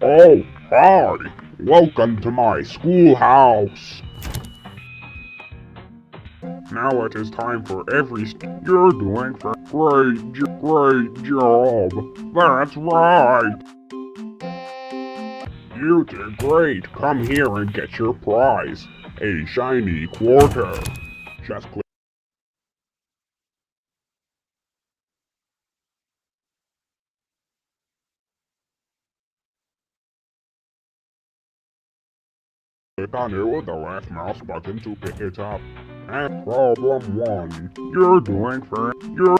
Oh, hi! Welcome to my schoolhouse! Now it is time for You're doing a great job! That's right! You did great! Come here and get your prize! A shiny quarter! Just click on it with the left mouse button to pick it up. And problem 1. You're doing for you're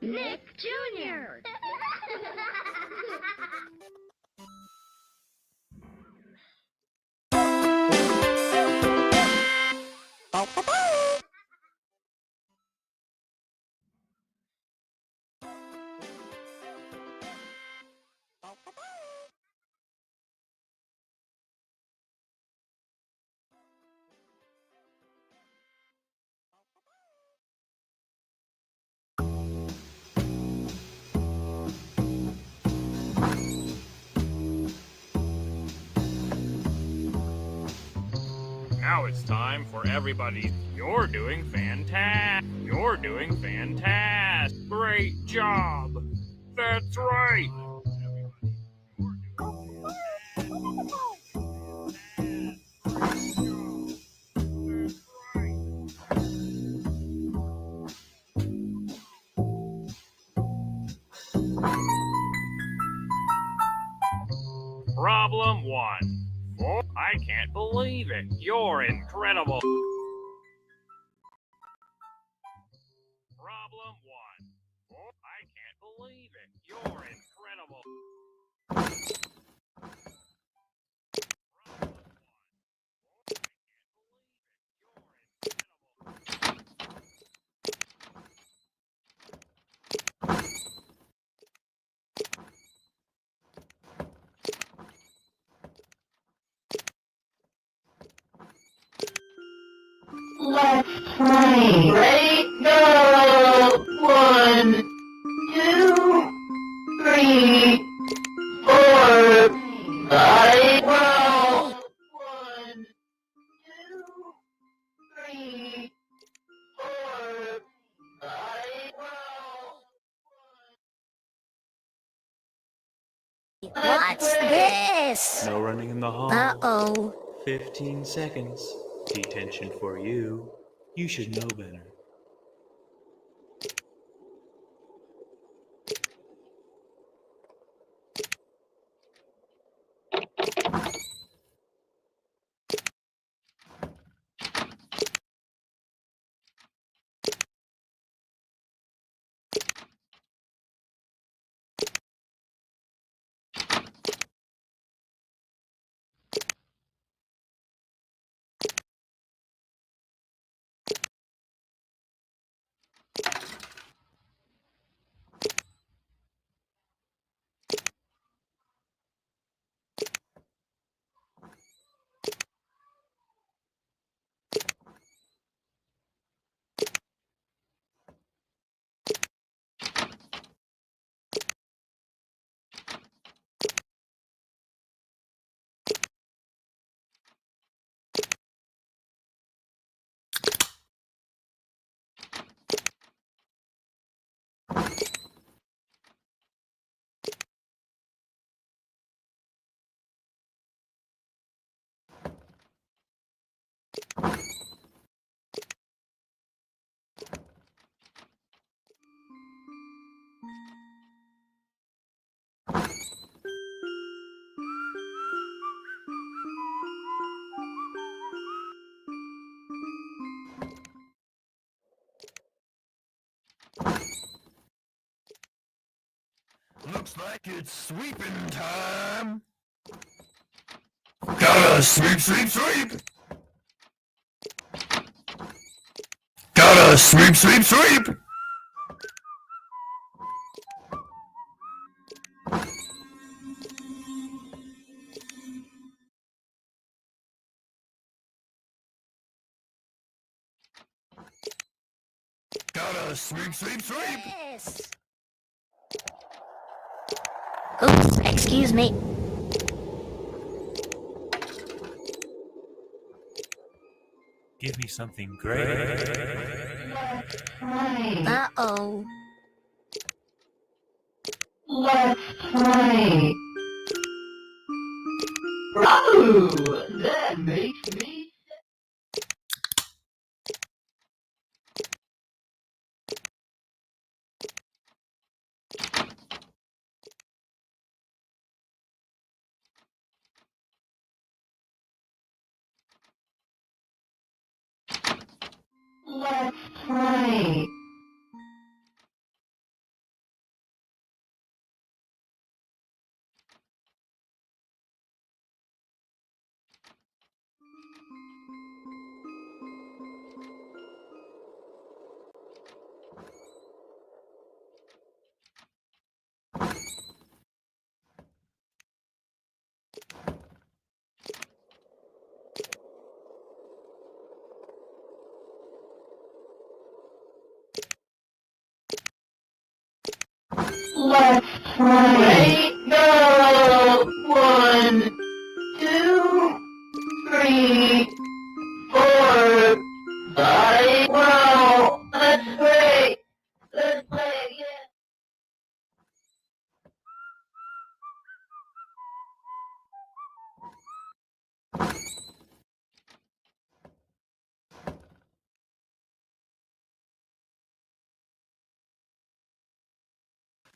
Nick Jr. Now it's time for everybody. You're doing fantastic. You're doing fantastic. Great job. That's right. Problem 1. Oh, I can't believe it. You're incredible. Problem 1. Oh, I can't believe it. You're incredible. Let's play. Ready, go! 1, 2, 3, 4, 5. Well, 1, 2, 3, 4, 5. What's this? No running in the hall. Uh-oh. 15 seconds. Detention for you. You should know better. Looks like it's sweeping time. Gotta sweep, sweep, sweep. Gotta sweep, sweep, sweep. Gotta sweep, sweep, sweep. This. Oops, excuse me. Give me something great. Play. Uh-oh. Let's play. Oh, that makes me Let's play. Let's play. Go. 1, 2, 3, 4, 5. Wow. Let's play. Let's play again.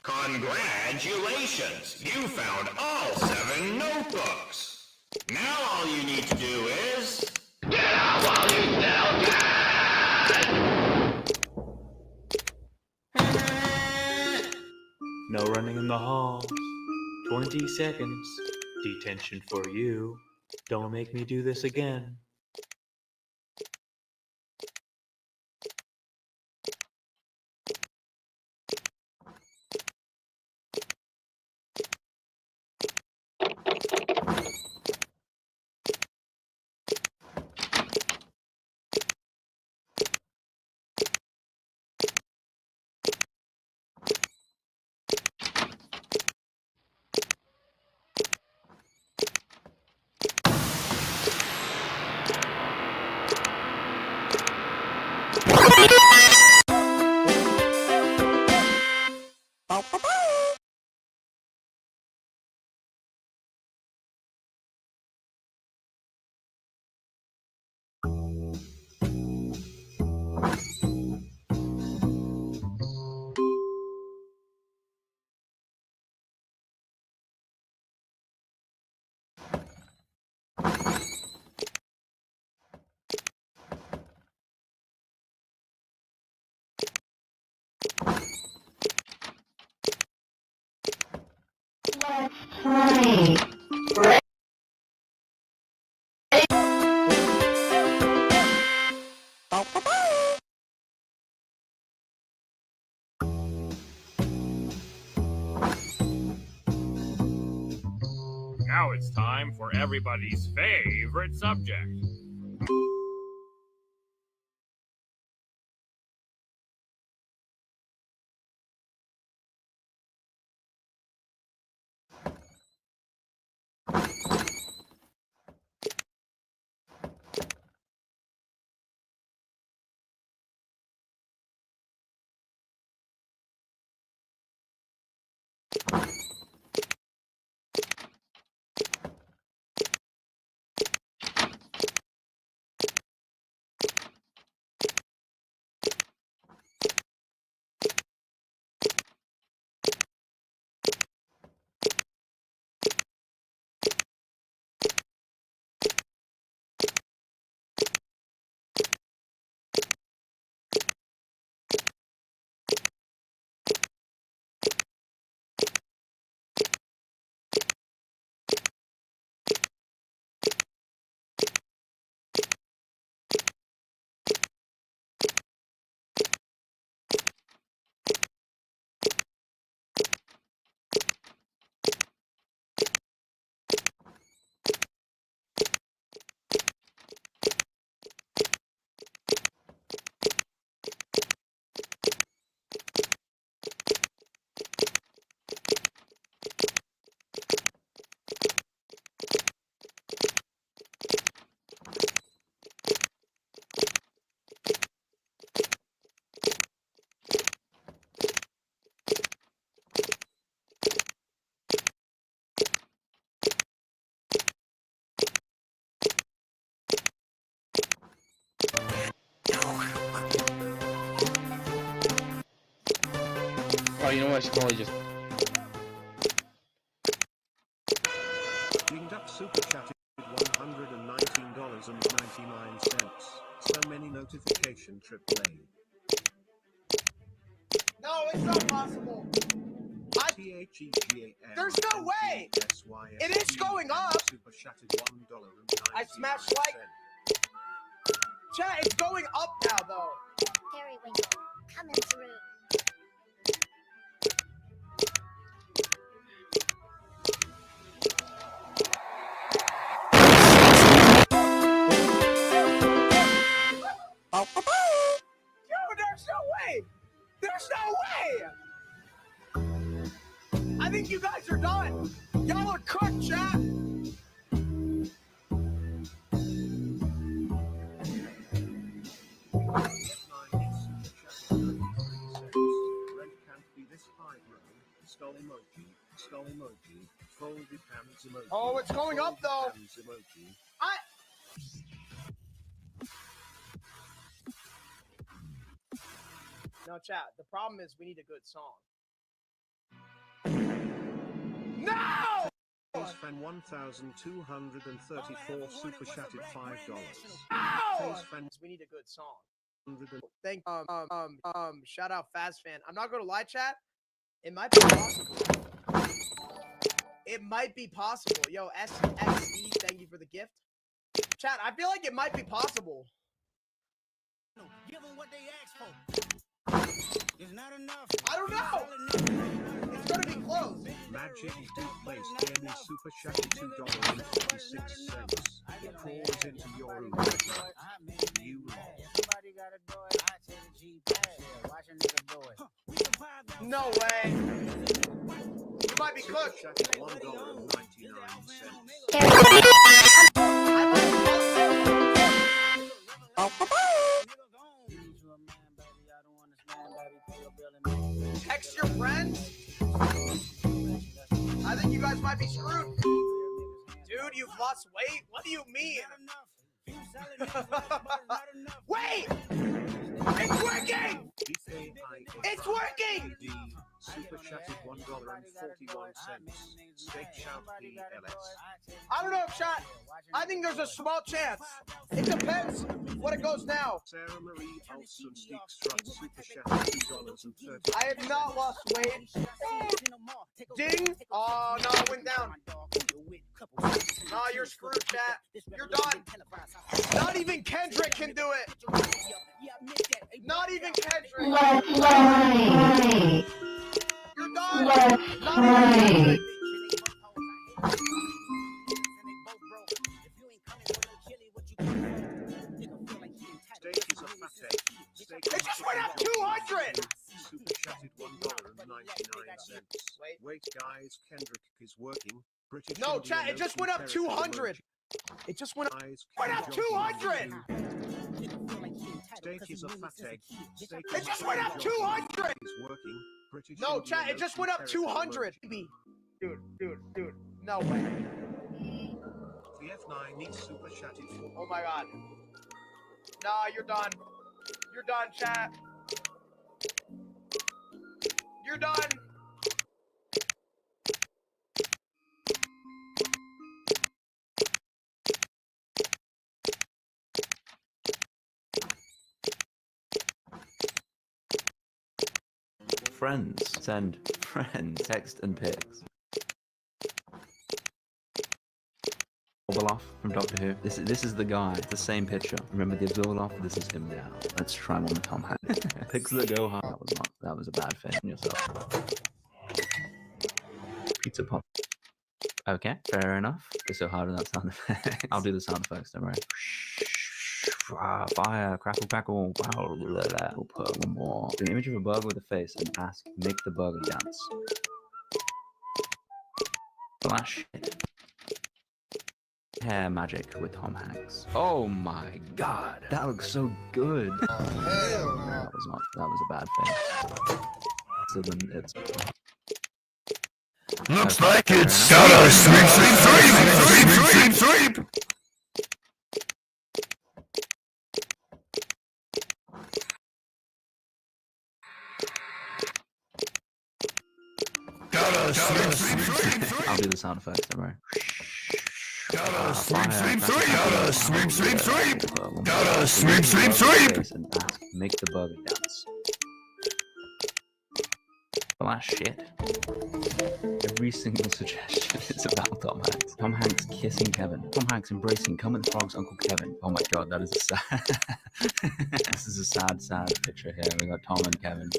Congratulations! You found all 7 notebooks. Now all you need to do is... Get out while you still can! No running in the halls. 20 seconds. Detention for you. Don't make me do this again. Let's play. Now it's time for everybody's favorite subject. I should probably just. Dinged up super chatted $119.99. So many notification AAA. No, it's not possible. There's no way. It is going up. Super chatted $1.99. I smashed like. Chat, it's going up now though. Periwinkle, coming through. Yo, there's no way. There's no way. I think you guys are done. Y'all are cooked, chat. Skull emoji, folded hands emoji. Oh, it's going up though. Hands emoji. No, chat. The problem is we need a good song. No! Fan 1,234 super chatted $5. No! We need a good song. Thank shout out Fast Fan. I'm not gonna lie, chat. It might be possible. It might be possible. Yo, SXE, thank you for the gift. Chat, I feel like it might be possible. Give them what they asked for. It's not enough. I don't know. It's gonna be close. Magic Deep Place Danny super chatted $2.56. It crawls into your room. You Somebody gotta do it. I take the G pad. Watch a nigga do it. No way. You might be cooked. chatted $1.99. Text your friends? I think you guys might be screwed. Dude, you've lost weight? What do you mean? Wait! It's working! It's working! Super chatted $1.41. Steak shout PLS. I don't know, chat. I think there's a small chance. It depends what it goes now. Sarah Marie Olson Steak Strut super chatted $2.30. I have not lost weight. Ding! Oh, no, it went down. No, you're screwed, chat. You're done. Not even Kendrick can do it. Not even Kendrick. Let's play. You're done. Let's Not even Kendrick. It just went up 200. Super chatted $1.99. Wait, guys, Kendrick is working. British No, chat, it just went up 200. It just went up 200. Steak is a fat egg. It just went up 200. Is working. British No, chat, it just went up 200. Dude, no way. The F9 needs super chatted for. Oh my god. Nah, you're done. You're done, chat. You're done. Friends. Send friends. Text and pics. Obelov from Doctor Who. This is the guy. It's the same picture. Remember the Obelov? This is him now. Let's try one with Tom Hanks. Pics that go hard. That was a bad fit on yourself. Pizza pop. Okay, fair enough. It's so hard on that sound effect. I'll do the sound effects, don't worry. Fire, crackle, crackle. We'll put one more. An image of a burger with a face and ask, make the burger dance. Flash. Hair magic with Tom Hanks. Oh my god, that looks so good. That was a bad thing. So then it's. Looks like it's gotta sweep. I'll do the sound effects, don't worry. Gotta Fire, sweep, that's sweep, a gotta bug. sweep, sweep, sweep. Bug. Gotta So sweep, look sweep, at the bug's sweep. face and ask, make the bug dance. Well, that's shit. Every single suggestion is about Tom Hanks. Tom Hanks kissing Kevin. Tom Hanks embracing Kermit the Frog's Uncle Kevin. Oh my god, that is a sad... This is a sad, sad picture here. We got Tom and Kevin.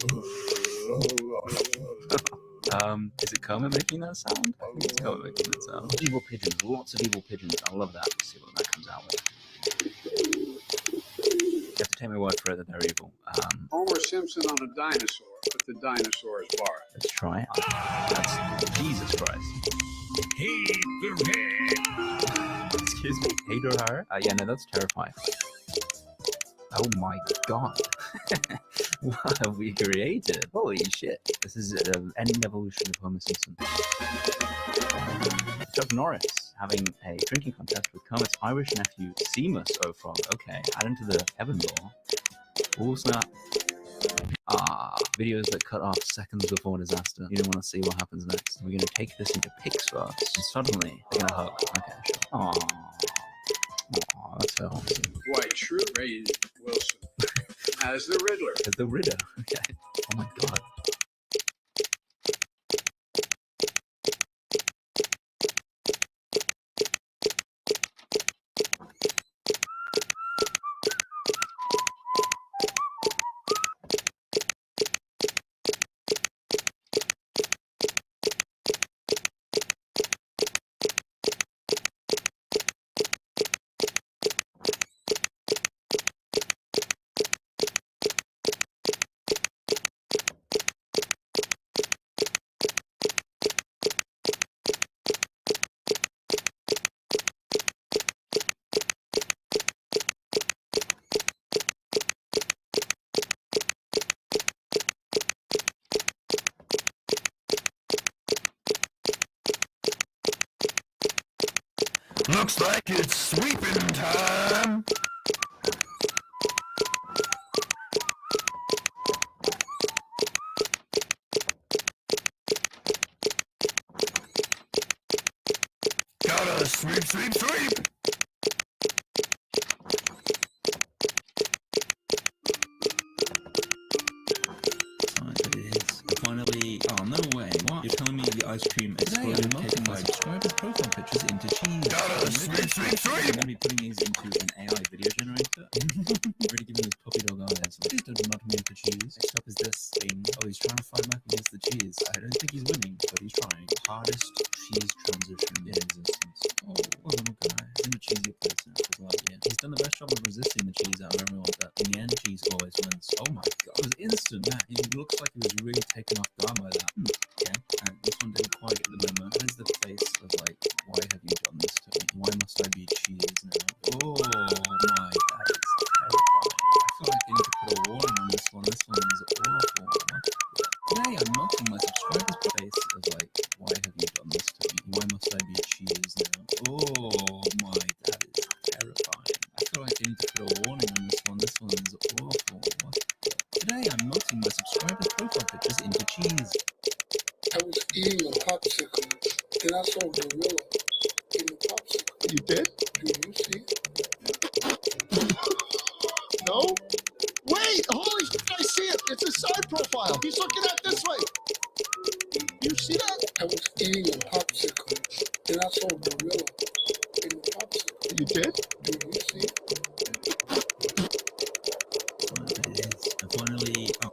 Is it Kermit making that sound? I think it's Kermit making that sound. Evil pigeons. Lots of evil pigeons. I love that. Let's see what that comes out with. You have to take my word for it that they're evil. Homer Simpson on a dinosaur, but the dinosaur is barred. Let's try it. That's Jesus Christ. Excuse me. Hater her? Yeah, no, that's terrifying. Oh my god. What have we created? Holy shit. This is an end evolution of Homer Simpson. Chuck Norris having a drinking contest with Kermit's Irish nephew, Seamus O'Frog. Okay, add him to the Kevin law. Oh snap. Videos that cut off seconds before disaster. You don't want to see what happens next. We're going to take this into pics first, and suddenly they're going to hug. Okay, sure. Aww, that's so awesome. Dwight Schrute raised Wilson as the Riddler. As the Riddler. Okay. Oh my god. Looks like it's sweeping time. Gotta sweep, sweep, sweep. Finally, oh no way, what? You're telling me the ice cream exploded taking my subscribers' profile pictures into cheese. Gotta sweep, sweep, I'm sweep. gonna be putting these into an AI video generator. Already giving those puppy dog eyes. Please don't knock me into cheese. Next up is this thing. Oh, he's trying to fight back against the cheese. I don't think he's winning, but he's trying. Hardest cheese transition in existence. Oh, poor little guy. He's in the cheesier place now as well, yeah. He's done the best job of resisting the cheese out of everyone, but in the end, cheese always wins. Oh my god. It was instant, man. He looks like he was really taken off guard by that. Okay, and this one didn't quite get the memo. That is the face of like, why have you done this to me? Why must I be cheese now? Oh my, that is terrifying. I feel like I need to put a warning on this one. This one is awful. Today I'm mocking my subscribers' face of like, why have you done this to me? Why must I be cheese now? Oh my, that is terrifying. I feel like I need to put a warning on this one. This one is awful. Today I'm melting my subscribers' profile pictures into cheese. I was eating a popsicle, and I saw a gorilla in the popsicle. You did? Do you see it? No? Wait! Holy shit, I see it! It's a side profile! He's looking at this way! You see that? I was eating a popsicle, and I saw a gorilla in the popsicle. You did? Do you see it? And finally, oh.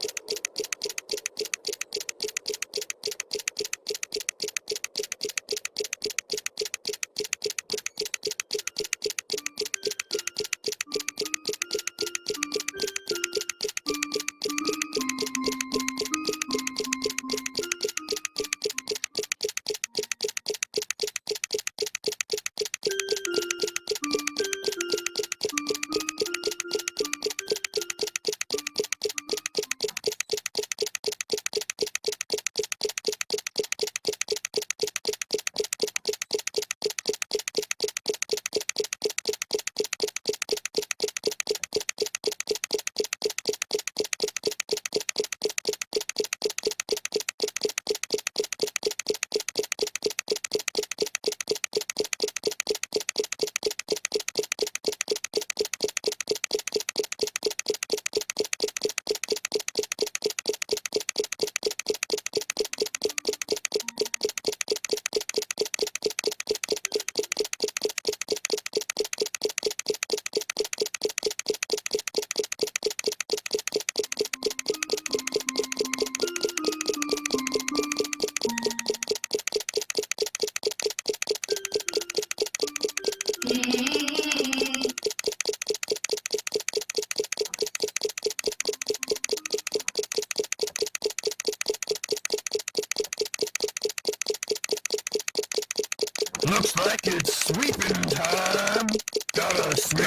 Looks like it's sweeping time. Gotta sweep.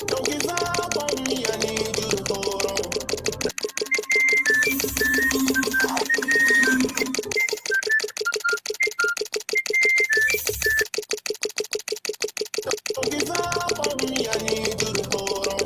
Don't give up on me, I need you to hold on. Don't give up on me, I need you to hold on.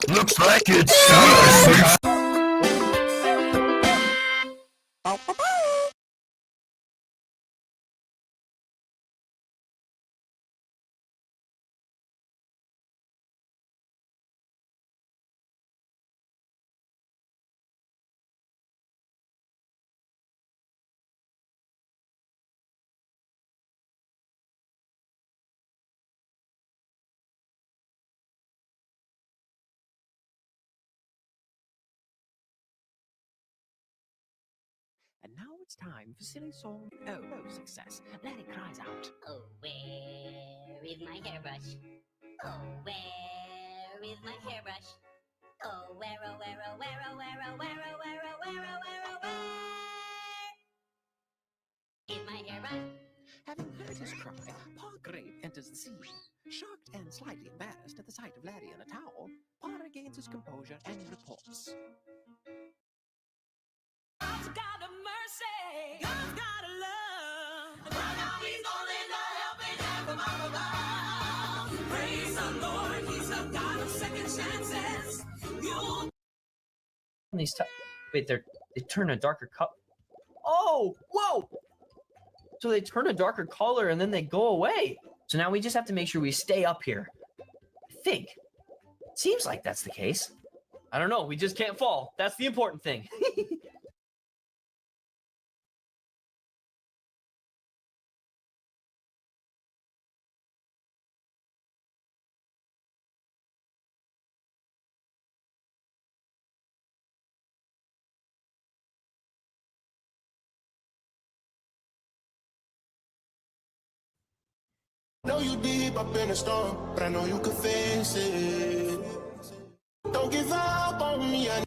Looks like it's summer. And now it's time for silly song. Oh, success. Larry cries out. Oh, where is my hairbrush? Oh, where is my hairbrush? Oh, where, oh, where, oh, where, oh, where, oh, where, oh, where, oh, where, oh, where, oh, where is my hairbrush? Having heard his cry, Pa Grape enters the scene. Shocked and slightly embarrassed at the sight of Larry in a towel, Pa regains his composure and reports. God's got a mercy. God's got a love. Right now he's only the helping hand from up above. Praise the Lord, he's a God of second chances. You These wait, they turn a darker color. Oh, whoa! So they turn a darker color and then they go away. So now we just have to make sure we stay up here. I think. Seems like that's the case. I don't know. We just can't fall. That's the important thing. Know you deep up in the storm, but I know you can face it. Don't give up on me, I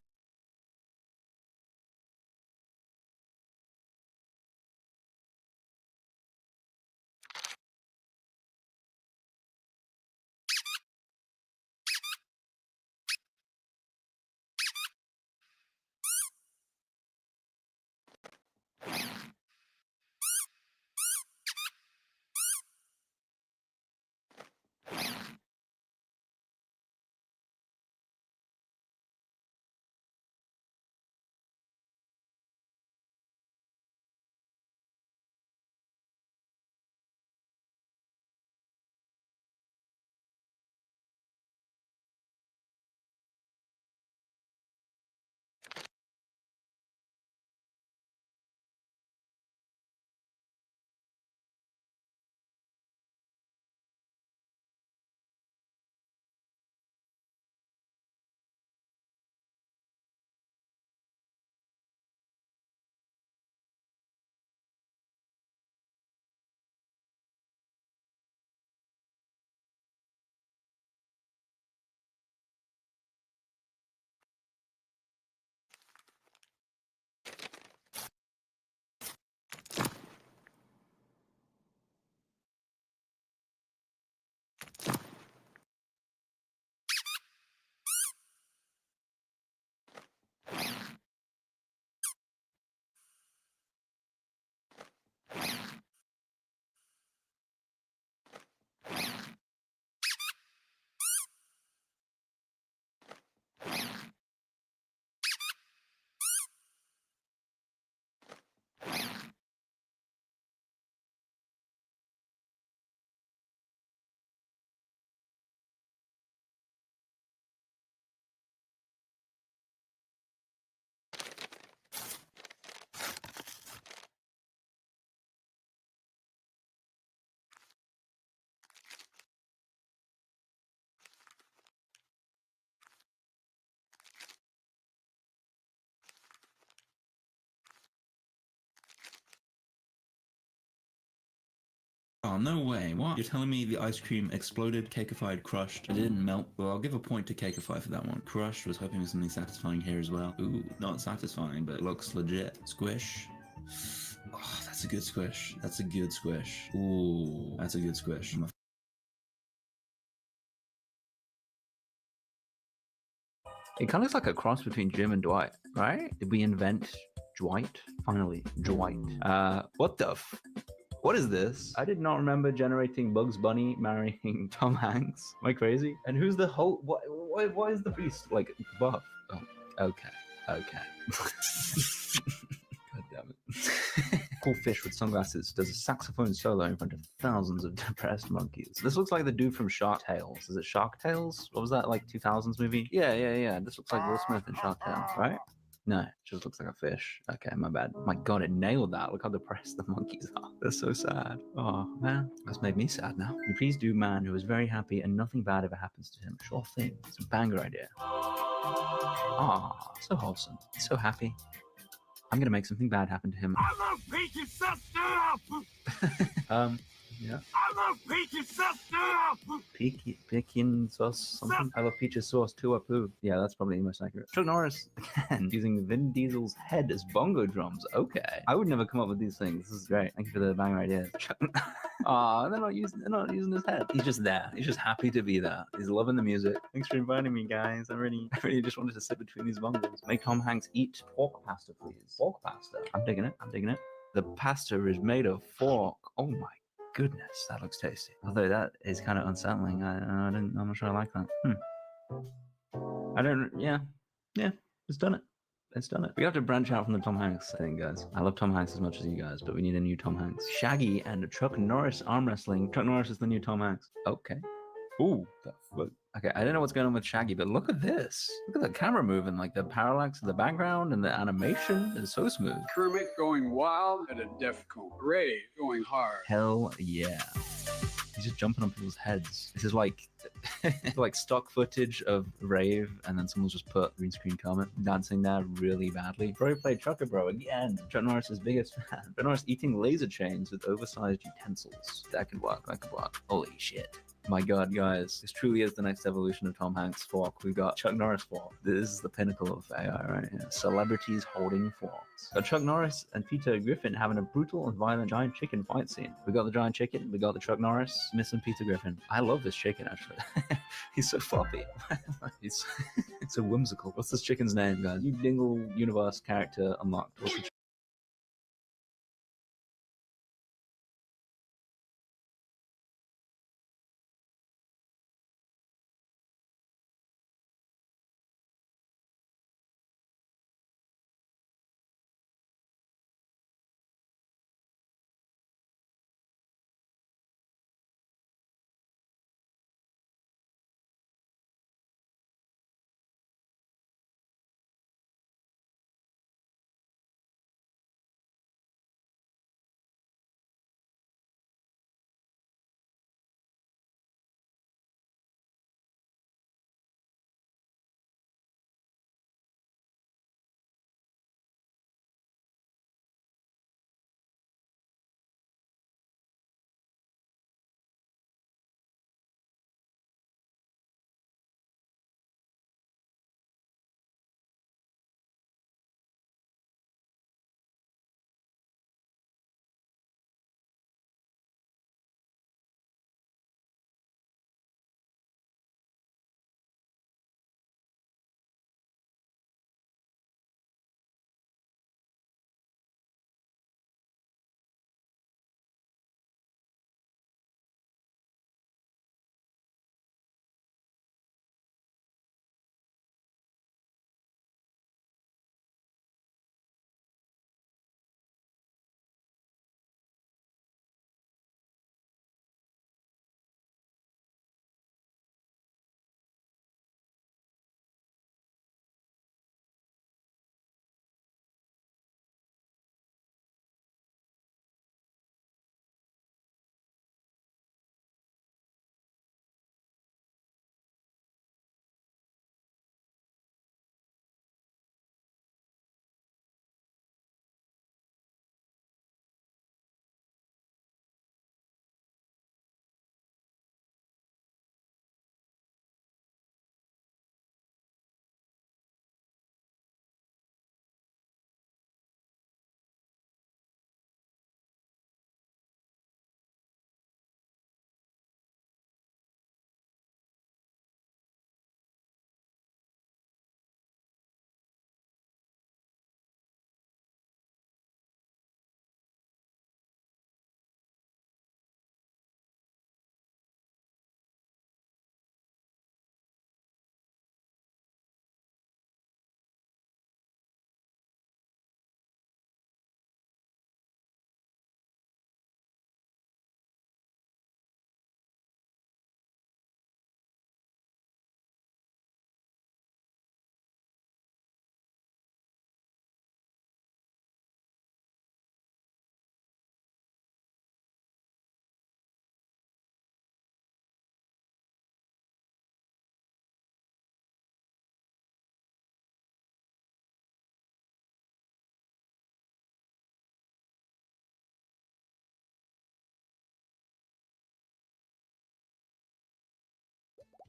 Oh, no way. What? You're telling me the ice cream exploded, cakeified, crushed, it didn't melt? Well, I'll give a point to cakeify for that one. Crushed, was hoping for something satisfying here as well. Ooh, not satisfying, but looks legit. Squish. Oh, that's a good squish. That's a good squish. Ooh, that's a good squish. It kind of looks like a cross between Jim and Dwight, right? Did we invent Dwight? Finally, Dwight. What the what is this? I did not remember generating Bugs Bunny marrying Tom Hanks. Am I crazy? And who's the whole? Why is the beast like buff? Oh, okay, okay. God damn it. Cool fish with sunglasses does a saxophone solo in front of thousands of depressed monkeys. This looks like the dude from Shark Tales. Is it Shark Tales? What was that, like 2000s movie? Yeah. This looks like Will Smith in Shark Tales, right? No, it just looks like a fish. Okay, my bad. My god, it nailed that. Look how depressed the monkeys are. They're so sad. Oh, man. That's made me sad now. Can you please do man who is very happy and nothing bad ever happens to him? Sure thing. It's a banger idea. Ah, so wholesome. So happy. I'm gonna make something bad happen to him. I love Peach's sister! Yeah. I love Peach's sister! Pekin sauce something? I love Peach's sauce too, Apu. Yeah, that's probably the most accurate. Chuck Norris, again, using Vin Diesel's head as bongo drums. Okay. I would never come up with these things. This is great. Thank you for the banger ideas. Aw, they're not using his head. He's just there. He's just happy to be there. He's loving the music. Thanks for inviting me, guys. I really just wanted to sit between these bongos. Make Tom Hanks eat pork pasta, please. Pork pasta. I'm digging it. The pasta is made of fork. Oh my goodness, that looks tasty. Although that is kind of unsettling. I'm not sure I like that. Yeah, it's done it. We have to branch out from the Tom Hanks thing, guys. I love Tom Hanks as much as you guys, but we need a new Tom Hanks. Shaggy and Chuck Norris arm wrestling. Chuck Norris is the new Tom Hanks. Okay. Ooh, the fuck. Okay, I don't know what's going on with Shaggy, but look at this. Look at the camera moving, like the parallax of the background and the animation is so smooth. Kermit going wild at a Defcon. Ray going hard. Hell yeah. He's just jumping on people's heads. This is like like stock footage of Rave, and then someone's just put green screen Kermit dancing there really badly. Bro played Trucker Bro again. Chuck Norris's biggest fan. Chuck Norris eating laser chains with oversized utensils. That could work. Holy shit. My god, guys, this truly is the next evolution of Tom Hanks' fork. We've got Chuck Norris fork. This is the pinnacle of AI right here. Celebrities holding forks. Got Chuck Norris and Peter Griffin having a brutal and violent giant chicken fight scene. We got the giant chicken, we got the Chuck Norris, missing Peter Griffin. I love this chicken, actually. He's so floppy. He's so whimsical. What's this chicken's name, guys? You Dingle Universe character unlocked. What's the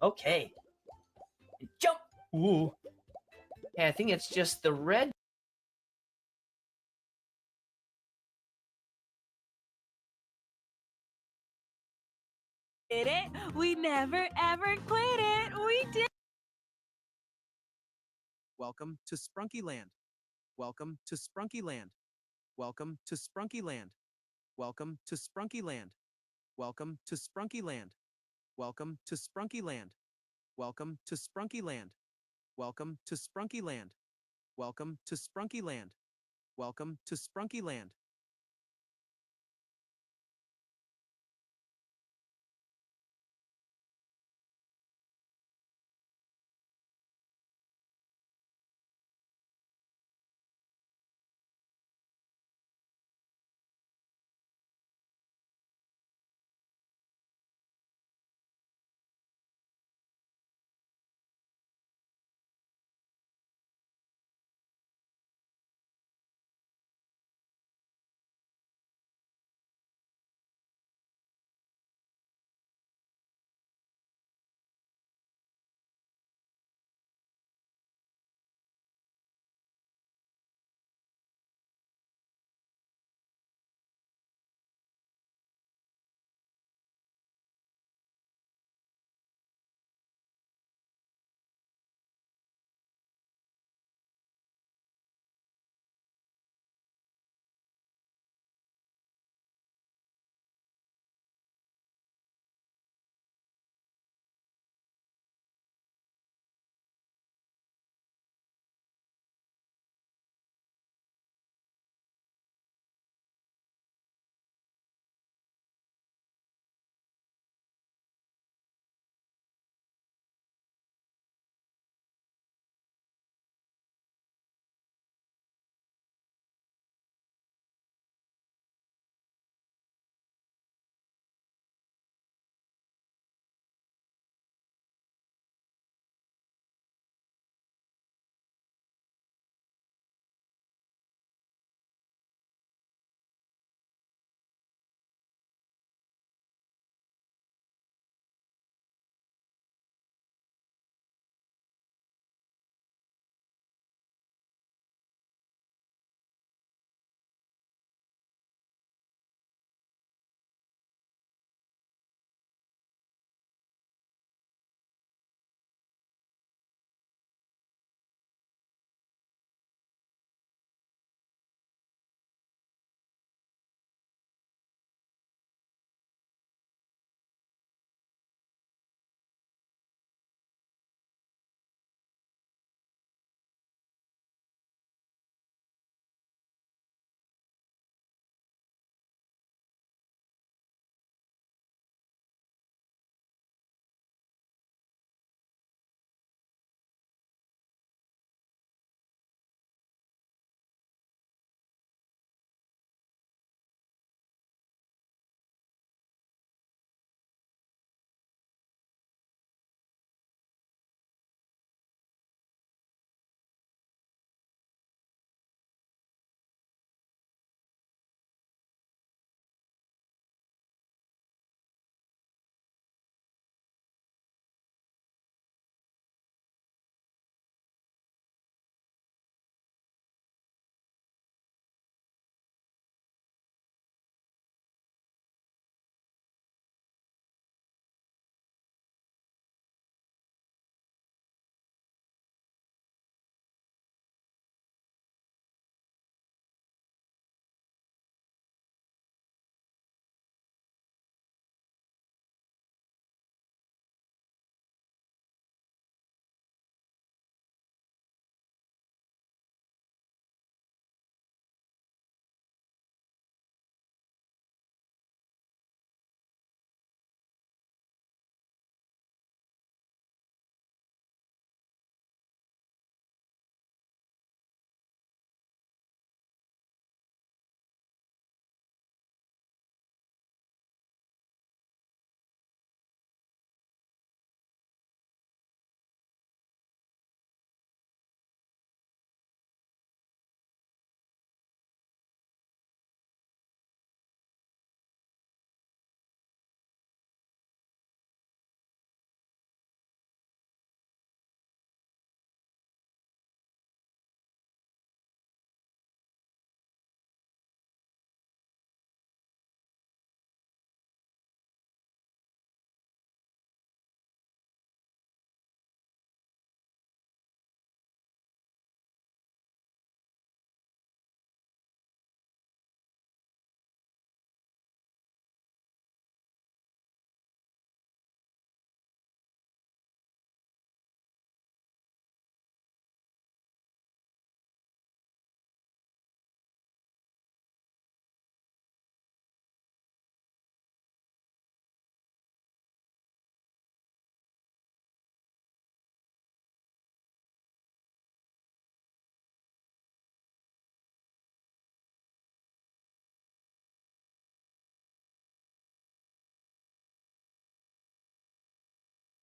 Okay. Jump! Ooh. Okay, I think it's just the red. Did it? We never ever quit it. We did. Welcome to Sprunky Land. Welcome to Sprunky Land. Welcome to Sprunky Land. Welcome to Sprunky Land. Welcome to Sprunky Land. Welcome to Sprunky Land. Welcome to Sprunky Land. Welcome to Sprunky Land. Welcome to Sprunky Land. Welcome to Sprunky Land.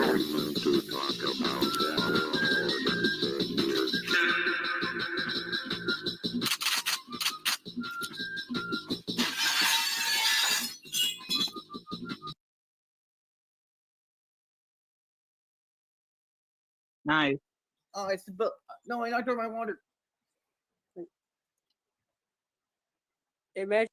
moment to talk about our audience here. Nice. Oh, it's the book. No, I knocked over my water. Imagine.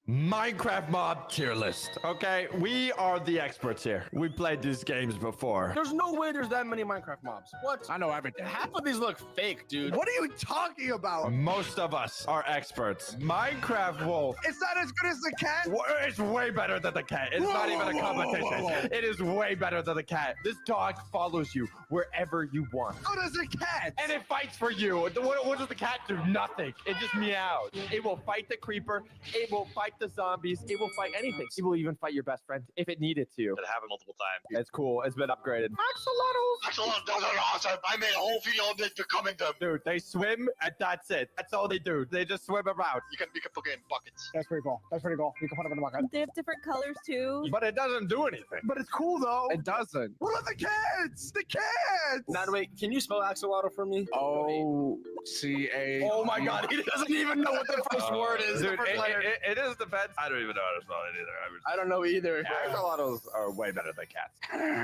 Minecraft mob tier list. Okay, we are the experts here. We played these games before. There's no way there's that many Minecraft mobs. What? I know everything. Half of these look fake, dude. What are you talking about? Most of us are experts. Minecraft wolf. It's not as good as the cat. It's way better than the cat. It's not even a competition. It is way better than the cat. This dog follows you wherever you want. So does the cat. And it fights for you. What does the cat do? Nothing. It just meows. It will fight the creeper. It will fight the zombies. It will fight anything. It will even fight your best friend if it needed to. It happened multiple times. It's cool. It's been upgraded. Axolotls are awesome. I made a whole video on this becoming them. Dude, they swim and that's it. That's all they do. They just swim around. You can put it in buckets. That's pretty cool. That's pretty cool. You can put them in the bucket. They have different colors too. But it doesn't do anything. But it's cool though. It doesn't. What are the kids? The kids! Now, wait, can you spell axolotl for me? O-C-A. Oh my god, he doesn't even know what the first word is. Dude, it is the best. I don't even know how to spell it either. I don't know either. Axolotls are way better than cats.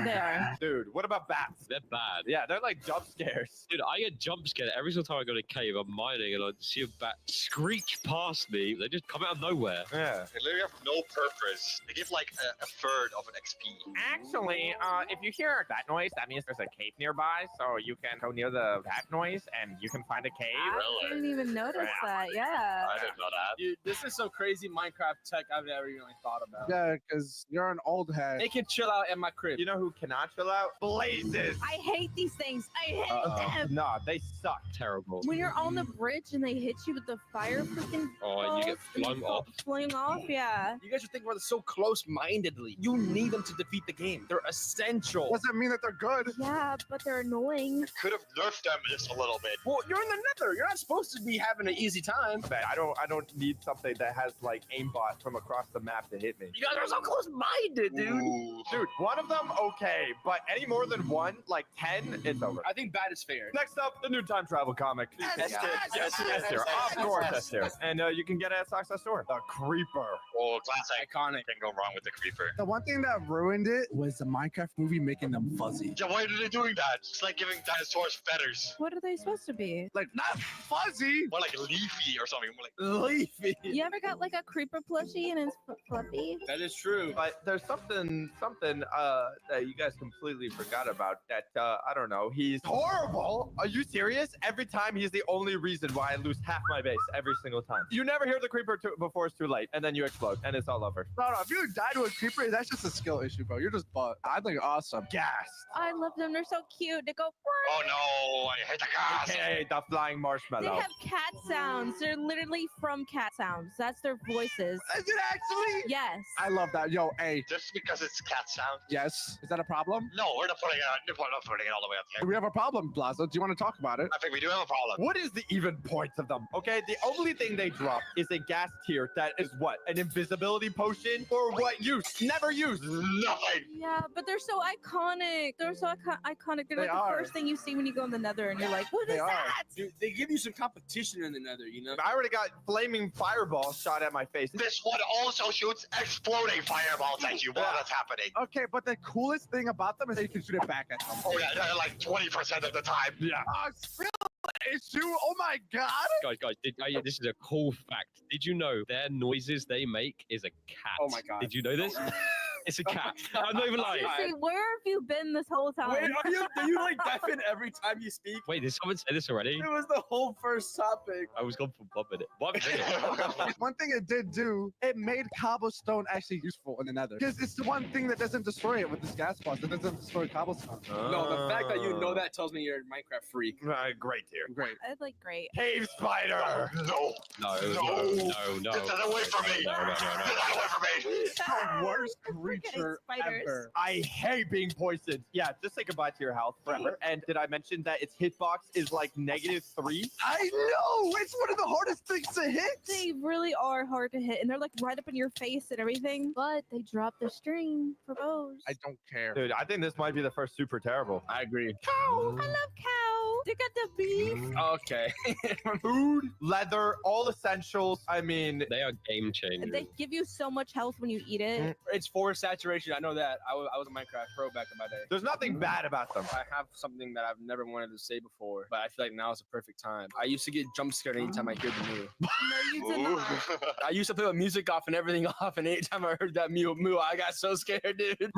They are. Dude, what about bats? They're bad. Yeah, they're like jump scares. Dude, I get jump scared every single time I go to a cave. I'm mining and I see a bat screech past me. They just come out of nowhere. Yeah. They literally have no purpose. They give like a third of an XP. Actually, if you hear a bat noise, that means there's a cave nearby, so you can go near the bat noise and you can find a cave. I didn't even notice that. Yeah. I didn't know that. Dude, this is some crazy Minecraft tech I've never even thought about. Yeah, because you're an old head. They can chill out in my crib. You know who cannot chill out? Blazes. I hate these things. I hate them. Nah, they suck. Terrible. When you're on the bridge and they hit you with the fire freaking Oh, and you get balls and flung off. Flung off, yeah. You guys are thinking about it so close-mindedly. You need them to defeat the game. They're essential. Doesn't mean that they're good. Yeah, but they're annoying. Could have nerfed them just a little bit. Well, you're in the nether. You're not supposed to be having an easy time. Man, I don't need something that has like aimbot from across the map to hit me. You guys are so close-minded, dude. Ooh. Dude, one of them, okay, but any more than one, like 10, it's over. I think bad is fair. Next up, the new time travel comic. Yes, Esther. Of course, Esther. And you can get it at Sock's store. The Creeper. Oh, classic. Iconic. Can't go wrong with the creeper. The one thing that ruined it was the Minecraft movie making them fuzzy. Yeah, why are they doing that? It's like giving dinosaurs feathers. What are they supposed to be? Like, not fuzzy. More like leafy or something. More like Leafy. You ever got like a creeper plushie and it's fluffy? That is true. But there's something that you guys completely forgot about that, I don't know, he's horrible. Are you serious? Every time he's the only reason why I lose half my base every single time. You never hear the creeper before it's too late, and then you explode, and it's all over. No, if you die to a creeper, that's just a skill issue, bro. You're just butt. I think awesome. Gassed. I love them. They're so cute. They go. oh no, I hate the gas. AKA the flying They marshmallow. have cat sounds. They're literally from cat sounds. That's their voices. Is it actually? Yes. I love that. Yo, hey. Just because it's cat sound? Yes. Is that a problem? No, we're not putting it all the way up here. We have a problem, Plaza. Do you want to talk about it? I think we do have a problem. What is the even point of them? Okay, the only thing they drop is a gas tier that is what? An invisibility potion? For what use? Never used. Nothing. Yeah, but they're so iconic. They're so iconic. They're They like are. the first thing you see when you go in the nether and you're like, what is They are. that? Dude, they give you some competition in the nether, you know? I already got flaming fireballs shot at my face. This one also shoots exploding fireballs at you while that's happening. Okay, but the coolest thing about them is that you can shoot it back at them. Oh yeah, like 20% of the time. Yeah. Still issue. Oh my god. Guys, this is a cool fact. Did you know their noises they make is a cat? Oh my god. Did you know this? It's a cat. I'm not even lying. Seriously, where have you been this whole time? Wait, do you like deafen every time you speak? Wait, did someone say this already? It was the whole first topic. I was gone for 1 minute. 1 minute. One thing it did do, it made cobblestone actually useful in the nether. Because it's the one thing that doesn't destroy it with this gas boss. It doesn't destroy cobblestone. No, the fact that you know that tells me you're a Minecraft freak. Great tier. Great. I like great. Cave spider. No. No. Get that away from me. No. Get that away from me. The worst creature spiders. ever. I hate being poisoned. Yeah, just say goodbye to your health forever. And did I mention that its hitbox is like -3? I know! It's one of the hardest things to hit! They really are hard to hit, and they're like right up in your face and everything. But they drop the string for bows. I don't care. Dude, I think this might be the first super terrible. I agree. Cow! I love cow. They got the beef. Okay. Food, leather, all essentials. I mean, they are game changers. And they give you so much health when you eat it. It's for saturation. I know that. I was a Minecraft pro back in my day. There's nothing bad about them. I have something that I've never wanted to say before, but I feel like now is the perfect time. I used to get jump scared anytime I hear the mew. No, you did not. I used to put the music off and everything off, and anytime I heard that mew, I got so scared, dude.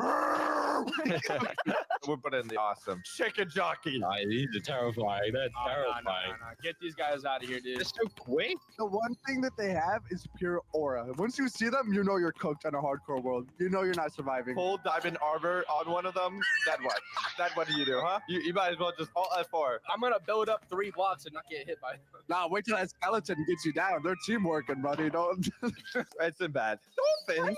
We're putting the awesome chicken jockey. These are terrifying. They're terrifying. No. Get these guys out of here, dude. They're so quick. The one thing that they have is pure aura. Once you see them, you know you're cooked on a hardcore world. You know you're not surviving. Full diamond armor on one of them. Then what? Then what do you do, huh? You might as well just alt F4. I'm gonna build up 3 blocks and not get hit by them. Nah, wait till that skeleton gets you down. They're teamworking, buddy. Don't. It's in bad. I Dolphins. love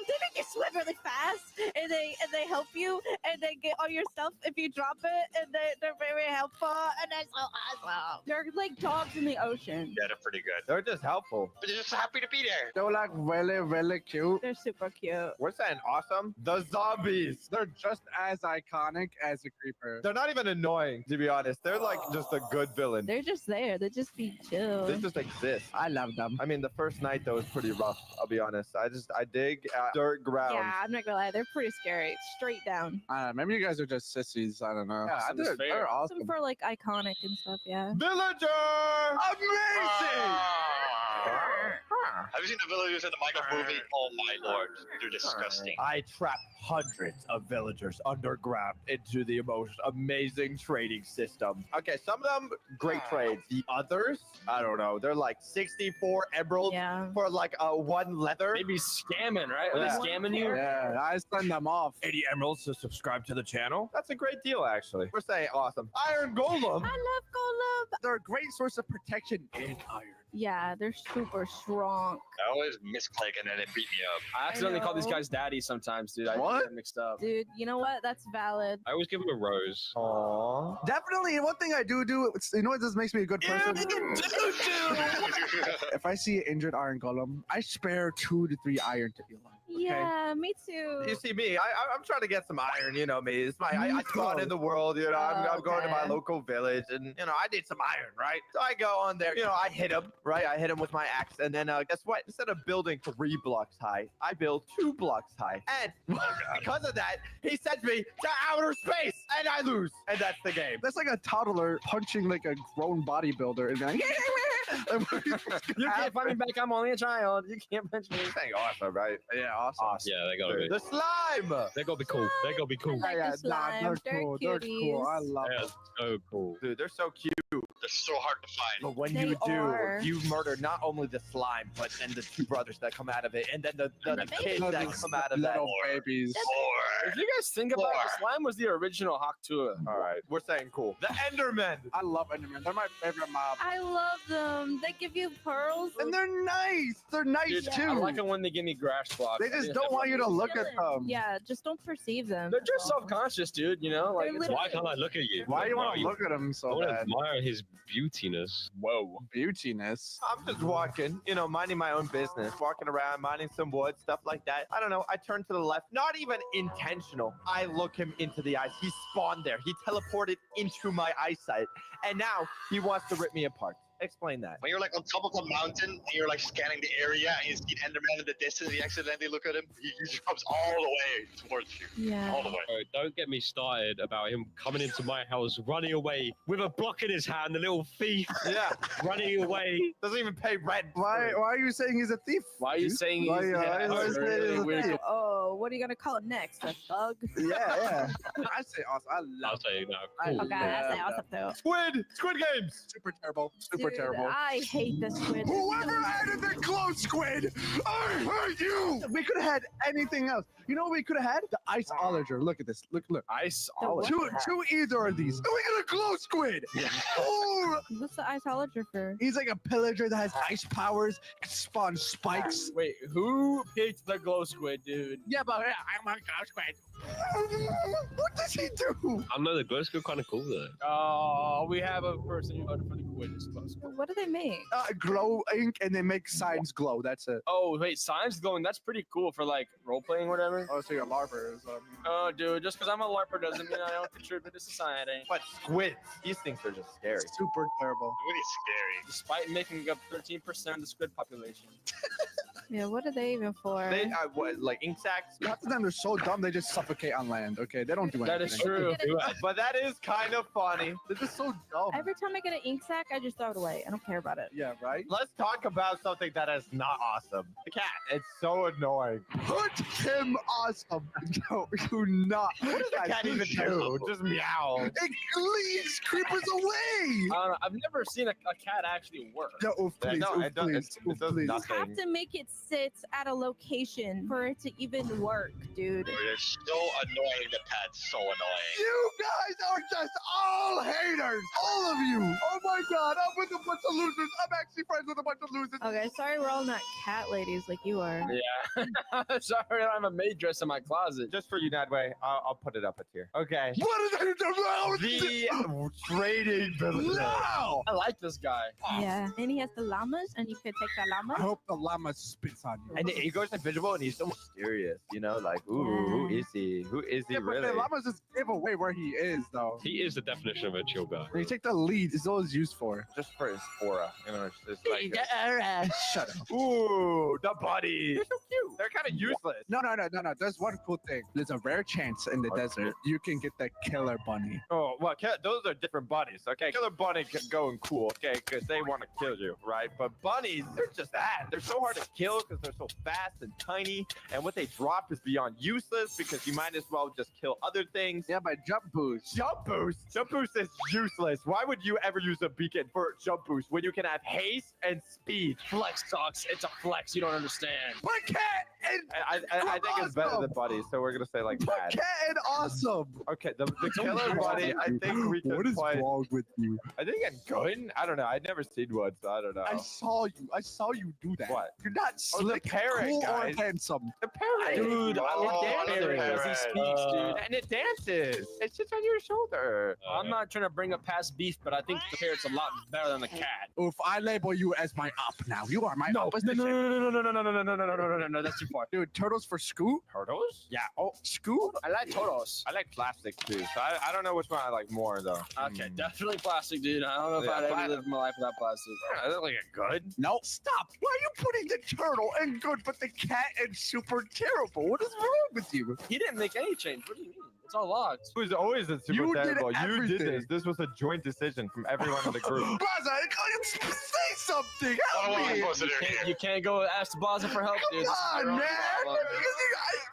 they make you swim really fast, and they help you, and they get all your stuff if you drop it, and they're very helpful, and they're so awesome. They're like dogs in the ocean. Yeah, they're pretty good. They're just helpful. But they're just happy to be there. They're like really, really cute. They're super cute. We're saying awesome. The zombies. They're just as iconic as a creeper. They're not even annoying, to be honest. They're like just a good villain. They're just there. They just be chill. They just exist. I love them. I mean, the first night though was pretty rough. I'll be honest. I dig dirt ground. Yeah, I'm not gonna lie. They're pretty scary. Straight down. Maybe you guys are just sissies. I don't know. Yeah, That's fair. they're Awesome awesome. for like iconic and stuff. Yeah. Villager! Amazing! Have you seen the villagers in the Minecraft movie? Oh my lord, they're disgusting. I trapped hundreds of villagers underground into the most amazing trading system. Okay, some of them, great trades. The others, I don't know. They're like 64 emeralds for like 1 leather. Maybe scamming, right? Are Yeah. they scamming you? Yeah, I send them off. 80 emeralds to subscribe to the channel. That's a great deal, actually. We're saying awesome. Iron Golem. I love Golem. They're a great source of protection in iron. Yeah, they're super strong. I always misclick and then it beat me up. I accidentally call these know. guys daddy sometimes, dude. I What? get mixed up. Dude, you know what? That's valid. I always give them a rose. Aww. Definitely, and one thing I do, you know what this makes me a good person? If I see an injured iron golem, I spare 2 to 3 iron to heal him. Okay? Yeah, me too. You see me, I'm trying to get some iron, you know me. It's I spawn in the world, you know, I'm going to my Okay. local village and, you know, I need some iron, right? So I go on there, you know, I hit him, right? I hit him with my axe and then guess what? Instead of building 3 blocks high, I build 2 blocks high. And because of that, he sends me to outer space and I lose. And that's the game. That's like a toddler punching like a grown bodybuilder and then You can't find me back. I'm only a child. You can't punch me. This thing awesome, right? Yeah, awesome. Yeah, they gotta be. The slime! They gotta be cool. They gotta be cool. Like Yeah, the slime. they're They're cool. They're cool. I cuties. love They are them. so cool. Dude, they're so cute. They're so hard to find. But when They you do, are. you murder not only the slime, but then the 2 brothers that come out of it, and then the kids that come out of that. Little babies. If you guys think about it, the slime was the original Haktua. All right, we're saying cool. The Endermen. I love Enderman. They're my favorite mob. I love them. They give you pearls. And they're nice. They're nice Dude, too. I like it when they give me grass blocks. They just don't want you to look at them. Yeah, just don't perceive them. They're just self-conscious, dude. You know, like They're it's literally- Why can't I look at you? Why do you want Why to look at them I so want to bad? admire his beautiness. whoa. Beautiness. I'm just walking, you know, minding my own business, walking around, minding some wood, stuff like that. I don't know. I turn to the left, not even intentional. I look him into the eyes. He spawned there. He teleported into my eyesight. And now he wants to rip me apart. Explain that. When you're like on top of a mountain and you're like scanning the area and you see Enderman in the distance and you accidentally look at him, he just comes all the way towards you. Yeah. All the way. Don't get me started about him coming into my house, running away with a block in his hand, the little thief. Yeah. Running away. Doesn't even pay rent. Why are you saying he's a thief? Why are you saying he's Why you saying he's a weird? thief? Oh, what are you gonna call it next? A thug? Yeah. I say awesome. I I'll love say no. I Cool. Okay, I say awesome too. Squid Games. Super terrible. Super super terrible. I hate the squid. Whoever added the glow squid, I hate you. We could have had anything else. You know what we could have had? The iceologer. Look at this. Look. Iceologer. Two either of these. And we got a glow squid. Oh, What's the iceologer for? he's like a pillager that has ice powers, can spawn spikes. Wait, who picked the glow squid, dude? Yeah, but I'm a glow squid. What does he do? I know the glow squid kind of cool though. Oh, we have a person who voted for the quid. It's glow squid. What do they make? Glow ink, and they make signs glow. That's it. Oh, wait, signs glowing. That's pretty cool for like role playing, whatever. Oh, so you're a larper. Oh, dude, just because I'm a LARPer doesn't mean I don't contribute to society. But squids, these things are just scary. Super terrible. Really scary. Despite making up 13% of the squid population. Yeah, what are they even for? They what, like ink sacs? Half of them are so dumb they just suffocate on land. Okay, they don't do anything. That is true. But that is kind of funny. They're just so dumb. Every time I get an ink sac, I just throw it away. I don't care about it. Yeah, right. Let's talk about something that is not awesome. The cat. It's so annoying. Put him awesome. No, do not. What does the cat even do? Just meow. It leads creepers away. I don't know. I've never seen a cat actually work. Yeah, oof, please, No, oof, it does, please, it oof, does please. You have nothing. to make it sit at a location for it to even work, dude. They're so annoying. The pet's so annoying. You guys are just all haters. All of you. Oh my god, I'm with a bunch of losers. I'm actually friends with a bunch of losers. Okay, sorry we're all not cat ladies like you are. Yeah. Sorry, I don't have a maid dress in my closet. Just for you, Nadway, I'll put it up here. Okay. What is that about? The trading villager. No! I like this guy. Yeah, and he has the llamas, and you could take the I llamas. hope the llama spits on you. And he goes invisible and he's so mysterious, you know, like, ooh, who is he? Who is he Yeah, but really? the llamas just give away where he is, though. He is the definition of a chill guy. When you take the lead, it's always used for. Just for his aura, you know, it's like, Shut up. ooh, the buddies. They're so cute. They're kind of useless. No. There's one cool thing. There's a rare chance in the desert you can get the killer bunny. Oh, well, those are different bunnies, okay? Killer bunny can go and cool, okay? Because they want to kill you, right? But bunnies, they're just that. They're so hard to kill because they're so fast and tiny. And what they drop is beyond useless because you might as well just kill other things. Yeah, by jump boost. Jump boost? Jump boost is useless. Why would you ever use a beacon for jump boost when you can have haste and speed? Flex sucks. It's a flex. You don't understand. Put cat and I think it's better awesome. than buddies, so we're gonna say like Put bad. cat and awesome. Okay, the killer bunny, I think we can What is play. wrong with you? I think it's good. I don't know. I've never seen one, so I don't know. I saw you do that. What? You're not Oh, the slick, parrot, cool, guys. or handsome. The parrot. Dude, I Oh, love the the parrot as he parrot. speaks, dude. And it dances. It sits on your shoulder. I'm not trying to bring up past beef, but I think the parrot's a lot better than the cat. If I label you as my op now, you are my opposition. No, that's too far. Dude, turtles for Scoot? Turtles? Yeah. Oh, Scoot? I like Toros. I like plastic too, so I don't know which one I like more though. Okay, definitely plastic, dude. I don't know if Yeah, I'd ever plastic. live my life without plastic. I look like a good. No, stop. Why are you putting the turtle in good but the cat in super terrible? What is wrong with you? He didn't make any change. What do you mean? It's all logs. It was always a super You did terrible. You did everything. this. This was a joint decision from everyone in the group. Baza, say something. What Help am I me. supposed to do here? You can't go ask Baza for help, dude. Come on, man. This is your own problem.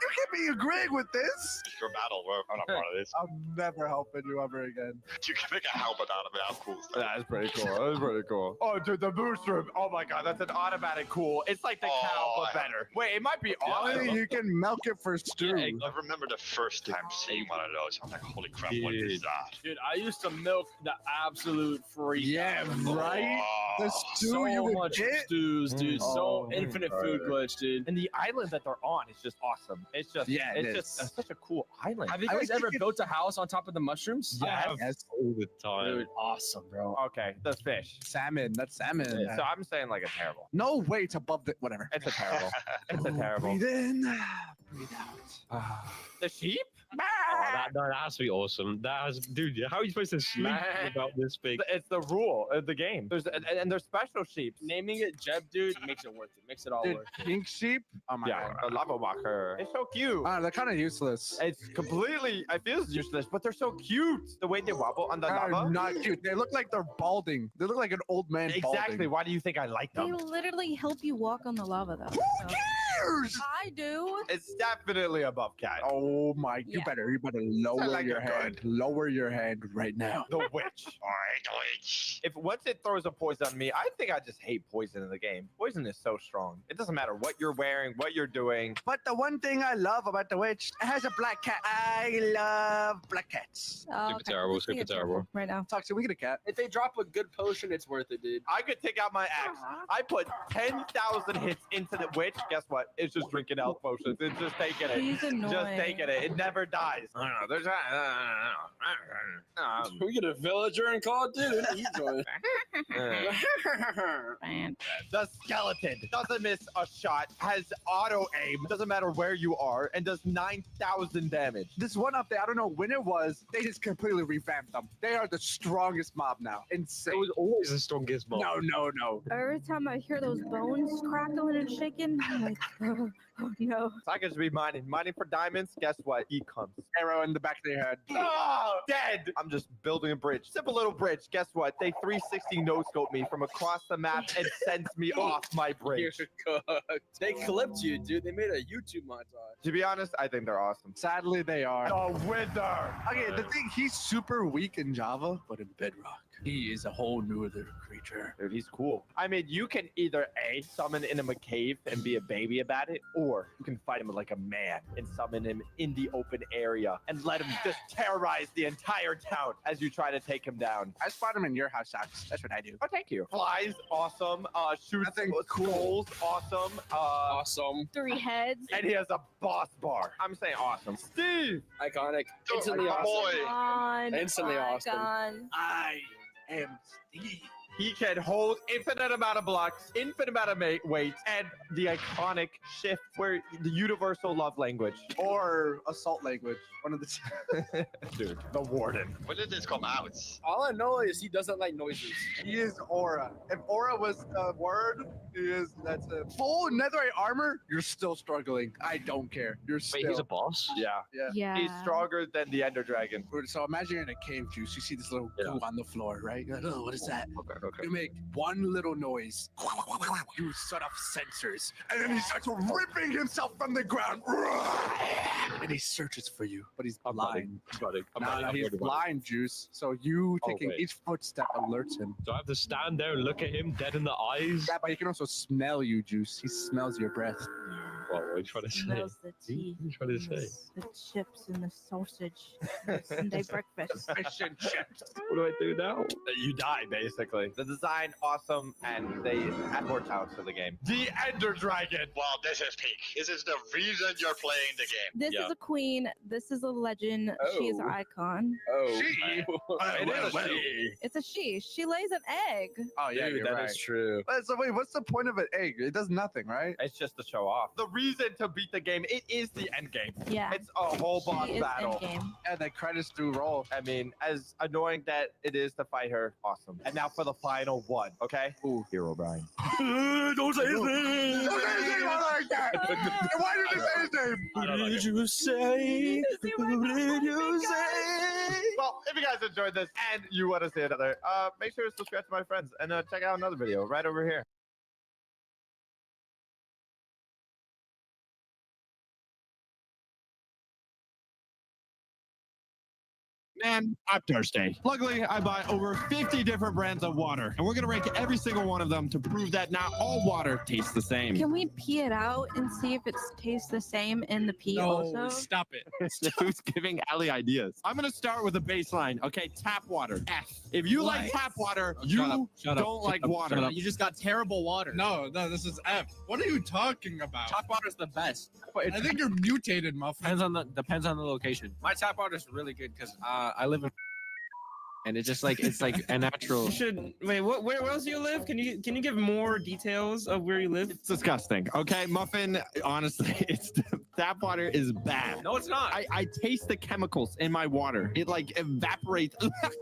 You can't be agreeing with this. It's your battle. I'm not part of this. I'm never helping you ever again. You can make a helmet out of it. How cool is that? That's pretty cool. That was pretty cool. Oh, dude, the boost room. Oh my god, that's an automatic cool. It's like the cow, but better. Wait, it might be awesome. You can milk it for stew. I remember the first time seeing one of those. I'm like, holy crap, what is that? Dude, I used to milk the absolute freak. Yeah, out of it. right? The stew So you would much get? stews, dude. So Oh, infinite food glitch, dude. And the island that they're on is just awesome. It's just, Yeah, it it's is. just such a cool island. Have you I guys wish ever you could- built a house on top of the mushrooms? Yes. All the time. Dude, awesome, bro. Okay, the fish. Salmon. That's salmon. So I'm saying like a terrible. No way it's above the whatever. It's a terrible. It's a terrible. Breathe in, breathe out. The sheep? Oh, that has to be awesome. That has, dude. How are you supposed to sleep Man. about this big? It's the rule of the game. There's and there's special sheep. Naming it Jeb, dude, makes it worth it. Makes it all Dude, worth it. pink sheep? Oh my Yeah, god. a lava walker. It's so cute. They're kind of useless. It's completely. I feel useless, but they're so cute. The way they wobble on the They're lava. not cute. They look like they're balding. They look like an old man Exactly. balding. Why do you think I like They them? literally help you walk on the lava, though. So. cares? I do. It's definitely above cat. Oh my! You Yeah. better lower like your you're hand. Lower your hand right now. The witch. Alright, the witch. If once it throws a poison on me, I think I just hate poison in the game. Poison is so strong. It doesn't matter what you're wearing, what you're doing. But the one thing I love about the witch, it has a black cat. I love black cats. Oh, Super terrible, super terrible. Right now. Toxic, we get a cat. If they drop a good potion, it's worth it, dude. I could take out my axe. I put 10,000 hits into the witch. Guess what? It's just drinking health potions. It's just taking it. He's annoying. Just taking it. It never dies. I don't know. There's We get a villager and call it, dude. He's going. The skeleton doesn't miss a shot, has auto aim, doesn't matter where you are, and does 9,000 damage. This one update, I don't know when it was. They just completely revamped them. They are the strongest mob now. Insane. It was always the strongest mob. No. Every time I hear those bones crackling and shaking, I'm like, oh no. So I could just be mining for diamonds. Guess what? He comes. Arrow in the back of their head. Oh, dead. I'm just building a bridge. Simple little bridge. Guess what? They 360 no-scope me from across the map and sends me off my bridge. You're cooked. They clipped you, dude. They made a YouTube montage. To be honest, I think they're awesome. Sadly, they are. The Wither. Okay, the thing, he's super weak in Java, but in Bedrock, he is a whole new other creature. Dude, he's cool. I mean, you can either A, summon him a cave and be a baby about it, or you can fight him like a man and summon him in the open area and let him just terrorize the entire town as you try to take him down. I spot him in your house, Alex. That's what I do. Oh, thank you. Flies, awesome. Shoots skulls, awesome. Awesome. 3 heads. And he has a boss bar. I'm saying awesome. Steve! Iconic. Instantly my awesome. On, Instantly awesome. I am Steve. He can hold infinite amount of blocks, infinite amount of weight, and the iconic shift where the universal love language. Or assault language. One of the two. Dude, the warden. When did this come out? All I know is he doesn't like noises. He is Aura. If Aura was a word, that's a full netherite armor, you're still struggling. I don't care. You're still. Wait, he's a boss? Yeah. Yeah. He's stronger than the Ender Dragon. So imagine you're in a cave, Juice. You see this little goo on the floor, right? You're like, oh, what is that? Okay. You make one little noise. You set off sensors. And then he starts ripping himself from the ground. And he searches for you, but he's blind. No, he's blind, Juice. So you taking each footstep alerts him. Do I have to stand there and look at him dead in the eyes? Yeah, but he can also smell you, Juice. He smells your breath. What are you trying to say? Smells the tea. What are you trying to say? The chips and the sausage. The Sunday breakfast. Fish and chips. What do I do now? You die, basically. The design, awesome, and they add more talents to the game. The Ender Dragon. Well, this is peak. This is the reason you're playing the game. This is a queen. This is a legend. She is an Oh. icon. Oh. She? It is a she. It's a she. She lays an egg. Oh, yeah, Dude, you're that right. is true. So wait, what's the point of an egg? It does nothing, right? It's just to show off. The reason to beat the game, it is the end game. Yeah. It's a whole boss She is battle. endgame. And the credits do roll. I mean, as annoying that it is to fight her, awesome. And now for the final one, okay? Ooh, Hero Brian. Don't say his name. Don't say his name like that. Why did you say his name? What did you say? What did you say? Well, if you guys enjoyed this and you want to see another, make sure to subscribe to my friends and check out another video right over here. Man, I'm thirsty. Luckily, I buy over 50 different brands of water, and we're gonna rank every single one of them to prove that not all water tastes the same. Can we pee it out and see if it tastes the same in the pee also? Stop it. Who's giving Ali ideas? I'm gonna start with a baseline. Okay, tap water. F. If you like tap water, you don't like water. You just got terrible water. No, this is F. What are you talking about? Tap water is the best. I think you're mutated, muffin. Depends on the location. My tap water is really good because I live in. And it's just like a natural. You should wait. Where else do you live? Can you give more details of where you live? It's disgusting. Okay, Muffin. Honestly, it's Tap water is bad. No, it's not. I taste the chemicals in my water. It like evaporates.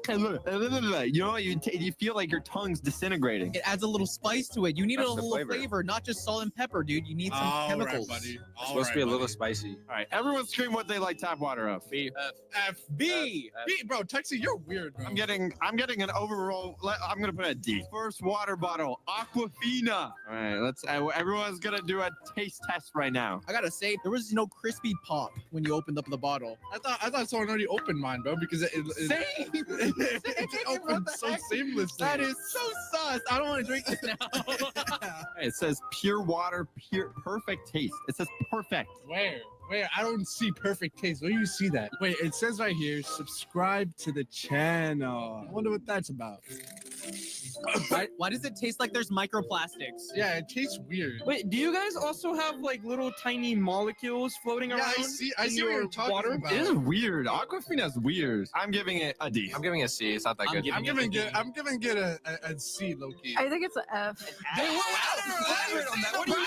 You know, you feel like your tongue's disintegrating. It adds a little spice to it. You need That's a the little flavor. flavor, not just salt and pepper, dude. You need some chemicals. Buddy. It's supposed to be a little spicy. All right, everyone scream what they like tap water of. B. F. B. B. Bro, Texie, you're weird, bro. I'm getting an overall. I'm gonna put a D. First water bottle, Aquafina. All right, let's. Everyone's gonna do a taste test right now. I gotta say, there was no crispy pop when you opened up the bottle. I thought someone already opened mine, bro, because it opened so seamlessly. That is so sus. I don't want to drink this now. It says pure water, pure perfect taste. It says perfect. Where? I don't see perfect taste. Where do you see that? Wait, it says right here, subscribe to the channel. I wonder what that's about. Why does it taste like there's microplastics? Yeah, it tastes weird. Wait, do you guys also have like little tiny molecules floating around? I see what you're talking water? about. It is weird. Aquafina's weird. I'm giving it a D. I'm giving it a C. It's not that good. I'm giving it a C, low-key. I think it's an F. What do you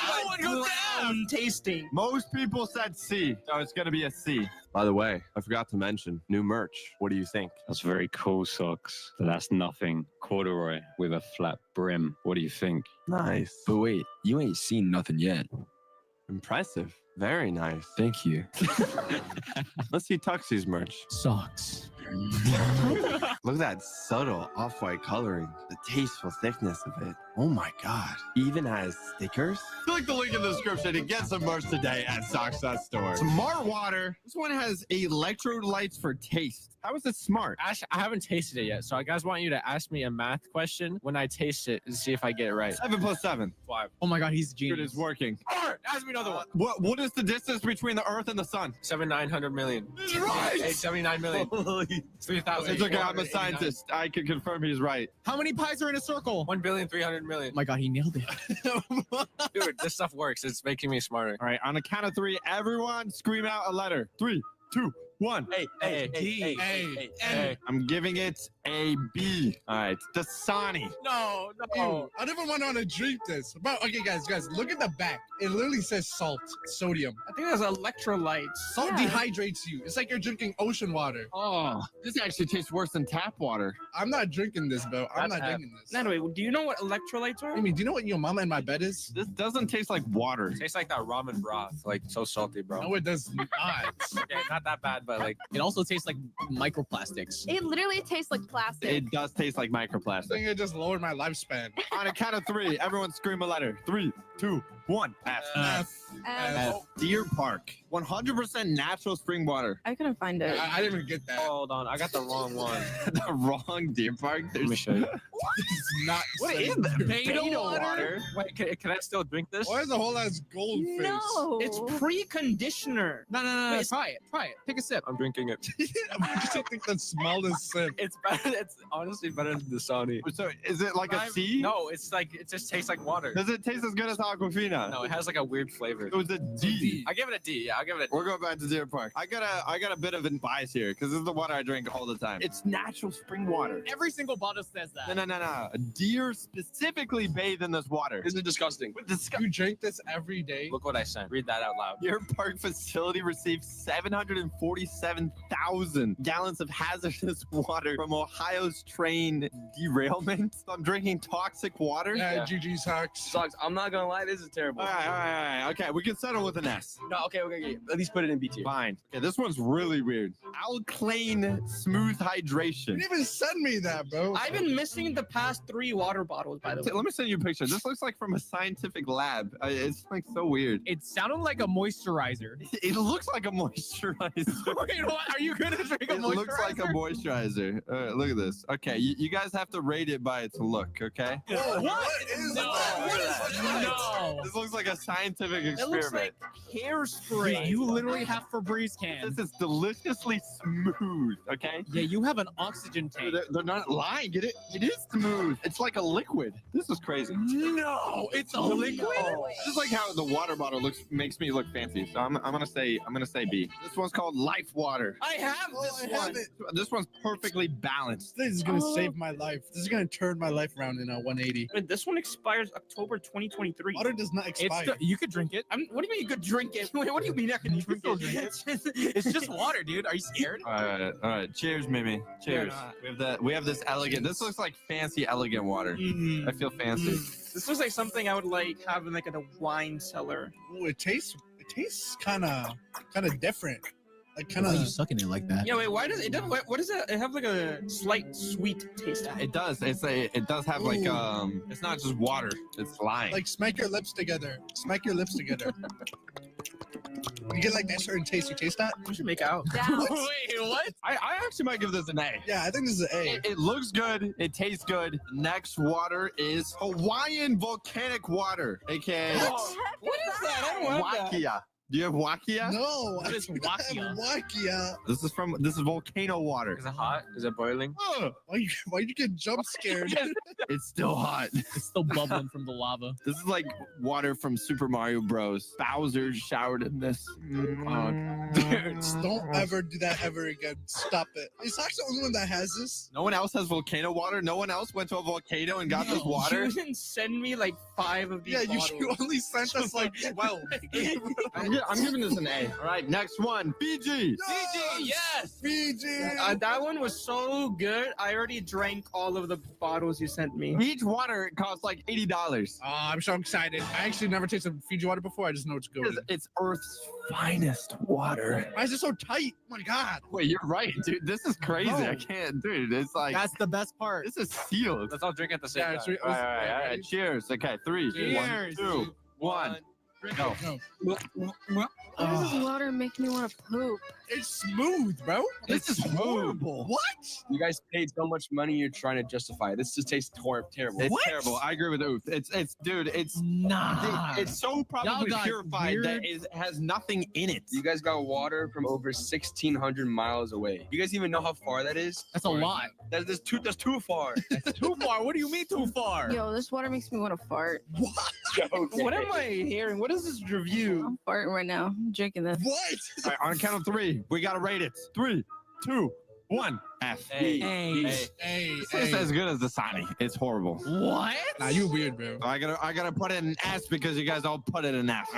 mean brown tasting? Most people said C, so it's gonna be a C. By the way, I forgot to mention new merch. What do you think? That's very cool socks, but that's nothing. Corduroy with a flat brim. What do you think? Nice. But wait, you ain't seen nothing yet. Impressive. Very nice. Thank you. Let's see Tuxie's merch. Socks. Look at that subtle off-white coloring, the tasteful thickness of it. Oh my god. Even has stickers? Click the link in the description to get some merch today at Socks.store. Smart water. This one has electrolytes for taste. How is it smart? Ash, I haven't tasted it yet, so I guys want you to ask me a math question when I taste it and see if I get it right. 7 plus 7. 5. Oh my god, he's a It genius. is working. Alright, ask me another one. What is the distance between the Earth and the Sun? 900 million. He's right! 879 million. 3,000. It's okay, I'm a scientist. I can confirm he's right. How many pies are in a circle? 1,300,000,000. Oh my god, he nailed it. Dude, this stuff works. It's making me smarter. All right, on a count of 3, everyone scream out a letter. 3, 2, 1. Hey. I'm giving it a B. All right, Dasani. No. I never went on to drink this. But okay, guys, look at the back. It literally says salt, sodium. I think that's electrolytes. Salt dehydrates you. It's like you're drinking ocean water. Oh, this actually tastes worse than tap water. I'm not drinking this, bro. I'm not drinking this. Anyway, do you know what electrolytes are? I mean, do you know what your mama in my bed is? This doesn't taste like water. It tastes like that ramen broth. Like, so salty, bro. No, it does not. Okay, not that bad, but like... It also tastes like microplastics. It literally tastes like plastic. It does taste like I microplastic. think it just lowered my lifespan. On a count of 3, everyone scream a letter. 3, 2, 1. F. Deer Park. 100% natural spring water. I couldn't find it. I didn't even get that. Hold on, I got the wrong one. The wrong Deer Park? Let me show you. It's not. What is that? Beta water? Wait, can I still drink this? Why is the whole ass goldfish? No. It's pre-conditioner. No. Wait, Try it. Take a sip. I'm drinking it. I just think the smallest sip. It's better. It's honestly better than the Sony. So is it like a C? No, it's like it just tastes like water. Does it taste as good as Aquafina? No, it has like a weird flavor. It was a D. I give it a D. Yeah, I'll give it a D. We're going back to Deer Park. I got a bit of a bias here because this is the water I drink all the time. It's natural spring water. Every single bottle says that. No. Deer specifically bathe in this water. This is disgusting. You drink this every day? Look what I sent. Read that out loud. Deer Park facility received 747,000 gallons of hazardous water from Ohio's train derailment. So I'm drinking toxic water. Yeah, GG sucks. Sucks. I'm not gonna lie, this is terrible. All right. Okay, we can settle with an S. No, okay. At least put it in B tier. Fine. Okay, this one's really weird. Alkaline smooth hydration. You didn't even send me that, bro. I've been missing the past 3 water bottles, by the way. Let me send you a picture. This looks like from a scientific lab. It's like so weird. It sounded like a moisturizer. It looks like a moisturizer. Wait, what? Are you gonna drink a It moisturizer? looks like a moisturizer. Look at this. Okay, you guys have to rate it by its look, okay? Whoa, what is that? No. This looks like a scientific It looks experiment. like hairspray. You literally have Febreze cans. This is deliciously smooth, okay? Yeah, you have an oxygen tank. They're not lying. It is smooth. It's like a liquid. This is crazy. No, it's a liquid. This is like how the water bottle makes me look fancy. So I'm gonna say B. This one's called Life Water. I have this one. This one's perfectly balanced. This is gonna save my life. This is gonna turn my life around in a 180. And this one expires October 2023. Water does not expire. You could drink it. What do you mean you could drink it? Wait, what do you mean You're not gonna drink it. It's just water, dude. Are you scared? All right. Cheers, Mimi. Cheers. We have this elegant. This looks like fancy, elegant water. I feel fancy. This looks like something I would like have in like a wine cellar. Ooh, it tastes kind of different. Like Why are you sucking it like that? Yeah, wait. Why does it? What does it? It have like a slight sweet taste. It does. It does have like It's not just water. It's lime. Like smack your lips together. Smack your lips together. You get like that certain taste. You taste that? We should make out. Wait, what? I actually might give this an A. Yeah, I think this is an A. It looks good. It tastes good. Next water is Hawaiian volcanic water, aka What is that? I don't want that. Wakia. Do you have Wakia? No, What is Wakia? Wakia. This is volcano water. Is it hot? Is it boiling? Why you get jump scared? It's still hot. It's still bubbling from the lava. This is like water from Super Mario Bros. Bowser showered in this. Dude, Don't ever do that ever again. Stop it. Is Sox the only one that has this? no one else has volcano water. No one else went to a volcano and got this water. You didn't send me like 5 of these Yeah, bottles. you only sent us like 12. I'm giving this an A. All right, next one, Fiji. Fiji, yes. Fiji. That one was so good. I already drank all of the bottles you sent me. Each water costs like $80. Oh, I'm so excited. I actually never tasted Fiji water before. I just know it's good. It's Earth's finest water. Why is it so tight? Oh my God. Wait, you're right, dude. This is crazy. Bro. I can't, dude. It's like That's the best part. this is sealed. Let's all drink at the same Yeah, time. All right. Cheers. Okay, 3, Cheers. 2, 1. Go. Why does this water make me want to poop? It's smooth, bro. This is horrible. What? You guys paid so much money. You're trying to justify it. This just tastes terrible. It's What? terrible. I agree with Oof. Dude, it's Nah. it's so probably got purified that weird- it has nothing in it. You guys got water from over 1,600 miles away. You guys even know how far that is? That's a lot. That's too far. Too far. What do you mean too far? Yo, this water makes me want to fart. Okay. What am I hearing? What is this review? I'm farting right now. I'm drinking this. What? All right, on a count of 3, we gotta rate it. 3, 2, 1. F. Hey. Hey, It's as good as the Sani. It's horrible. What? Nah, you weird, bro. I gotta put it in S because you guys all put it in F.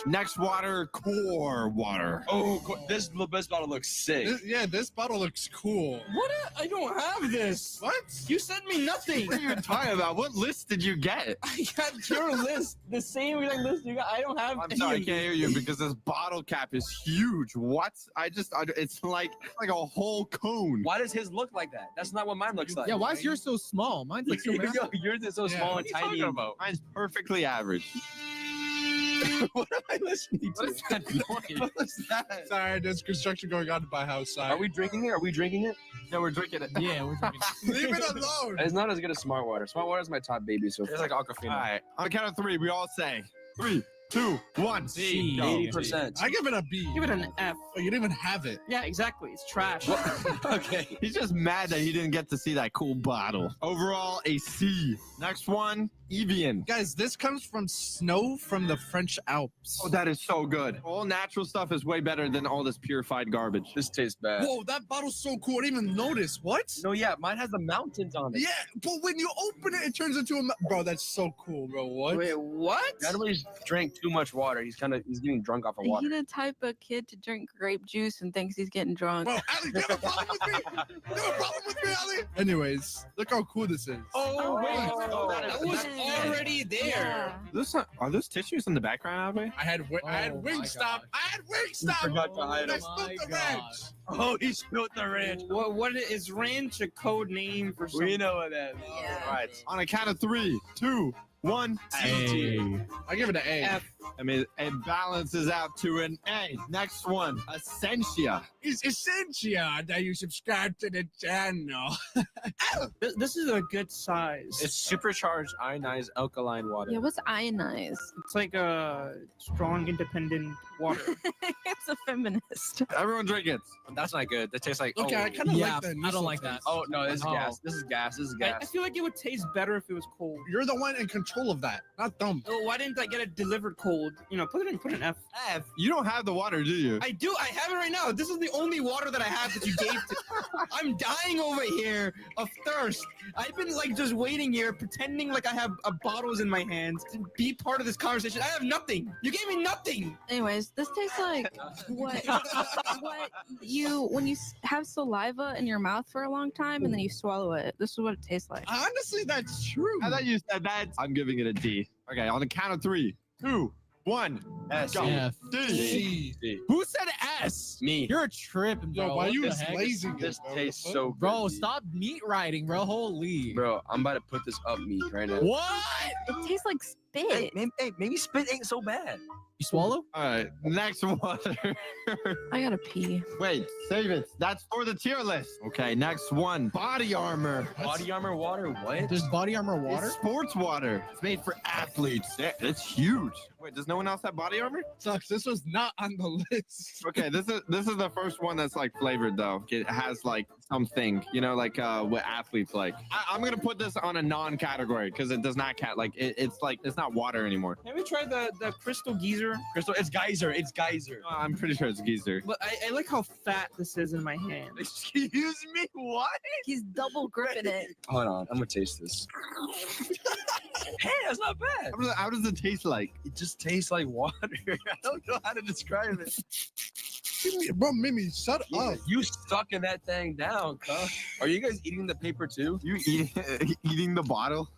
Next water, core water. Oh, this bottle looks sick. This bottle looks cool. What? I don't have this. What? You sent me nothing. What are you talking about? What list did you get? I got your list. The same exact list you got. I don't have. I'm sorry, I can't hear you because this bottle cap is huge. What? It's like a whole cone. Why does his look like that? That's not what mine looks like. Yeah, why is yours so small? Mine's like so massive. Yours is so Yeah, small what and What are you tiny. talking about? Mine's perfectly average. What am I listening to? What is that noise? What was that? Sorry, there's construction going on in my house. Sorry. Are we drinking it? Are we drinking it? Yeah, we're drinking it. Yeah, we're drinking. Leave it alone. It's not as good as Smart Water. Smart Water is my top baby so far. It's like Aquafina. All right, on the count of 3, we all say 3, 2, 1. C. Go. 80%. I give it a B. Give it an F. Oh, you didn't even have it. Yeah, exactly. It's trash. Okay. He's just mad that he didn't get to see that cool bottle. Overall, a C. Next one, Evian. Guys, this comes from snow from the French Alps. Oh, that is so good. All natural stuff is way better than all this purified garbage. This tastes bad. Whoa, that bottle's so cool. I didn't even notice. What? No, yeah, mine has the mountains on it. Yeah, but when you open it, it turns into a... Bro, that's so cool, bro. What? Wait, what? Natalie's drank too much water. He's getting drunk off of He's water. the type of kid to drink grape juice and thinks he's getting drunk. Bro, Ali, you have a problem with me? You have a problem with me, Ali? Anyways, look how cool this is. Oh, wait. Oh, That was already there. Yeah. Are those tissues in the background, Abe? I had Wingstop. I had Wingstop. forgot to hide I him. spilled the ranch. Oh, he spilled the ranch. What is ranch a code name for something? We know what that means. All right, on a count of 3, 2, 1. A. I give it an A. F. I mean, it balances out to an A. Next one, Essentia. It's essential that you subscribe to the channel. This is a good size. It's supercharged ionized alkaline water. Yeah, what's ionized? It's like a strong, independent water. It's a feminist. Everyone drink it. That's not good. That tastes like. Okay, oh. I kind of Yeah, like that. I don't like that. Oh no, this is No. gas. This is gas. This is I gas. feel like it would taste better if it was cold. You're the one in control. control of that. Not dumb. Oh, why didn't I get it delivered cold? You know, put an F. F. You don't have the water, do you? I do. I have it right now. This is the only water that I have that you gave to. I'm dying over here of thirst. I've been like just waiting here, pretending like I have bottles in my hands to be part of this conversation. I have nothing. You gave me nothing. Anyways, this tastes like what you when you have saliva in your mouth for a long time and then you swallow it. This is what it tastes like. Honestly, that's true. I thought you said that. I'm giving it a D. Okay, on the count of 3, 2, 1. S. Go. F. D. Who said S? Me. You're a trip, bro. Yo, why What you the heck? lazy? This tastes so good. Bro, stop meat riding, bro. Holy. Bro, I'm about to put this up meat right now. What? It tastes like spit. Maybe spit ain't so bad. You swallow? All right, next one. I gotta pee. Wait, save it. That's for the tier list. Okay, next one. Body armor. Body armor water? What? There's body armor It's water? sports water. It's made for athletes. It's huge. Wait, does no one else have body armor? Sucks. This was not on the list. Okay, this is the first one that's like flavored though. It has like something, you know, like what athletes like. I'm gonna put this on a non-category because it does not it's like it's not water anymore. Have you tried the Crystal Geyser? Crystal, it's geyser. It's geyser. I'm pretty sure it's geyser. But I like how fat this is in my hand. Excuse me, what? He's double gripping it. Hold on, I'm gonna taste this. Hey, that's not bad. How does it taste like? It just tastes like water. I don't know how to describe it. Bro, Mimi, shut up. You sucking that thing down, cuz. Are you guys eating the paper too? You eating the bottle?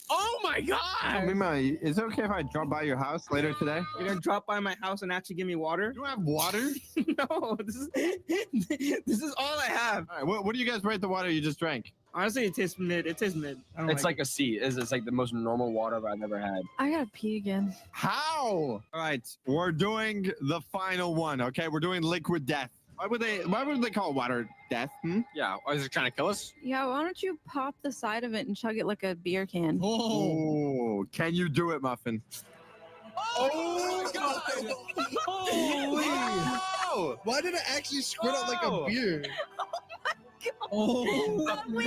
Oh my god! Mima, is it okay if I drop by your house later today? You're gonna drop by my house and actually give me water? You don't have water? No, this is all I have. All right, what do you guys rate the water you just drank? Honestly, it tastes mid. It tastes mid. I don't It's like a C. It's like the most normal water I've ever had. I gotta pee again. How? All right, we're doing the final one. Okay, we're doing liquid death. Why would they call water death? Yeah, is it trying to kill us? Yeah, why don't you pop the side of it and chug it like a beer can? Oh, can you do it, Muffin? Oh my god! Holy! Oh, why did it actually squirt out like a beer? Oh my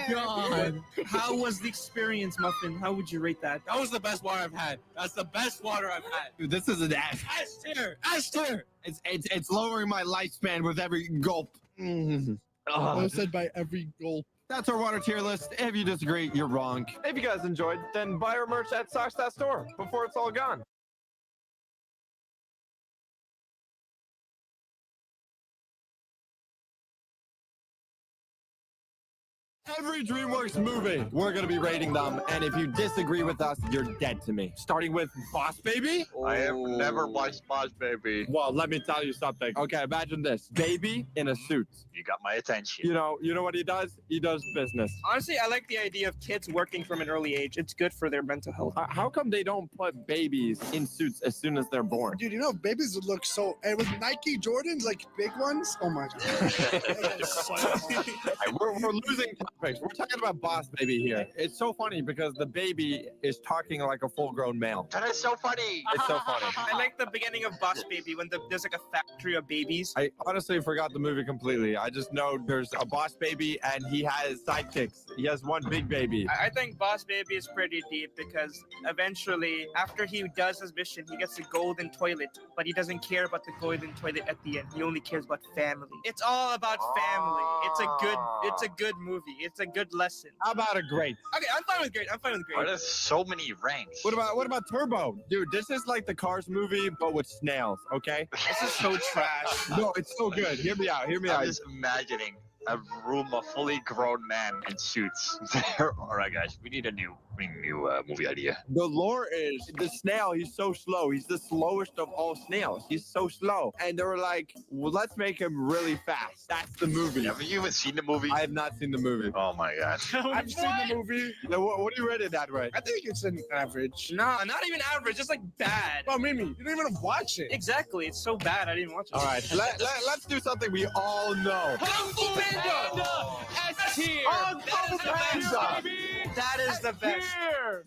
god! How was the experience, Muffin? How would you rate that? That was the best water I've had. That's the best water I've had. Dude, this is an S. S tier. S tier. It's lowering my lifespan with every gulp. I said by every gulp. That's our water tier list. If you disagree, you're wrong. If you guys enjoyed, then buy our merch at Socks.store before it's all gone. Every DreamWorks movie, we're going to be rating them. And if you disagree with us, you're dead to me. Starting with Boss Baby. I have never watched Boss Baby. Well, let me tell you something. Okay, imagine this. Baby in a suit. You got my attention. You know what he does? He does business. Honestly, I like the idea of kids working from an early age. It's good for their mental health. How come they don't put babies in suits as soon as they're born? Dude, you know, babies would look so. And with Nike Jordans, like big ones, oh my god. We're losing topics. We're talking about Boss Baby here. It's so funny because the baby is talking like a full-grown male. That is so funny. It's so funny. I like the beginning of Boss Baby when there's like a factory of babies. I honestly forgot the movie completely. I just know there's a Boss Baby and he has sidekicks. He has one big baby. I think Boss Baby is pretty deep because eventually, after he does his mission, he gets a golden toilet, but he doesn't care about the golden toilet at the end. He only cares about family. It's all about family. It's a good movie. It's a good lesson. How about a great? Okay, I'm fine with great. Why there's so many ranks? What about Turbo? Dude, this is like the Cars movie, but with snails, okay? This is so trash. No, it's so good. Hear me out. I'm just imagining a room of fully grown men in suits. All right, guys, we need a new movie idea. The lore is the snail, he's so slow. He's the slowest of all snails. He's so slow. And they were like, well, let's make him really fast. That's the movie. Have you even seen the movie? I have not seen the movie. Oh my god. I've seen the movie. Now, what do you rate it that way? I think it's an average. No, not even average. Just like bad. Oh, Mimi, you didn't even watch it. Exactly. It's so bad. I didn't watch it. All right, let's do something we all know. Kung Fu Panda! S tier! Oh, That is the best Panda. That is the best.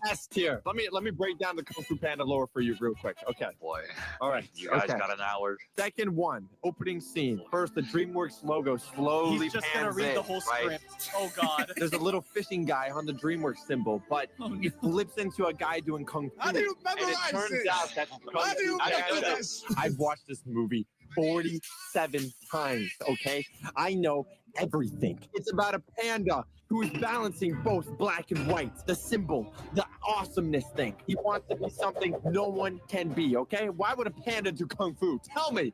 S tier. Let me break down the Kung Fu Panda lore for you real quick. Okay. Boy. All right. You guys okay. got an hour. Second one, opening scene. First, the DreamWorks logo slowly He's just gonna pans read in, the whole right? script. Oh God. There's a little fishing guy on the DreamWorks symbol, but it flips into a guy doing Kung Fu. How do you and it memorize turns this? out that's How do you memorize? I've watched this movie 47 times, okay? I know everything. It's about a panda who is balancing both black and white, the symbol, the awesomeness thing. He wants to be something no one can be, okay? Why would a panda do Kung Fu? Tell me,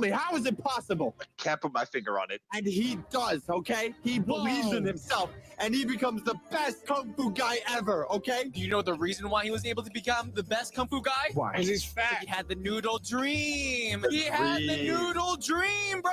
how is it possible? I can't put my finger on it. And he does, okay? He believes in himself, and he becomes the best Kung Fu guy ever, okay? Do you know the reason why he was able to become the best Kung Fu guy? Why? Because he's fat. He had the noodle dream. He had the noodle dream, bro.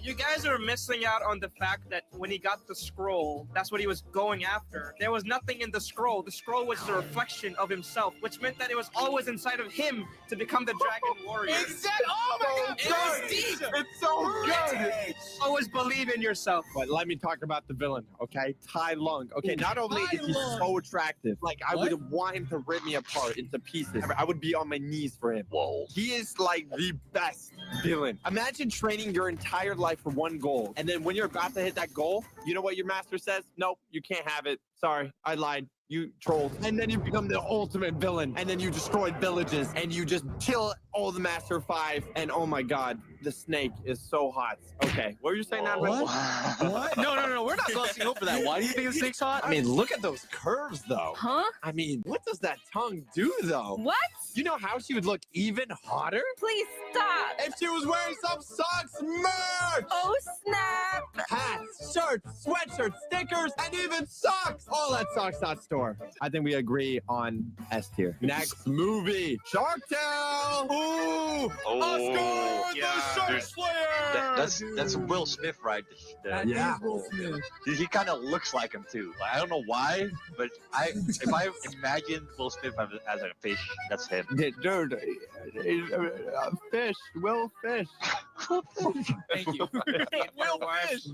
You guys are missing out on the fact that when he got the scroll, that's what he was going after. There was nothing in the scroll. The scroll was the reflection of himself, which meant that it was always inside of him to become the dragon warrior. Exactly. Oh my God. It was deep. It's so good. Always believe in yourself. But let me talk about the villain, okay? Tai Lung. Okay, not only is he so attractive, like I would want him to rip me apart into pieces. I would be on my knees for him. Whoa. He is like the best villain. Imagine training your entire life for one goal, and then when you're about to hit that goal, you know what your master says? Nope, you can't have it. Sorry, I lied. You trolled. And then you become the ultimate villain. And then you destroyed villages. And you just kill all the Master 5. And oh my God, the snake is so hot. Okay, what were you saying now? What? No. We're not glossing over that. Why do you think the snake's hot? I mean, look at those curves, though. Huh? I mean, what does that tongue do, though? What? You know how she would look even hotter? Please stop. If she was wearing some socks merch! Oh, snap. Hats, shirts, sweatshirts, stickers, and even socks! All at Socks.store. I think we agree on S tier. Next movie, Shark Tale! Ooh! Oscar yeah. the Shark Slayer! That's Will Smith, right? Yeah. He kind of looks like him too. Like, I don't know why, but if I imagine Will Smith as a fish, that's him. Dude, fish, Will Fish. Thank you. Will Fish.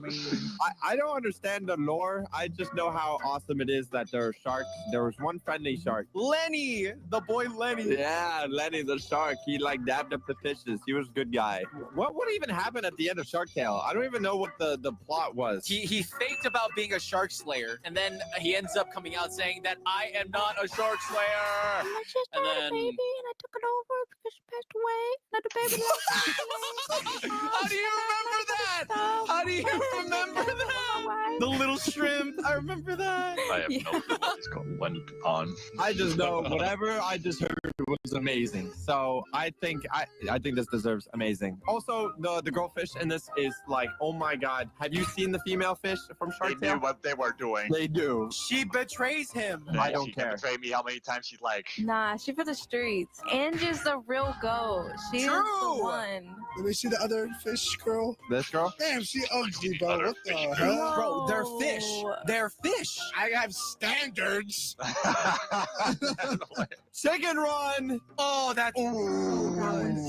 I don't understand the lore. I just know how awesome it is that there are sharks. There was one friendly shark. Lenny, the boy Lenny. Yeah, Lenny the shark. He like dabbed up the fishes. He was a good guy. What even happened at the end of Shark Tale? I don't even know what the plot was. He faked about being a shark slayer, and then he ends up coming out saying that I am not a shark slayer. I just And had then- a baby and I took it over because she passed away. Now the baby How do you remember that? How do you remember that? The little shrimp. I remember that. I have no clue what is went on. I just know whatever I just heard was amazing. So I think this deserves amazing. Also, the girl fish in this is like, oh my God. Have you seen the female fish from They Shark knew Tale? what they were doing. They do. She betrays him. I don't She care. can betray me how many times she'd like. Nah, she for the streets. Angie's the real goat. She is the True. one. Let me see the other fish girl. This girl? Damn, she ugly, bro. What the hell? Bro, they're fish. They're fish. I have standards. Chicken Run! Oh, that's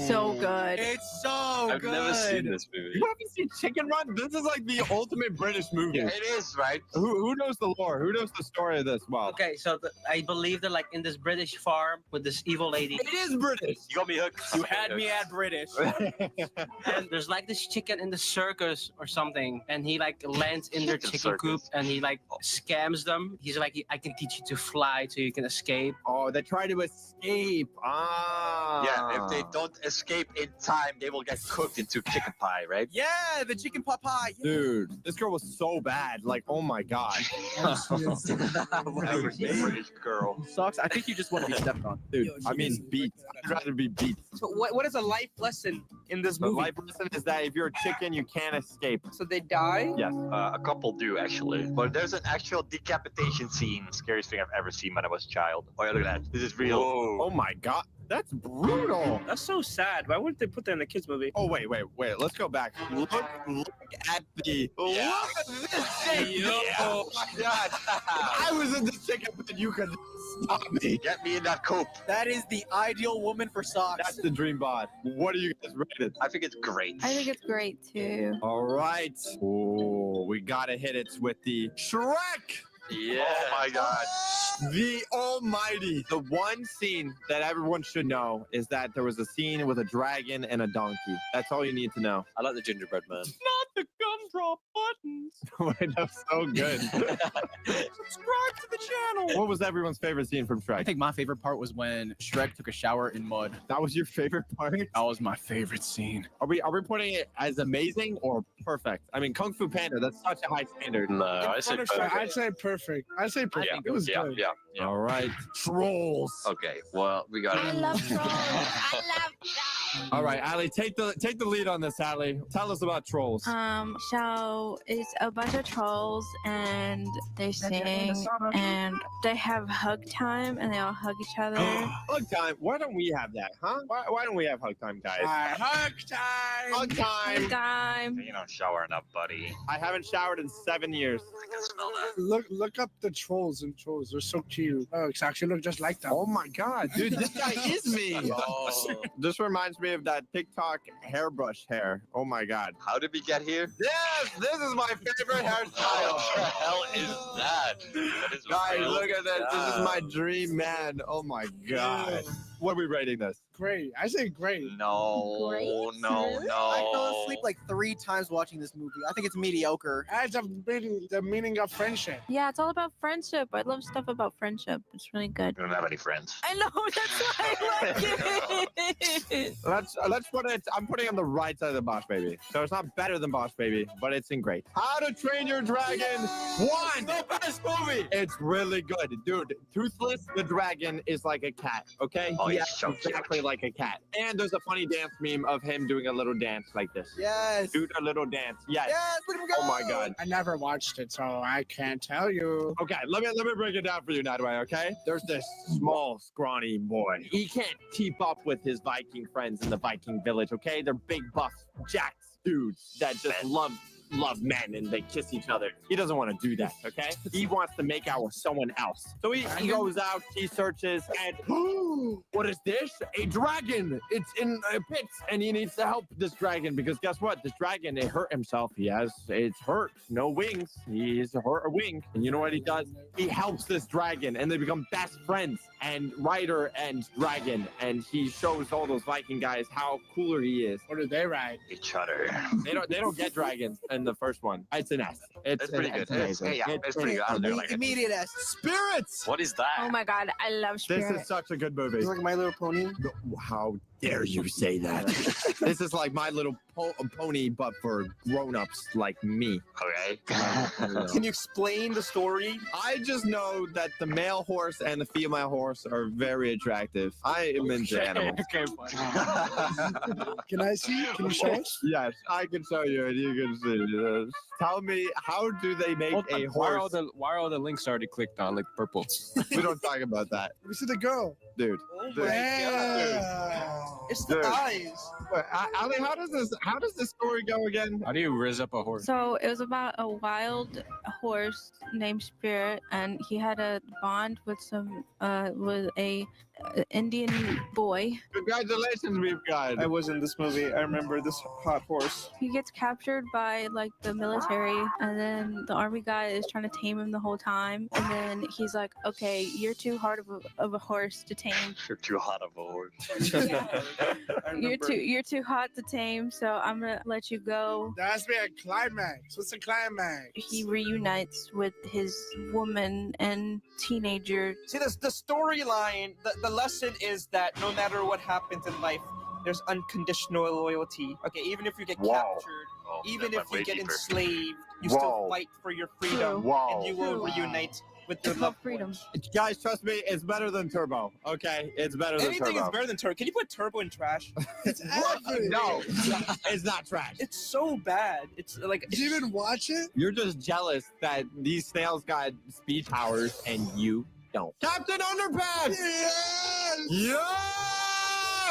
So good. It's so I've good. never seen this movie. You haven't seen Chicken Run? This is like the ultimate British movie. It is, right? Who knows the lore? Who knows the story of this? Well, Okay, so I believe they're like in this British farm with this evil lady, it is British. You got me hooked. You had me at British. and there's like this chicken in the circus or something, and he like lands in their Chicken chicken coop, circus. and he like scams them. He's like, I can teach you to fly so you can escape. Oh, they try to escape. Ah. Yeah, if they don't escape in time, they will get cooked into chicken pie, right? Yeah, the chicken pot pie. Yeah. Dude, this girl was so bad. Like, oh my God. Whatever, British girl. Sucks. I think you just want to be stepped on. Dude, I mean, beat. I'd rather be beat. So what is a life lesson in this The movie? life lesson is that if you're a chicken, you can't escape. So they die? Yes. A couple do actually, but there's an actual decapitation scene. Scariest thing I've ever seen when I was a child. Oh yeah, look at that. This is real. Oh my God. That's brutal. That's so sad. Why wouldn't they put that in the kids' movie? Oh, wait. Let's go back. Look at the. Yeah. Look at this thing. Oh my God. I was in the chicken pit. You could stop me. Get me in that coop. That is the ideal woman for socks. That's the dream bod. What do you guys rate it? I think it's great. I think it's great too. All right. Oh, we gotta hit it with the Shrek Yeah. Oh my God. The Almighty. The one scene that everyone should know is that there was a scene with a dragon and a donkey. That's all you need to know. I like the gingerbread man. Not the gumdrop buttons. That's so good. Subscribe to the channel. What was everyone's favorite scene from Shrek? I think my favorite part was when Shrek took a shower in mud. That was your favorite part? That was my favorite scene. Are we putting it as amazing or perfect? I mean, Kung Fu Panda, that's such a high standard. No, I said perfect. I'd say perfect. I'd say perfect. Yeah, It was yeah, good. yeah. All right. Trolls. Okay, well, we got I it. love trolls. I love trolls. All right, Allie, take the lead on this, Allie. Tell us about trolls. So it's a bunch of trolls and they sing and they have hug time and they all hug each other. Hug time. Why don't we have that, huh? Why don't we have hug time, guys? Hug time. Hug time. Hug time. You don't shower enough, buddy. I haven't showered in 7 years. I can smell that. Look up the trolls and trolls. They're so cute. Oh, it's actually look just like them. Oh my God, dude, this guy is me. Oh. This reminds me of that TikTok hairbrush hair. Oh my God. How did we get here? Yes, this is my favorite hairstyle. What the hell is that? That is Guys, real look at this. This is my God. dream man. Oh my God. What are we rating this? Great. I say great. No, no, no. I fell asleep like 3 times watching this movie. I think it's mediocre. That's the meaning of friendship. Yeah, it's all about friendship. I love stuff about friendship. It's really good. I don't have any friends. I know, that's why I like it. Let's put it. I'm putting it on the right side of the Boss Baby. So it's not better than Boss Baby, but it's in great. How to Train Your Dragon 1. The best movie. It's really good, dude. Toothless the dragon is like a cat. Okay. Oh, yeah, he's so cute. exactly like a cat. And there's a funny dance meme of him doing a little dance like this. Yes. Dude, a little dance. Yes. Yes, look at him go. Oh my God. I never watched it, so I can't tell you. Okay, let me break it down for you, Nadway, okay? There's this small, scrawny boy. He can't keep up with his Viking friends in the Viking village, okay? They're big, buff, jacked dudes that just love men and they kiss each other. He doesn't want to do that, okay? He wants to make out with someone else. So he goes out, he searches, and what is this? A dragon! It's in a pit, and he needs to help this dragon because guess what? This dragon, it hurt himself. It's hurt. No wings. He's hurt a wing. And you know what he does? He helps this dragon, and they become best friends. And Ryder and Dragon, and he shows all those Viking guys how cooler he is. What do they ride? Each other. They don't get dragons in the first one. It's an S. It's pretty good. It's pretty good. I don't like it. Immediate S. Spirits! What is that? Oh my God, I love Spirit. This is such a good movie. It's like My Little Pony. How dare you say that? This is like My Little Pony, but for grown-ups like me. Okay. Can you explain the story? I just know that the male horse and the female horse are very attractive. I am into animals. Okay, Can I see? Can you show us? Yes, I can show you and you can see. Tell me, how do they make a horse? Why are all the links already clicked on, like purple? We don't talk about that. Let me see the girl. Dude. Oh Dude. It's the Dude. eyes. Wait, Ali, how does this story go again? How do you riz up a horse? So it was about a wild horse named Spirit, and he had a bond with with a Indian boy. Congratulations, we've got. I was in this movie. I remember this hot horse. He gets captured by like the military, and then the army guy is trying to tame him the whole time. And then he's like, "Okay, you're too hard of a horse to tame. You're too hot of a horse. You're too hot to tame. So I'm gonna let you go." There has to be a climax. What's the climax? He reunites with his woman and teenager. See, the storyline, the lesson is that no matter what happens in life, there's unconditional loyalty. Okay, even if you get captured, even if you get enslaved, you still fight for your freedom, and you will reunite with your loved freedom. Guys, trust me, it's better than Turbo. Okay, it's better than Anything Turbo. is better than Turbo. Can you put Turbo in trash? No, it's not trash. It's so bad. It's like. Did you even watch it? You're just jealous that these snails got speed powers and you don't. Captain Underpants! Yes!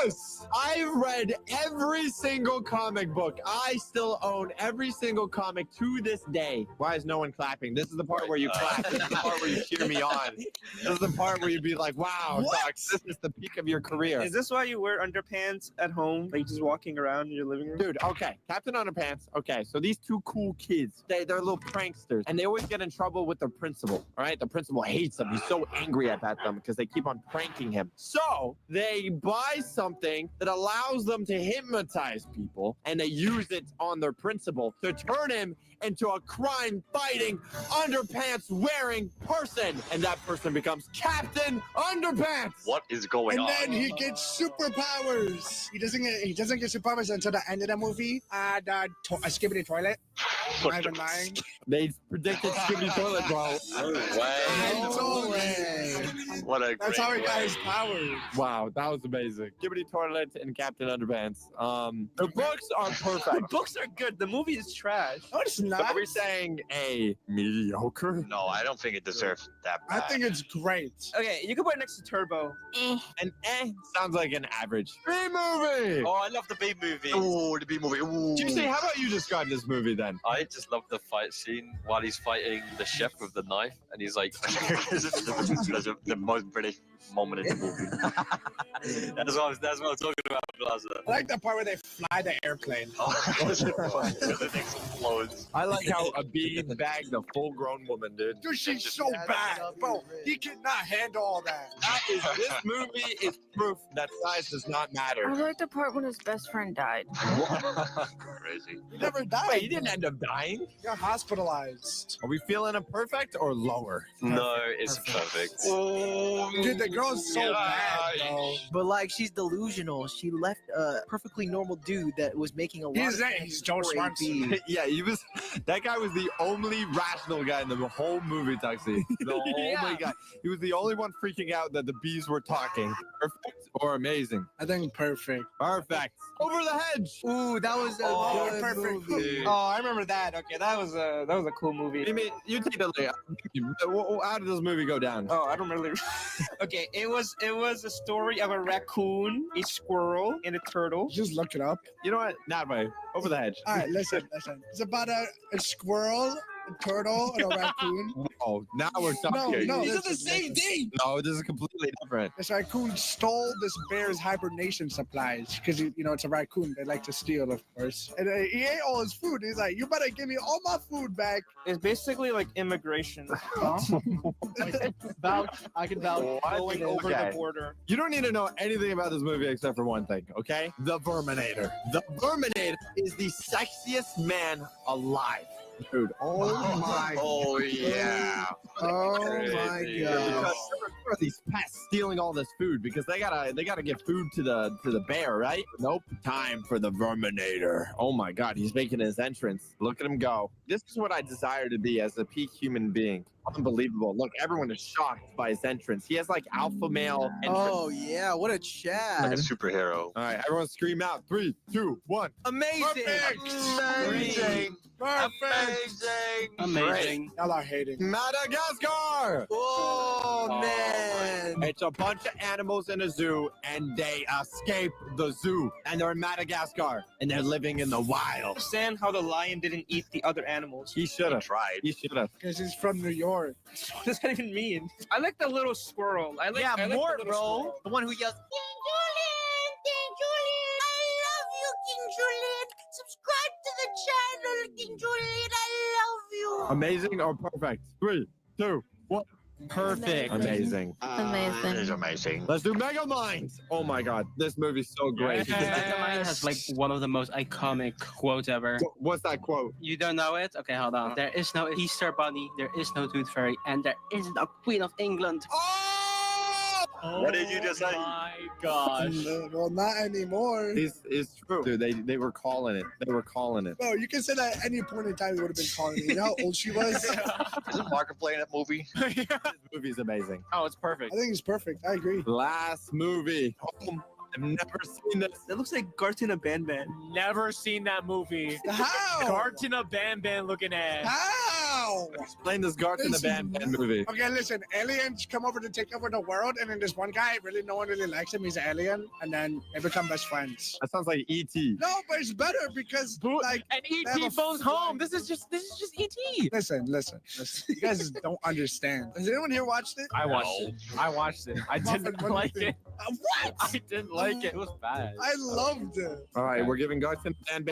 Yes! I've read every single comic book. I still own every single comic to this day. Why is no one clapping? This is the part where you clap. This is the part where you cheer me on. This is the part where you be like, wow, Sox, this is the peak of your career. Is this why you wear underpants at home? Like just walking around in your living room? Dude, okay. Captain Underpants. Okay, so these two cool kids, they're little pranksters, and they always get in trouble with their principal, all right? The principal hates them. He's so angry at them because they keep on pranking him. So they buy something that allows them to hypnotize people, and they use it on their principal to turn him into a crime-fighting, underpants-wearing person. And that person becomes Captain Underpants. What is going on? And then he gets superpowers. He doesn't get superpowers until the end of the movie. Skibbity toilet. I'm even lying. They predicted Skibbity Toilet, bro. No way. What a That's how he got his powers. Wow, that was amazing. Skibbity Toilet and Captain Underpants. The books are perfect. The books are good. The movie is trash. No, it's not. Are we saying a mediocre? No, I don't think it deserves that bad. I think it's great. Okay, you can put it next to Turbo. An sounds like an average B-movie. Oh, I love the B movie. Oh, the B movie. Ooh. Juicy, how about you describe this movie then? I just love the fight scene while he's fighting the chef with the knife, and he's like, This is the most British moment in the movie. that's what I'm talking about, Plaza. I like the part where they fly the airplane. The thing explodes. I like how a bee bagged a full-grown woman, dude. Dude, she's so bad, bro. He cannot handle all that. This movie is proof that size does not matter. I like the part when his best friend died. Crazy. He never died. Wait, he didn't end up dying? He got hospitalized. Are we feeling a perfect or lower? No, it's perfect. Oh, dude, the girl's so bad, bro. But like, she's delusional. She left a perfectly normal dude that was making a lot of sense. He's Joe for Swanson. AP. Yeah, that guy was the only rational guy in the whole movie, Tuxie. The only guy. He was the only one freaking out that the bees were talking. Perfect or amazing? I think perfect. Perfect. Over the Hedge. Ooh, that was a good perfect. movie. Oh, I remember that. Okay, that was a cool movie. You take the lead. How did this movie go down? Oh, I don't really. Okay, it was a story of a raccoon, a squirrel, and a turtle. Just look it up. You know what? Not way. Over the Hedge. All right, listen. It's about a squirrel, a turtle, and a raccoon. Oh, now we're talking. No, These are the same thing. No, this is completely different. This raccoon stole this bear's hibernation supplies because it's a raccoon. They like to steal, of course. And he ate all his food. He's like, "You better give me all my food back." It's basically like immigration. I can vouch. Going over the border. You don't need to know anything about this movie except for one thing, okay? The Verminator. The Verminator is the sexiest man alive. Dude, oh my Oh yeah. Oh my god. Because these pests stealing all this food because they gotta give food to the bear, right? Nope. Time for the Verminator. Oh my god, he's making his entrance. Look at him go. This is what I desire to be as a peak human being. Unbelievable. Look, everyone is shocked by his entrance. He has like alpha male entrance. Oh yeah, what a chat. Like a superhero. All right, everyone scream out. 3, 2, 1. Amazing. Amazing. Amazing. Y'all are hating. Madagascar! Oh man. It's a bunch of animals in a zoo, and they escape the zoo, and they're in Madagascar, and they're living in the wild. Understand how the lion didn't eat the other animals? He should have tried. He should have. Because he's from New York. What does that even mean? I like the little squirrel. I like the little bro. squirrel. The one who yells. King Julian, I love you, King Julian. Subscribe to the channel, King Julian. I love you. Amazing or perfect? 3, 2, 1. Perfect. Amazing. Amazing. It is amazing. Let's do Mega Minds. Oh my god, this movie's so great. Megamind has like one of the most iconic quotes ever. What's that quote? You don't know it? Okay, hold on. There is no Easter Bunny, there is no Tooth Fairy, and there isn't a Queen of England. What did you just say? Oh my gosh. Well, not anymore. It's true. Dude, they were calling it. They were calling it. Bro, you can say that at any point in time they would have been calling it. You know how old she was? Isn't Marker playing that movie? This movie's amazing. Oh, it's perfect. I think it's perfect. I agree. Last movie. I've never seen this. That looks like Gartina Ban Ban. Never seen that movie. How? Gartina Ban Ban looking ass. How? No. Explain this Garth in the Band movie. Okay, listen. Aliens come over to take over the world, and then this one guy, really, no one really likes him. He's an alien, and then they become best friends. That sounds like E.T. No, but it's better because like And they have E.T. a phones home. This is just E.T. Listen. You guys don't understand. Has anyone here watched it? I watched it. I Muffin, didn't what do you like think? it. What? I didn't like it. It was bad. I loved it. All right, we're giving Garth in the Band.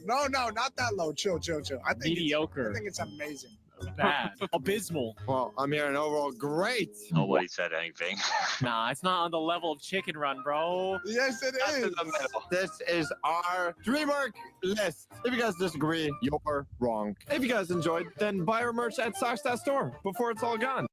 No, not that low. Chill. I think Mediocre. I think it's amazing. Bad. Abysmal. Well, I'm hearing overall great. Nobody said anything. Nah, it's not on the level of Chicken Run, bro. Yes, it That's is. in the middle. This is our DreamWorks list. If you guys disagree, you're wrong. If you guys enjoyed, then buy our merch at Socks.store before it's all gone.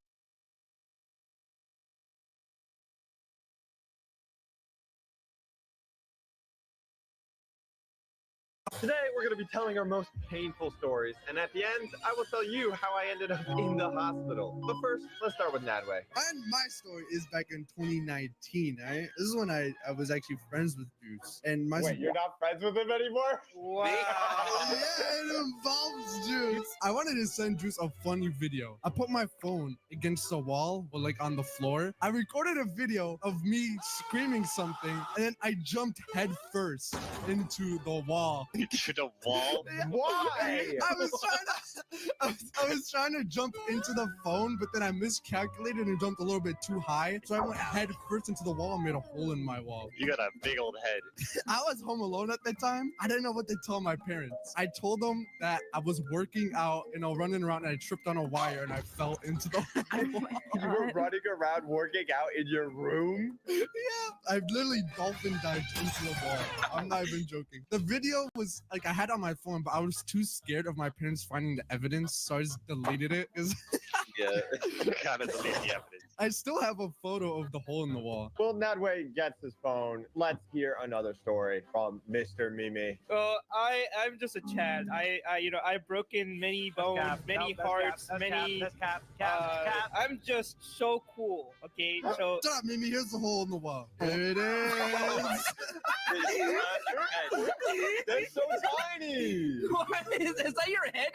Today, we're going to be telling our most painful stories, and at the end, I will tell you how I ended up in the hospital. But first, let's start with Nadway. And my story is back in 2019, right? This is when I was actually friends with Juice. And my Wait, you're not friends with him anymore? Wow. Yeah, it involves Juice. I wanted to send Juice a funny video. I put my phone against the wall, or like on the floor. I recorded a video of me screaming something, and then I jumped head first into the wall. To the wall? Why? I was trying to jump into the phone, but then I miscalculated and jumped a little bit too high. So I went head first into the wall and made a hole in my wall. You got a big old head. I was home alone at that time. I didn't know what to tell my parents. I told them that I was working out, running around, and I tripped on a wire and I fell into the wall. You were running around working out in your room? Yeah, I literally dolphin dived into the wall. I'm not even joking. The video was like I had on my phone, but I was too scared of my parents finding the evidence, so I just deleted it. Yeah, gotta delete the evidence. I still have a photo of the hole in the wall. Well, Nadway gets his phone. Let's hear another story from Mr. Mimi. Well, I'm just a Chad. I broke in many bones, many hearts, many. I'm just so cool. Okay, so. Shut up, Mimi. Here's the hole in the wall. There it is. That's so tiny. What? Is that your head?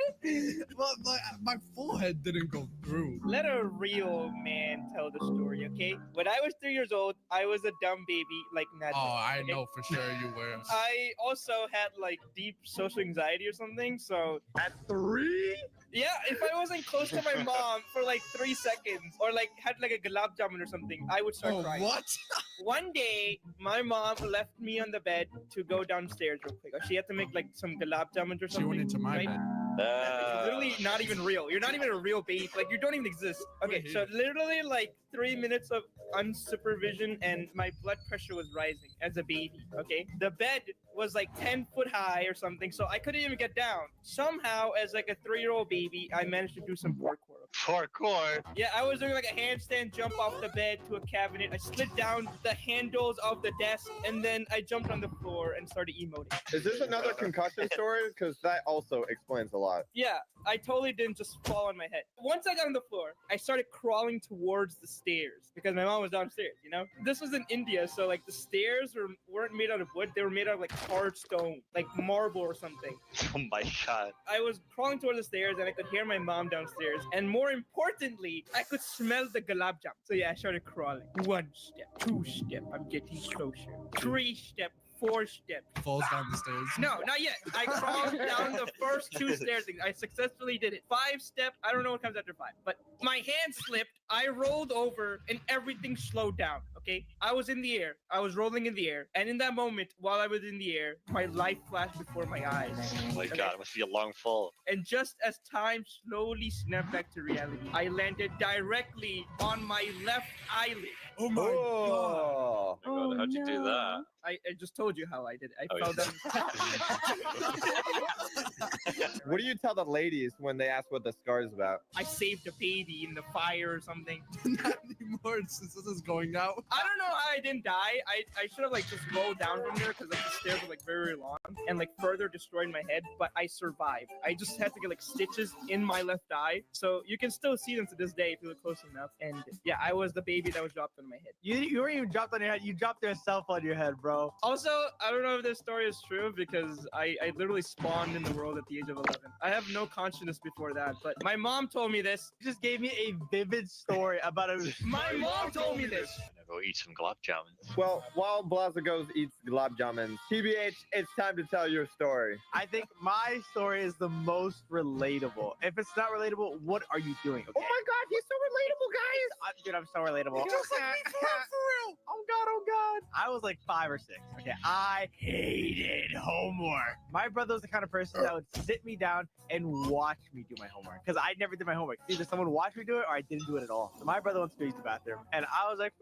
Well, my full head didn't go through. Let a real man tell the story, okay? When I was 3 years old, I was a dumb baby like Ned. Oh, I know for sure you were. I also had like deep social anxiety or something, so. At 3? Yeah, if I wasn't close to my mom for like 3 seconds or like had like a gulab jamun or something, I would start crying. What? One day, my mom left me on the bed to go downstairs real quick. She had to make like some gulab jamun or something. She went into my bed. It's literally not even real. You're not even a real baby. Like, you don't even exist. Okay, so literally like 3 minutes of unsupervision and my blood pressure was rising as a baby, okay? The bed was like 10 foot high or something, so I couldn't even get down. Somehow, as like a 3-year-old baby, I managed to do some parkour. Parkour? Yeah, I was doing like a handstand jump off the bed to a cabinet. I slid down the handles of the desk, and then I jumped on the floor and started emoting. Is this another concussion story? Because that also explains a lot. Yeah, I totally didn't just fall on my head. Once I got on the floor, I started crawling towards the stairs because my mom was downstairs, you know? This was in India, so like the stairs weren't made out of wood. They were made out of like hard stone, like marble or something. Oh my god. I was crawling towards the stairs and I could hear my mom downstairs. And more importantly, I could smell the gulab jam. So yeah, I started crawling. 1 step, 2 step, I'm getting closer. 3 step, 4 steps. Falls down the stairs. No, not yet. I crawled down the first 2 stairs. I successfully did it. 5 step. I don't know what comes after 5. But my hand slipped. I rolled over and everything slowed down. Okay? I was in the air. I was rolling in the air. And in that moment, while I was in the air, my life flashed before my eyes. Oh my god, it must be a long fall. And just as time slowly snapped back to reality, I landed directly on my left eyelid. Oh my god. Oh my god, how'd you do that? I just told you how I did it. I Oh, fell down. What do you tell the ladies when they ask what the scar is about? I saved a baby in the fire or something. more since this is going out. I don't know how I didn't die. I should have like just rolled down from there because like the stairs were like very long and like further destroyed my head, but I survived. I just had to get like stitches in my left eye, so you can still see them to this day if you look close enough. And yeah, I was the baby that was dropped on my head. You weren't even dropped on your head. You dropped yourself on your head, bro. Also, I don't know if this story is true because I literally spawned in the world at the age of 11. I have no consciousness before that, but my mom told me this. You just gave me a vivid story about a. My mom told me this. Go eat some glob jammins. Well, while Blaza goes eats glob jammins, TBH, it's time to tell your story. I think my story is the most relatable. If it's not relatable, what are you doing? Okay? Oh my God, he's so relatable, guys. Dude, I'm so relatable. Just like me, for real. Oh God. I was like 5 or 6. Okay, I hated homework. My brother was the kind of person that would sit me down and watch me do my homework because I never did my homework. Either someone watched me do it or I didn't do it at all. So my brother wants to use the bathroom, and I was like,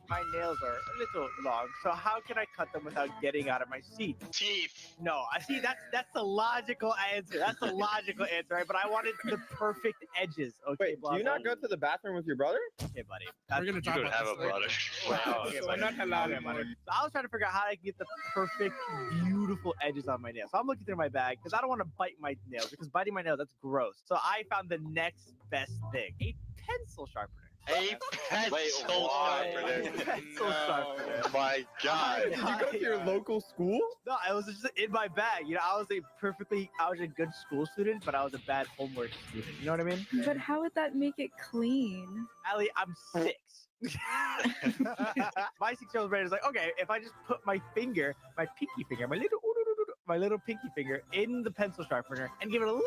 my nails are a little long, so how can I cut them without getting out of my seat? Teeth. No, I see that's the logical answer. That's the logical answer, right? But I wanted the perfect edges. Okay, Wait, do you not go to the bathroom with your brother? Okay, buddy. We're gonna talk about have a brother. Wow. Okay, so I'm not allowed anymore. So I was trying to figure out how I can get the perfect, beautiful edges on my nails. So I'm looking through my bag because I don't want to bite my nails because biting my nails, that's gross. So I found the next best thing: a pencil sharpener. A pencil sharpener. Pencil sharpener. My God. Did you go to your local school? No, it was just in my bag. You know, I was a good school student, but I was a bad homework student. You know what I mean? But how would that make it clean? Allie, I'm 6. My 6-year-old brain is like, okay, if I just put my finger, my pinky finger, my little pinky finger in the pencil sharpener and give it a little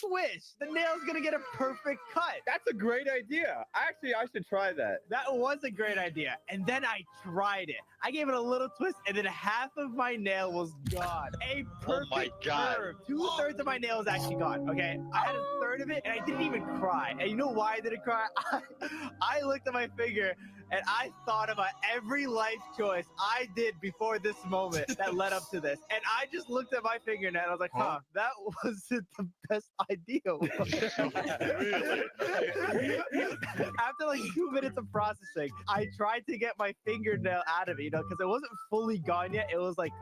twist, the nail's gonna get a perfect cut. That's a great idea. Actually, I should try that. That was a great idea. And then I tried it. I gave it a little twist, and then half of my nail was gone. A perfect curve. 2/3 of my nail was actually gone. Okay, I had a third of it, and I didn't even cry. And you know why I didn't cry? I looked at my finger, and I thought about every life choice I did before this moment that led up to this. And I just looked at my fingernail, and I was like, that wasn't the best idea. After like 2 minutes of processing, I tried to get my fingernail out of it, because it wasn't fully gone yet. It was like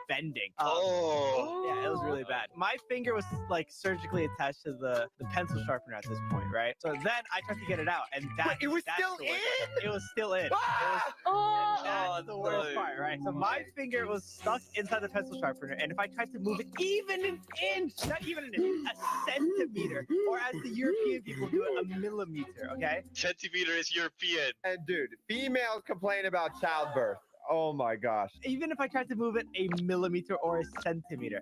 bending. Yeah, it was really bad. My finger was like surgically attached to the pencil sharpener at this point, right? So then I tried to get it out, and it was still in? It was still in. That's the worst part, right? So my finger was stuck inside the pencil sharpener, and if I tried to move it even an inch, not even an inch, a centimeter, or as the European people do it, a millimeter, okay? Centimeter is European. And dude, females complain about childbirth. Oh my gosh. Even if I tried to move it a millimeter or a centimeter,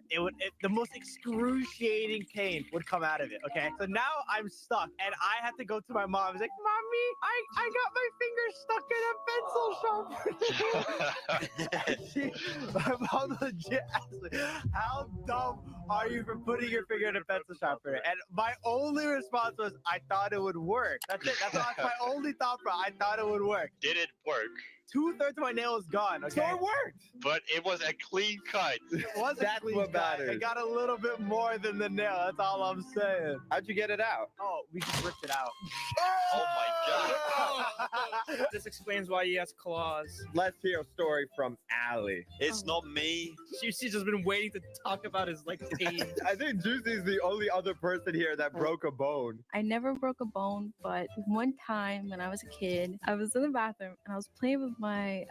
the most excruciating pain would come out of it, okay? So now I'm stuck, and I have to go to my mom. It's like, Mommy, I got my finger stuck in a pencil sharpener. My mom legit asked me, how dumb are you for putting your finger in a pencil sharpener? And my only response was, I thought it would work. That's it. That's my only thought, bro. I thought it would work. Did it work? 2/3 of my nail is gone. Okay, so it worked. But it was a clean cut. It was a clean cut. It got a little bit more than the nail. That's all I'm saying. How'd you get it out? Oh, we just ripped it out. Oh my God. This explains why he has claws. Let's hear a story from Allie. It's not me. She's just been waiting to talk about his like pain. I think Juicy's the only other person here that broke a bone. I never broke a bone, but one time when I was a kid, I was in the bathroom and I was playing with my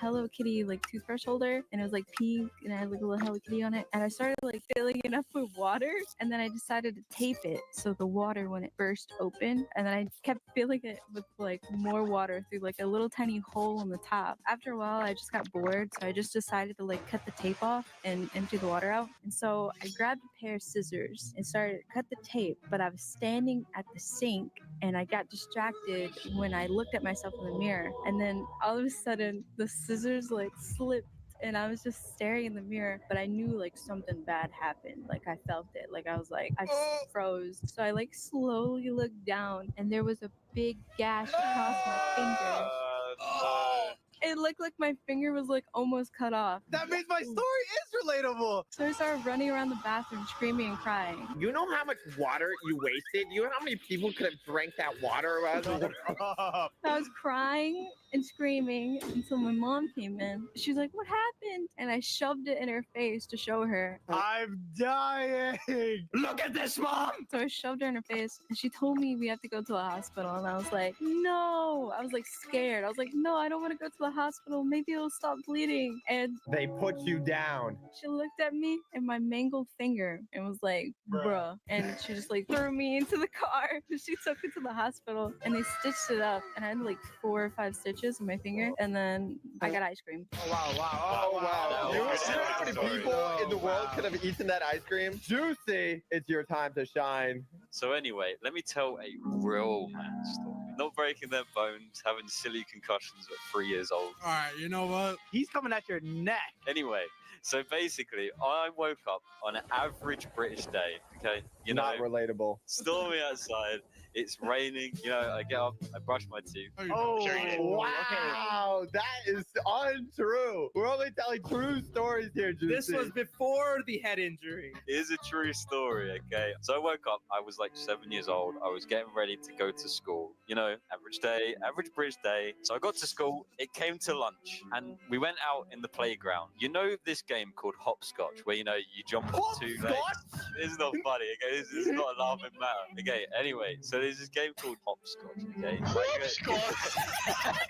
Hello Kitty like toothbrush holder, and it was like pink and I had like a little Hello Kitty on it, and I started like filling it up with water, and then I decided to tape it so the water wouldn't burst open, and then I kept filling it with like more water through like a little tiny hole in the top. After a while I just got bored, so I just decided to like cut the tape off and empty the water out. And so I grabbed a pair of scissors and started to cut the tape, but I was standing at the sink and I got distracted when I looked at myself in the mirror, and then all of a sudden the scissors like slipped and I was just staring in the mirror, but I knew like something bad happened. Like I felt it. Like I was like, I froze. So I like slowly looked down and there was a big gash across my finger. it looked like my finger was like almost cut off. That means my story is relatable. So I started running around the bathroom screaming and crying. You know how much water you wasted? You know how many people could have drank that water? I was crying and screaming until my mom came in. She was like, "What happened?" And I shoved it in her face to show her. I'm dying. Look at this, Mom! So I shoved her in her face, and she told me we have to go to the hospital. And I was like, no. I was like scared. I was like, no, I don't want to go to the hospital. Maybe it'll stop bleeding. And They put you down. she looked at me and my mangled finger and was like, bruh. And she just like threw me into the car. She took me to the hospital and they stitched it up. And I had like 4 or 5 stitches in my finger. And then I got ice cream. Oh, wow. Oh, wow. You know how many people in the world could have eaten that ice cream? Juicy. It's your time to shine. So anyway, let me tell a real man story. Not breaking their bones, having silly concussions at 3 years old. All right, you know what? He's coming at your neck. Anyway, so basically, I woke up on an average British day. Okay, you know, Not relatable. stormy outside. It's raining. You know, I get up, I brush my teeth. Oh, wow. That is untrue. We're only telling true stories here, Juicy. This was before the head injury. It is a true story, okay? So I woke up, I was like 7 years old. I was getting ready to go to school. You know, average day, average British day. So I got to school, it came to lunch, and we went out in the playground. You know this game called hopscotch, where, you know, you jump on 2 legs? It's not funny, okay? This is not a laughing matter. Okay, anyway, so there's this game called hopscotch, okay?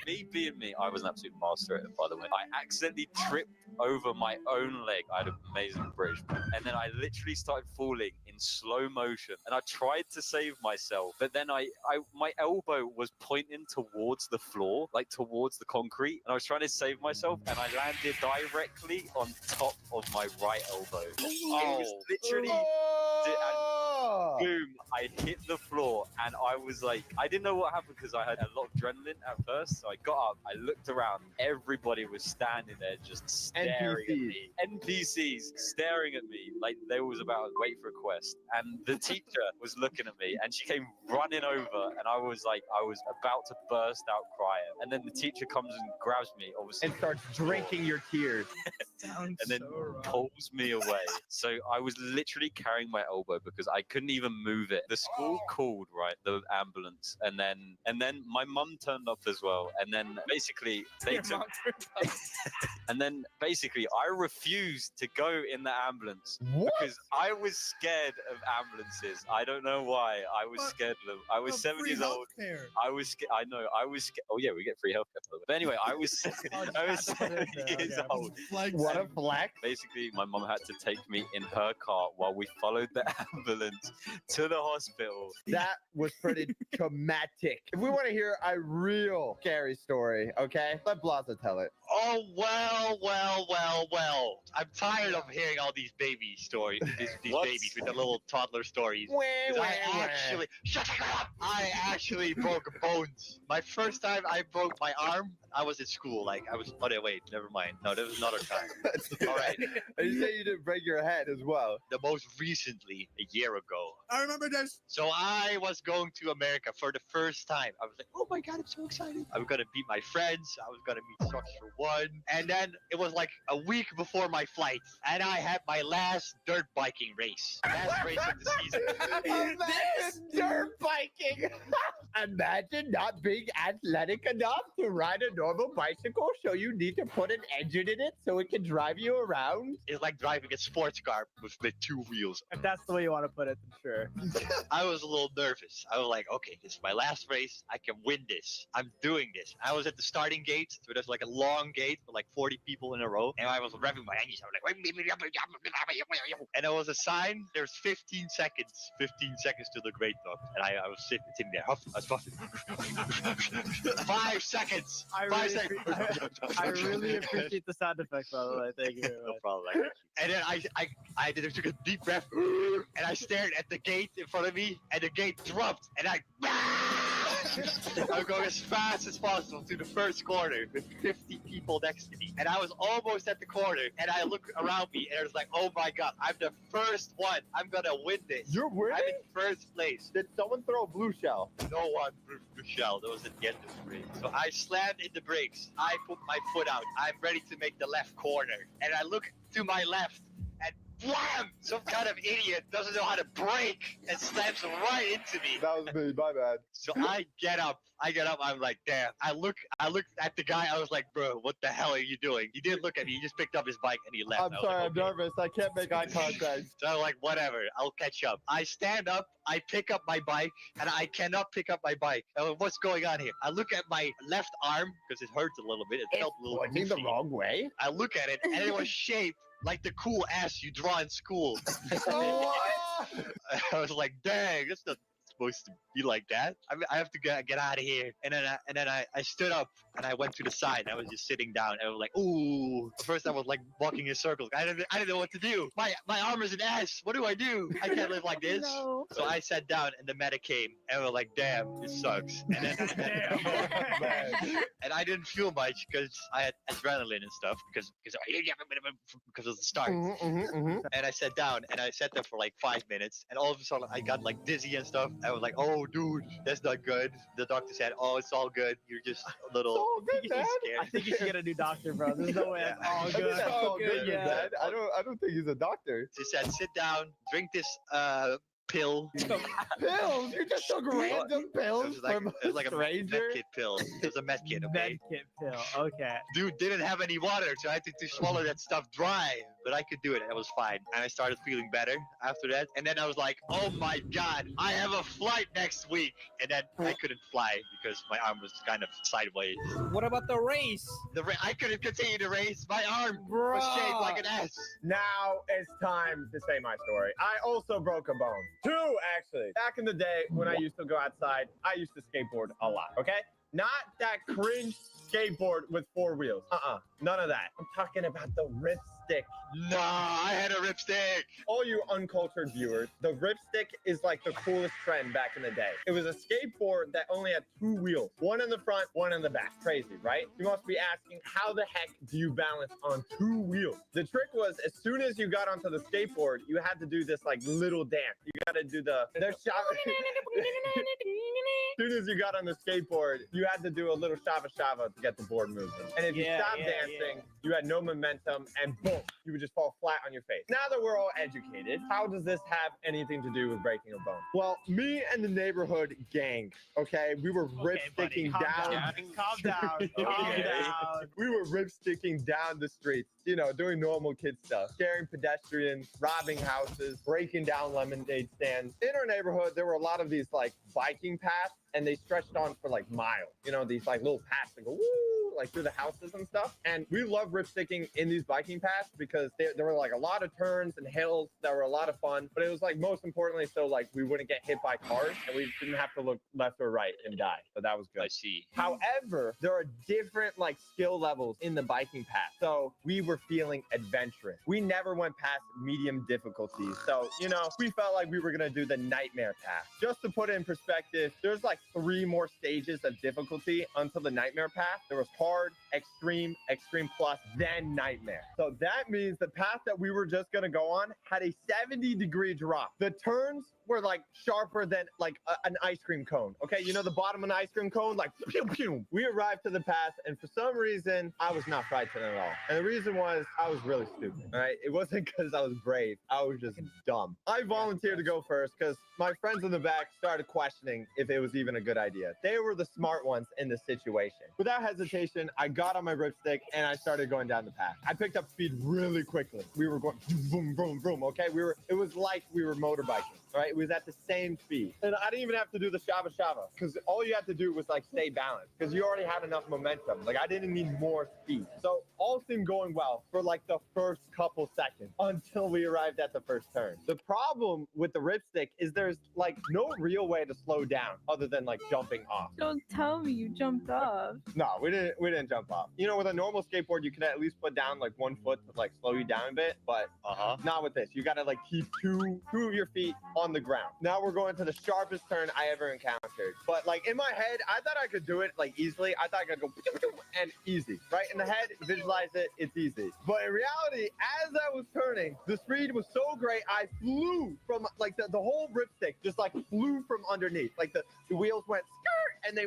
Me being me, I was an absolute master at it, by the way. I accidentally tripped over my own leg. I had an amazing British. And then I literally started falling in slow motion. And I tried to save myself, but then my elbow was pointing towards the floor, like towards the concrete. And I was trying to save myself, and I landed directly on top of my right elbow. It was literally... boom, I hit the floor, and I was like, I didn't know what happened because I had a lot of adrenaline at first. So I got up, I looked around, everybody was standing there just staring at me. NPCs staring at me like they was about to wait for a quest. And the teacher was looking at me, and she came running over, and I was about to burst out crying. And then the teacher comes and grabs me, obviously, and starts drinking your tears. And then pulls me away. So I was literally carrying my elbow because I couldn't even move it. The school called, right, the ambulance, and then my mum turned up as well. And then basically they took, and then basically I refused to go in the ambulance because I was scared of ambulances. I don't know why. I was scared of them. I was 7 years old. I was scared. I know. I was scared. Oh yeah, we get free healthcare. But anyway, I was 7 years old. What a flex. Basically, my mum had to take me in her car while we followed the ambulance to the hospital. That was pretty traumatic. If we want to hear a real scary story, okay? Let Blaza tell it. Oh, well. I'm tired of hearing all these baby stories, these babies with the little toddler stories. Shut up! I actually broke bones. My first time I broke my arm, I was at school. Wait, never mind. No, there was another time. All right. And you say you didn't break your head as well. The most recently, a year ago. I remember this. So I was going to America for the first time. I was like, oh my God, I'm so excited. I was going to meet my friends. I was going to meet Socks for One. And then it was like a week before my flight. And I had my last dirt biking race. Last race of the season. Imagine dirt biking. Imagine not being athletic enough to ride a normal bicycle, so you need to put an engine in it so it can drive you around. It's like driving a sports car with 2 wheels. If that's the way you want to put it, then sure. I was a little nervous. I was like, okay, this is my last race. I can win this. I'm doing this. I was at the starting gate, so there's like a long gate with like 40 people in a row, and I was revving my engines. I was like, and there was a sign. There's 15 seconds to the Great Dog, and I was sitting there. I was puffing. 5 seconds. I really appreciate the sound effects, by the way. Thank you. No problem. And then I took a deep breath, and I stared at the gate in front of me, and the gate dropped, and I I'm going as fast as possible to the first corner with 50 people next to me. And I was almost at the corner, and I look around me, and I was like, oh my god, I'm the first one. I'm gonna win this. You're winning? I'm in first place. Did someone throw a blue shell? No one threw blue shell. That was at the end of the race. So I slammed in the brakes. I put my foot out. I'm ready to make the left corner. And I look to my left, and wham! Some kind of idiot doesn't know how to brake and slams right into me. That was me, my bad. So I get up. I'm like, damn. I looked at the guy. I was like, bro, what the hell are you doing? He didn't look at me. He just picked up his bike and he left. I'm sorry, I'm nervous. I can't make eye contact. So I'm like, whatever. I'll catch up. I stand up. I pick up my bike, and I cannot pick up my bike. What's going on here? I look at my left arm because it hurts a little bit. It felt a little pointing the wrong way. I look at it, and it was shaped like the cool ass you draw in school. What? I was like, dang, that's not supposed to be like that. I have to get out of here. And then I stood up and I went to the side. I was just sitting down. And I was like, ooh. At first I was like walking in circles. I didn't know what to do. My arm is an S. What do I do? I can't live like this. No. So I sat down and the medic came and we were like, damn, this sucks. And then and I didn't feel much because I had adrenaline and stuff because of the start. And I sat down and I sat there for like 5 minutes and all of a sudden I got like dizzy and stuff. I was like, oh dude, that's not good. The doctor said, oh, it's all good. You're just a little scared. I think you should get a new doctor, bro. There's no way that's all good. That's all good, yeah. man. I don't think he's a doctor. She said, sit down, drink this pill. Pills? You just took random pills from it was like a stranger? medkit pill. It was a medkit, okay? Medkit pill, okay. Dude didn't have any water, so I had to swallow that stuff dry. But I could do it. It was fine. And I started feeling better after that. And then I was like, oh my god, I have a flight next week. And then I couldn't fly because my arm was kind of sideways. What about the race? I couldn't continue the race. My arm was shaped like an S. Now it's time to say my story. I also broke a bone. 2, actually. Back in the day when I used to go outside, I used to skateboard a lot, okay? Not that cringe skateboard with 4 wheels. None of that. I'm talking about the ripstick. Nah, I had a ripstick. All you uncultured viewers, the ripstick is like the coolest trend back in the day. It was a skateboard that only had 2 wheels. One in the front, one in the back. Crazy, right? You must be asking, how the heck do you balance on 2 wheels? The trick was, as soon as you got onto the skateboard, you had to do this like little dance. You got to do the as soon as you got on the skateboard, you had to do a little shava shava to get the board moving. And if you stopped dancing, you had no momentum, and boom, you would just fall flat on your face. Now that we're all educated, how does this have anything to do with breaking a bone? Well, me and the neighborhood gang, okay, we were rip-sticking down. Calm down. Calm down. We were rip-sticking down the streets, you know, doing normal kid stuff, scaring pedestrians, robbing houses, breaking down lemonade stands. In our neighborhood, there were a lot of these like biking paths, and they stretched on for like miles. You know, these like little paths that go woo, like through the houses and stuff. And we love ripsticking in these biking paths because there were like a lot of turns and hills that were a lot of fun. But it was like most importantly, so like we wouldn't get hit by cars and we didn't have to look left or right and die. So that was good. I see. However, there are different like skill levels in the biking path. So we were feeling adventurous. We never went past medium difficulty. So, you know, we felt like we were going to do the nightmare path. Just to put it in perspective, there's like 3 more stages of difficulty until the nightmare path. There was hard, extreme, extreme plus, then nightmare. So that means the path that we were just going to go on had a 70-degree drop. The turns were like sharper than like an ice cream cone. Okay, you know the bottom of an ice cream cone? Like, pew, pew. We arrived to the path, and for some reason, I was not frightened at all. And the reason was I was really stupid, all right? It wasn't because I was brave. I was just dumb. I volunteered to go first because my friends in the back started questioning if it was even a good idea. They were the smart ones in the situation. Without hesitation, I got on my ripstick, and I started going down the path. I picked up speed really quickly. We were going boom, boom, boom, okay? It was like we were motorbiking. Right, it was at the same speed. And I didn't even have to do the shava shava because all you had to do was like stay balanced because you already had enough momentum. Like I didn't need more speed. So all seemed going well for like the first couple seconds until we arrived at the first turn. The problem with the ripstick is there's like no real way to slow down other than like jumping off. Don't tell me you jumped off. No, we didn't jump off. You know, with a normal skateboard, you can at least put down like 1 foot to like slow you down a bit, but not with this. You gotta like keep two of your feet on the ground. Now we're going to the sharpest turn I ever encountered. But like in my head, I thought I could do it like easily. I thought I could go and easy. Right in the head, visualize it, it's easy. But in reality, as I was turning, the speed was so great, I flew from like the whole ripstick just like flew from underneath. Like the wheels went skirt and they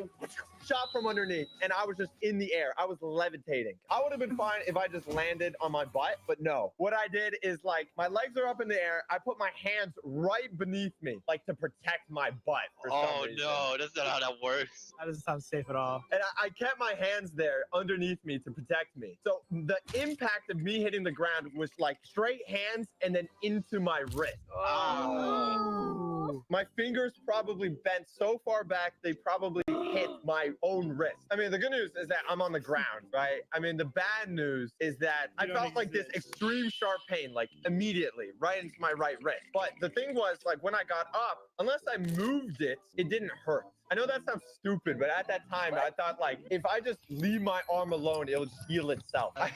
shot from underneath, and I was just in the air. I was levitating. I would have been fine if I just landed on my butt, but no. What I did is like my legs are up in the air. I put my hands right beneath me, like to protect my butt. For some reason. No, that's not how that works. That doesn't sound safe at all. And I kept my hands there underneath me to protect me. So the impact of me hitting the ground was like straight hands and then into my wrist. My fingers probably bent so far back, they probably hit my own wrist. I mean, the good news is that I'm on the ground, right? I mean, the bad news is that I felt like this extreme sharp pain, like immediately, right into my right wrist. But the thing was, like, when I got up, unless I moved it, it didn't hurt. I know that sounds stupid, but at that time, I thought, like, if I just leave my arm alone, it'll just heal itself. I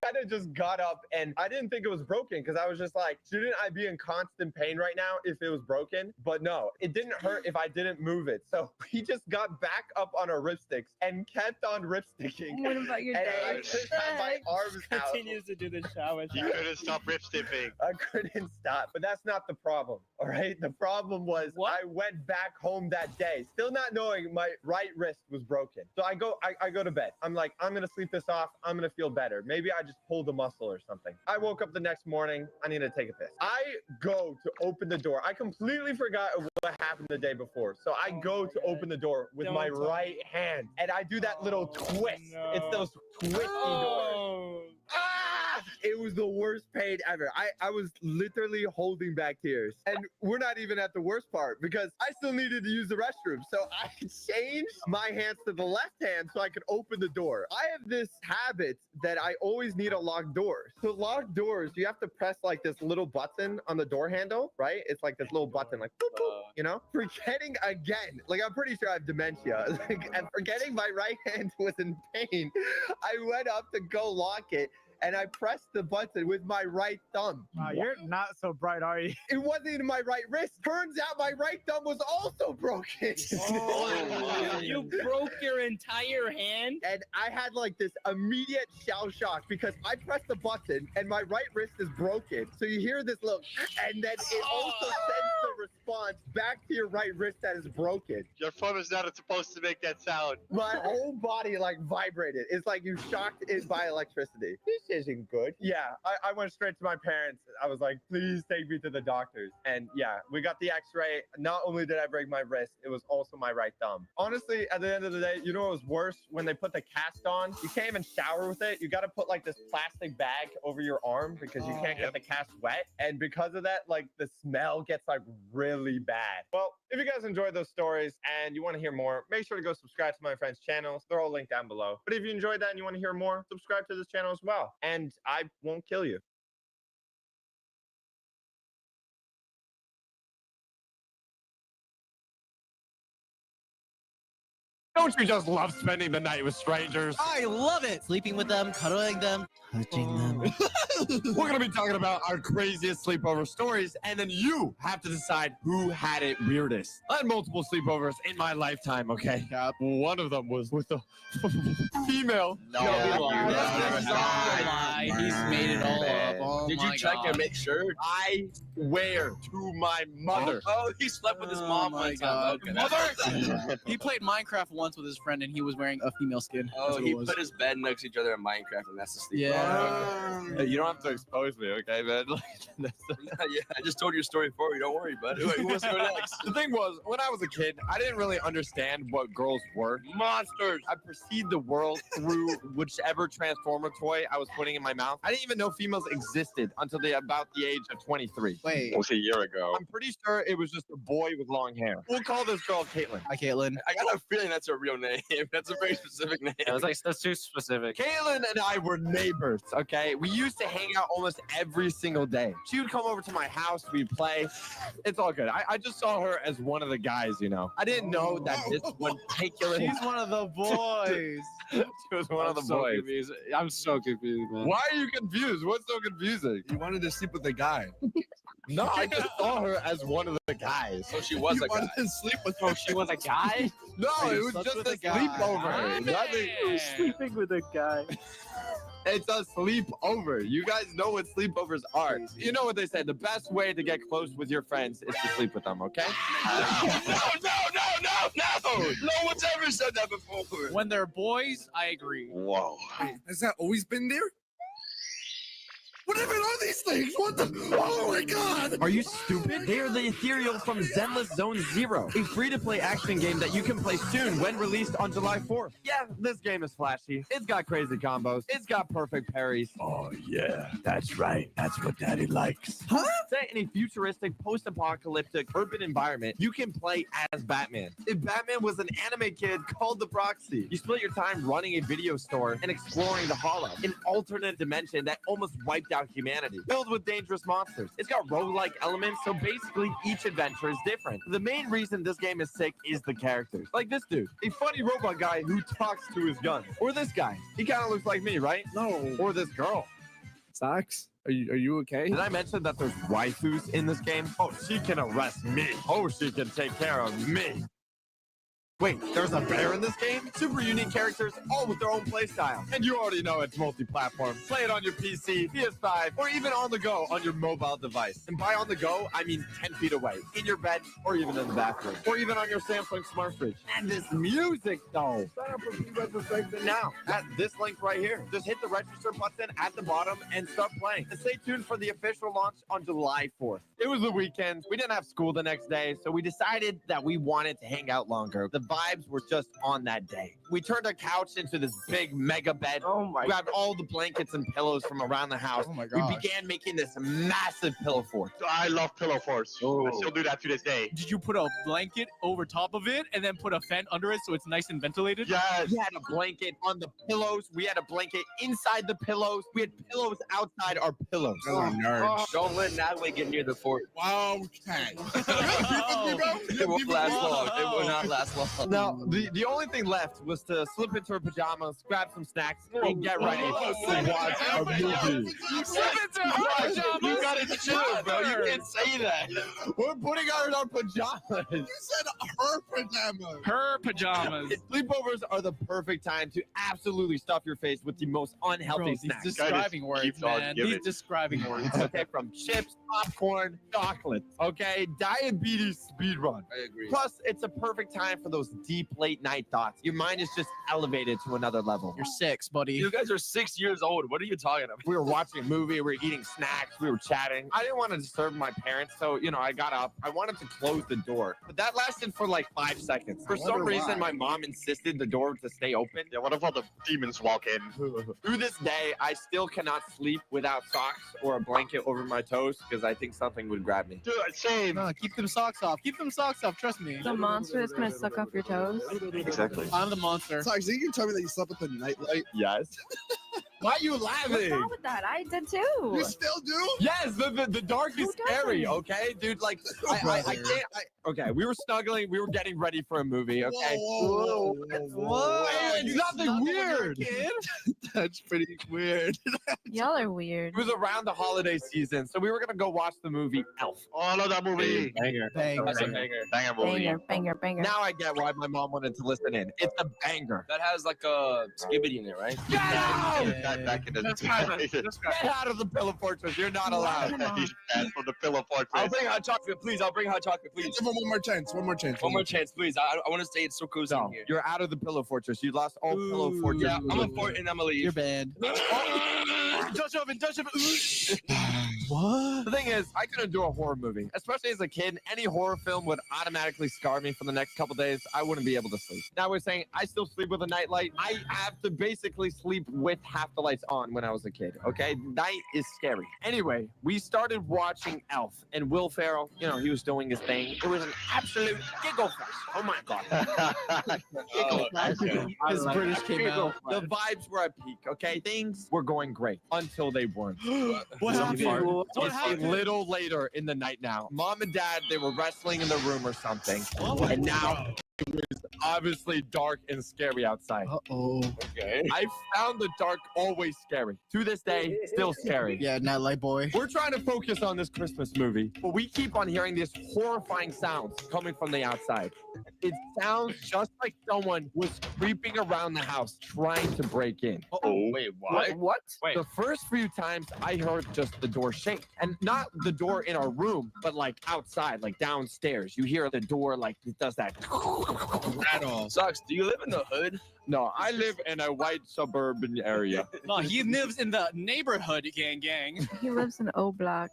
kind of just got up, and I didn't think it was broken because I was just like, shouldn't I be in constant pain right now if it was broken? But no, it didn't hurt if I didn't move it. So we just got back up on our ripsticks and kept on ripsticking. What about your And I day? just had my arms out. Continues to do the challenge. You couldn't stop ripstipping. I couldn't stop, but that's not the problem. All right. The problem was I went back home that day, still not knowing my right wrist was broken. So I go to bed. I'm like, I'm gonna sleep this off. I'm gonna feel better. Maybe I just pulled a muscle or something. I woke up the next morning. I need to take a piss. I go to open the door. I completely forgot what happened the day before. So I go to open the door with my right hand, and I do that little twist. No. It's those twisty doors. Ah! It was the worst pain ever. I was literally holding back tears. And we're not even at the worst part because I still needed to use the restroom. So I changed my hands to the left hand so I could open the door. I have this habit that I always need a locked door. To lock doors, you have to press like this little button on the door handle, right? It's like this little button, like boop, boop, you know? Forgetting again, like I'm pretty sure I have dementia. And forgetting my right hand was in pain. I went up to go lock it, and I pressed the button with my right thumb. Wow, you're not so bright, are you? It wasn't in my right wrist. Turns out my right thumb was also broken. You broke your entire hand? And I had like this immediate shell shock because I pressed the button and my right wrist is broken. So you hear this little, and then it also sends the response back to your right wrist that is broken. Your thumb is not supposed to make that sound. My whole body like vibrated. It's like you shocked it by electricity. This isn't good. Yeah, I went straight to my parents. I was like, please take me to the doctors. And yeah, we got the x-ray. Not only did I break my wrist, it was also my right thumb. Honestly, at the end of the day, you know what was worse? When they put the cast on, you can't even shower with it. You got to put like this plastic bag over your arm because you can't get the cast wet. And because of that, like the smell gets like really bad. Well, if you guys enjoyed those stories and you want to hear more, make sure to go subscribe to my friends' channels. They're all linked down below. But if you enjoyed that and you want to hear more, subscribe to this channel as well. And I won't kill you. Don't you just love spending the night with strangers? I love it. Sleeping with them, cuddling them, touching them. We're going to be talking about our craziest sleepover stories, and then you have to decide who had it weirdest. I had multiple sleepovers in my lifetime, okay? One of them was with a female. He's made it all up. Oh Did you check and make sure? I swear to my mother. Oh, he slept with his mom one time. Okay. Mother! He played Minecraft once with his friend, and he was wearing a female skin. Oh, he put his bed next to each other in Minecraft, and that's the sleep. Yeah. Hey, you don't have to expose me, okay, man? Yeah, I just told your story for you. Don't worry, bud. Who wants to go next? The thing was, when I was a kid, I didn't really understand what girls were. Monsters! I perceived the world through whichever Transformer toy I was putting in my mouth. I didn't even know females existed until about the age of 23. Wait. It was a year ago. I'm pretty sure it was just a boy with long hair. We'll call this girl Caitlin. Hi, Caitlin. I got a feeling that's a real name. That's a very specific name. I was like, that's too specific. Caitlin and I were neighbors, okay? We used to hang out almost every single day. She would come over to my house, we'd play. It's all good. I just saw her as one of the guys, you know. I didn't know that this particular... She's one of the boys. She was one of the boys. Confused. I'm so confused, man. Why are you confused? What's so confusing? He wanted to sleep with a guy. No, I just saw her as one of the guys. So she was a guy. To sleep with Oh, she was a guy? No, you it was slept just with a a guy. sleepover. Nothing. Sleeping with a guy. It's a sleepover. You guys know what sleepovers are. You know what they say. The best way to get close with your friends is to sleep with them, okay? No one's ever said that before. When they're boys, I agree. Whoa. Has that always been there? What even are these things? What the? Oh my god! Are you stupid? They are the ethereal from Zenless Zone Zero, a free-to-play action game that you can play soon when released on July 4th. Yeah, this game is flashy. It's got crazy combos. It's got perfect parries. Oh, yeah, that's right. That's what Daddy likes. Huh? Set in a futuristic, post-apocalyptic urban environment, you can play as Batman. If Batman was an anime kid called the Proxy, you split your time running a video store and exploring the Hollow, an alternate dimension that almost wiped out humanity, filled with dangerous monsters. It's got roguelike elements, so basically each adventure is different. The main reason this game is sick is the characters. Like this dude, a funny robot guy who talks to his gun. Or this guy. He kind of looks like me, right? No. Or this girl. Socks? Are you okay? Did I mention that there's waifus in this game? Oh, she can arrest me. Oh, she can take care of me. Wait, there's a bear in this game? Super unique characters, all with their own playstyle. And you already know it's multi-platform. Play it on your PC, PS5, or even on the go on your mobile device. And by on the go, I mean 10 feet away, in your bed, or even in the bathroom, or even on your Samsung Smart Fridge. And this music, though. Sign up for pre-registration now at this link right here. Just hit the register button at the bottom and start playing. And stay tuned for the official launch on July 4th. It was the weekend. We didn't have school the next day, so we decided that we wanted to hang out longer. The vibes were just on that day. We turned our couch into this big mega bed. Oh my Grabbed all the blankets and pillows from around the house. Oh my We god. began making this massive pillow fort. I love pillow forts. I still do that to this day. Did you put a blanket over top of it and then put a fan under it so it's nice and ventilated? Yes. We had a blanket on the pillows. We had a blanket inside the pillows. We had pillows outside our pillows. Oh, nerds. Don't let Natalie get near the fort. Wow. Okay. It won't last long. It will not last long. Now, the only thing left was to slip into our pajamas, grab some snacks, and get ready to watch a movie. You slip into her pajamas? You gotta chill, bro. You can't say that. We're putting on our pajamas. You said her pajamas. Her pajamas. Sleepovers are the perfect time to absolutely stuff your face with the most unhealthy Bro, these snacks. describing words, keeps on man. giving. These describing words. Okay, from chips, popcorn, chocolate. Okay, diabetes speed run. I agree. Plus, it's a perfect time for those deep late night thoughts. Your mind is just elevated to another level. You're 6, buddy. You guys are 6 years old. What are you talking about? We were watching a movie, we were eating snacks, we were chatting. I didn't want to disturb my parents, so, I got up. I wanted to close the door, but that lasted for like 5 seconds. For some reason, my mom insisted the door to stay open. Yeah, what if all the demons walk in? Through this day, I still cannot sleep without socks or a blanket over my toes because I think something would grab me. Dude, same. No, keep them socks off. Keep them socks off. Trust me. The monster is gonna suck off your toes. Exactly. I'm the monster. Socks, didn't you tell me that you slept with the nightlight? Yes. Why are you What's laughing? wrong with that? I did too. You still do? Yes, the dark is Who scary, doesn't? okay? Dude, like, I can't, okay, we were snuggling, we were getting ready for a movie, okay? Whoa. Hey, it's nothing weird. That's pretty weird. Y'all are weird. It was around the holiday season, so we were gonna go watch the movie Elf. Oh, I love that movie. Banger. That's a banger. Banger movie. Banger, banger, banger. Now I get why my mom wanted to listen in. It's a banger. That has like a skibbity in it, right? Get out! Back in the Get out of the Pillow Fortress. You're not allowed. He's banned from the Pillow Fortress. I'll bring hot chocolate, please. I'll bring hot chocolate, please. Give him one more chance. One more chance. One more chance, please. I want to stay. It's so cozy in here. You're out of the Pillow Fortress. You lost all Pillow Fortress. Yeah, I'm a fort and I'm gonna leave. You're banned. Touch oven, touch oven. What? The thing is, I couldn't do a horror movie. Especially as a kid, any horror film would automatically scar me for the next couple days. I wouldn't be able to sleep. Now we're saying I still sleep with a nightlight. I have to basically sleep with half the lights on when I was a kid, okay? Night is scary. Anyway, we started watching Elf, and Will Ferrell, he was doing his thing. It was an absolute giggle fest. Oh my God. Giggle fest. His British came out. The vibes were at peak, okay? Things were going great until they weren't. What happened? What It's happened? a little later in the night now. Mom and Dad, they were wrestling in the room or something. And now it was obviously dark and scary outside. Uh-oh. Okay. I found the dark always scary. To this day, still scary. Yeah, Nightlight Boy. We're trying to focus on this Christmas movie, but we keep on hearing these horrifying sounds coming from the outside. It sounds just like someone was creeping around the house trying to break in. Oh, wait, what? What? Wait. The first few times I heard just the door shake, and not the door in our room, but like outside, like downstairs. You hear the door like it does that. Rattle. Sucks. Do you live in the hood? No, I live in a white suburban area. No, he lives in the neighborhood, gang. He lives in O Block.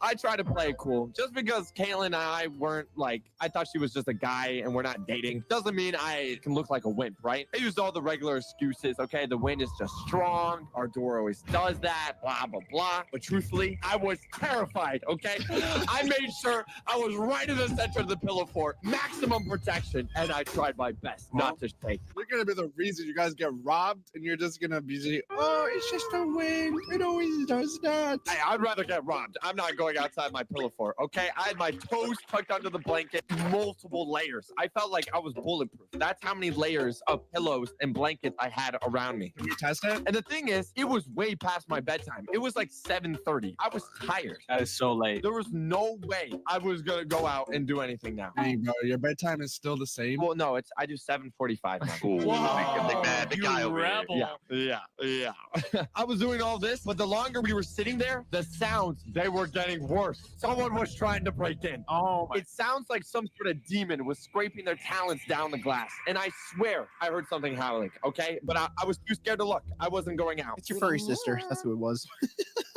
I try to play it cool. Just because Caitlin and I weren't like, I thought she was just a guy and we're not dating, doesn't mean I can look like a wimp, right? I used all the regular excuses. Okay, the wind is just strong. Our door always does that, blah, blah, blah. But truthfully, I was terrified, okay? I made sure I was right in the center of the pillow fort, maximum protection, and I tried my best not to take. You're gonna be the reason you guys get robbed, and you're just gonna be saying, "Oh, it's just a wind. It always does that." Hey, I'd rather get robbed. I'm not going outside my pillow fort, okay? I had my toes tucked under the blanket, multiple layers. I felt like I was bulletproof. That's how many layers of pillows and blankets I had around me. Can you test it? And the thing is, it was way past my bedtime. It was like 7:30. I was tired. That is so late. There was no way I was gonna go out and do anything now. Dang, bro, your bedtime is still the same. Well, no, I do 7:45 now. The guy over here. Yeah. I was doing all this, but the longer we were sitting there, the sounds, they were getting worse. Someone was trying to break in. Oh my. It sounds like some sort of demon was scraping their talons down the glass. And I swear I heard something howling, okay? But I was too scared to look. I wasn't going out. It's your furry sister. That's who it was.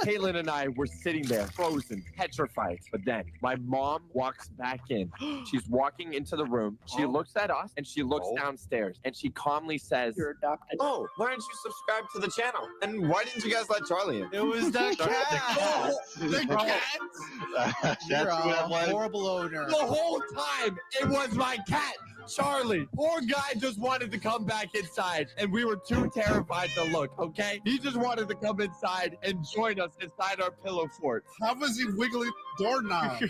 Caitlin and I were sitting there, frozen, petrified. But then my mom walks back in. She's walking into the room. She looks at us and she looks downstairs and she calmly says, You're adopted. "Oh, why didn't you subscribe to the channel? And why didn't you guys let Charlie in?" It was the cat. The cat. You're That's who that a was. horrible owner. The whole time, it was my cat, Charlie. Poor guy just wanted to come back inside, and we were too terrified to look, okay? He just wanted to come inside and join us inside our pillow fort. How was he wiggling the doorknob?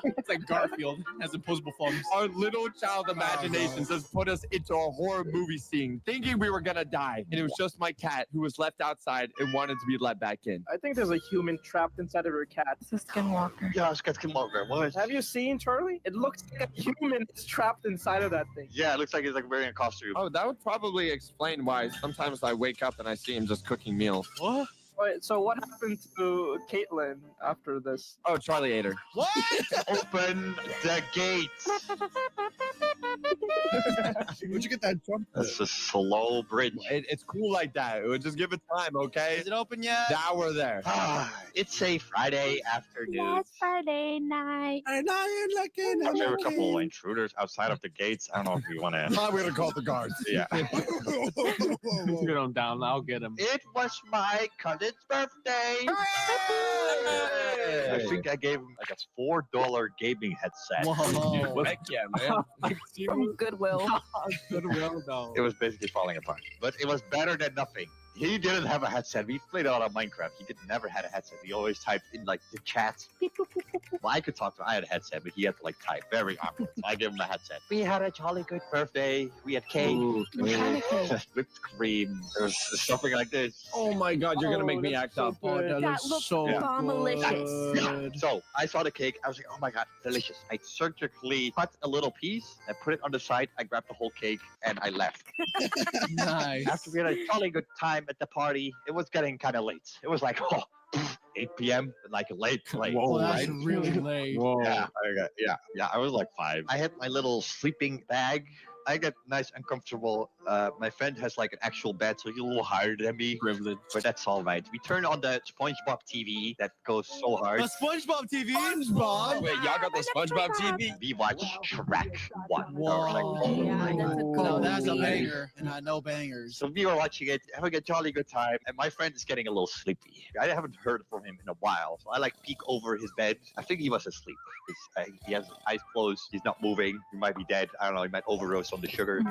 It's like Garfield has opposable thumbs. Our little child imaginations has put us into a horror movie scene, thinking we were gonna die, and it was just my cat who was left outside and wanted to be let back in. I think there's a human trapped inside of your cat. It's a skinwalker. Yeah, Scott Skinwalker. What? Have you seen Charlie? It looks like a human is trapped inside of that thing. Yeah, it looks like he's like wearing a costume. Oh, that would probably explain why sometimes I wake up and I see him just cooking meals. What? Wait, so what happened to Caitlin after this? Oh, Charlie ate her. What? Open the gates. Where'd you get that jump? That's a slow bridge. It's cool like that. It would just give it time, okay? Is it open yet? Now we're there. It's a Friday afternoon. Last Friday night. And I ain't looking. There were a couple of intruders outside of the gates. I don't know if you want to. I'm gonna call the guards. Yeah. Get him down. I'll get him. It was my cousin's birthday. I think I gave him like a $4 gaming headset. Whoa. Heck yeah, man. From Goodwill. Goodwill, though. It was basically falling apart, but it was better than nothing. He didn't have a headset. We played a lot of Minecraft. He never had a headset. He always typed in like the chats. Well, I could talk to him. I had a headset, but he had to like type very awkward. So I gave him a headset. We had a jolly good birthday. We had cake. What kind of cake? Whipped cream. There was something like this. Oh my God, you're gonna make me act up. Oh, that That looks looks so bomb-alicious. good. So I saw the cake. I was like, oh my God, delicious. I surgically cut a little piece and put it on the side. I grabbed the whole cake and I left. Nice. After we had a jolly good time at the party, it was getting kind of late. It was like 8 p.m. like late. Whoa, that's right? really late. Whoa. Yeah. I was like 5. I had my little sleeping bag. I get nice and comfortable. My friend has like an actual bed, so he's a little higher than me. Privilege. But that's all right. We turn on the SpongeBob TV that goes so hard. The SpongeBob TV. SpongeBob? Wait, y'all got the SpongeBob TV? We watch Shrek 1. Whoa. Yeah, that's a good No, that's a movie. banger, and I know bangers. So we were watching it, having a jolly good time, and my friend is getting a little sleepy. I haven't heard from him in a while, so I like peek over his bed. I think he was asleep. He has his eyes closed. He's not moving. He might be dead. I don't know. He might overdose on the sugar. He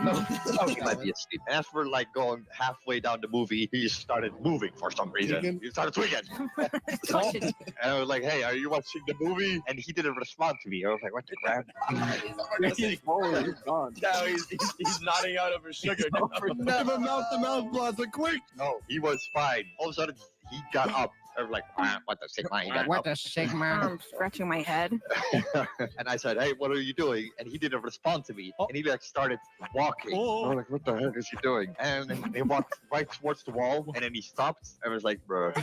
might be asleep. And as we're like going halfway down the movie, he just started moving for some reason. He started tweaking. And I was like, hey, are you watching the movie? And he didn't respond to me. I was like, what the crap? He's forward. He's gone. Now he's nodding out over sugar. Give him mouth-to-mouth blaster, quick! No, he was fine. All of a sudden, he got up. I was like, what the Sigma? He got up. Sigma? I'm scratching my head. And I said, hey, what are you doing? And he didn't respond to me. And he like started walking. I was like, what the heck is he doing? And then he walked right towards the wall. And then he stopped. I was like, bro.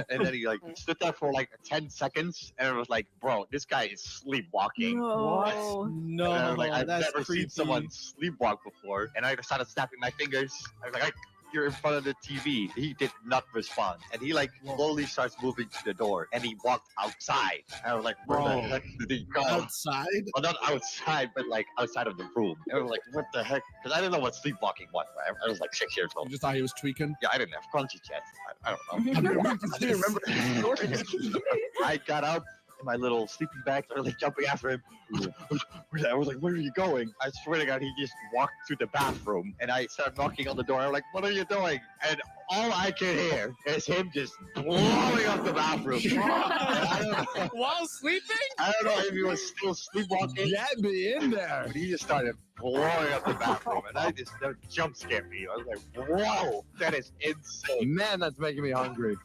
And then he like stood there for like 10 seconds. And I was like, bro, this guy is sleepwalking. No. And I was like, I've never seen someone sleepwalk before. And I started snapping my fingers. I was like, you're in front of the TV. He did not respond. And he like slowly starts moving to the door. And he walked outside. And I was like, where the heck did he go? Outside? Well, not outside, but like outside of the room. And I was like, what the heck? Because I didn't know what sleepwalking was. Right? I was like 6 years old. You just thought he was tweaking? Yeah, I didn't have crunchy chest. I don't know. I didn't remember. I got up in my little sleeping bag, started like jumping after him. I was like, where are you going? I swear to God, he just walked to the bathroom and I started knocking on the door. I'm like, what are you doing? And all I can hear is him just blowing up the bathroom. While sleeping? I don't know if he was still sleepwalking. Get me in there. But he just started blowing up the bathroom and that jump scared me. I was like, whoa, that is insane. Man, that's making me hungry.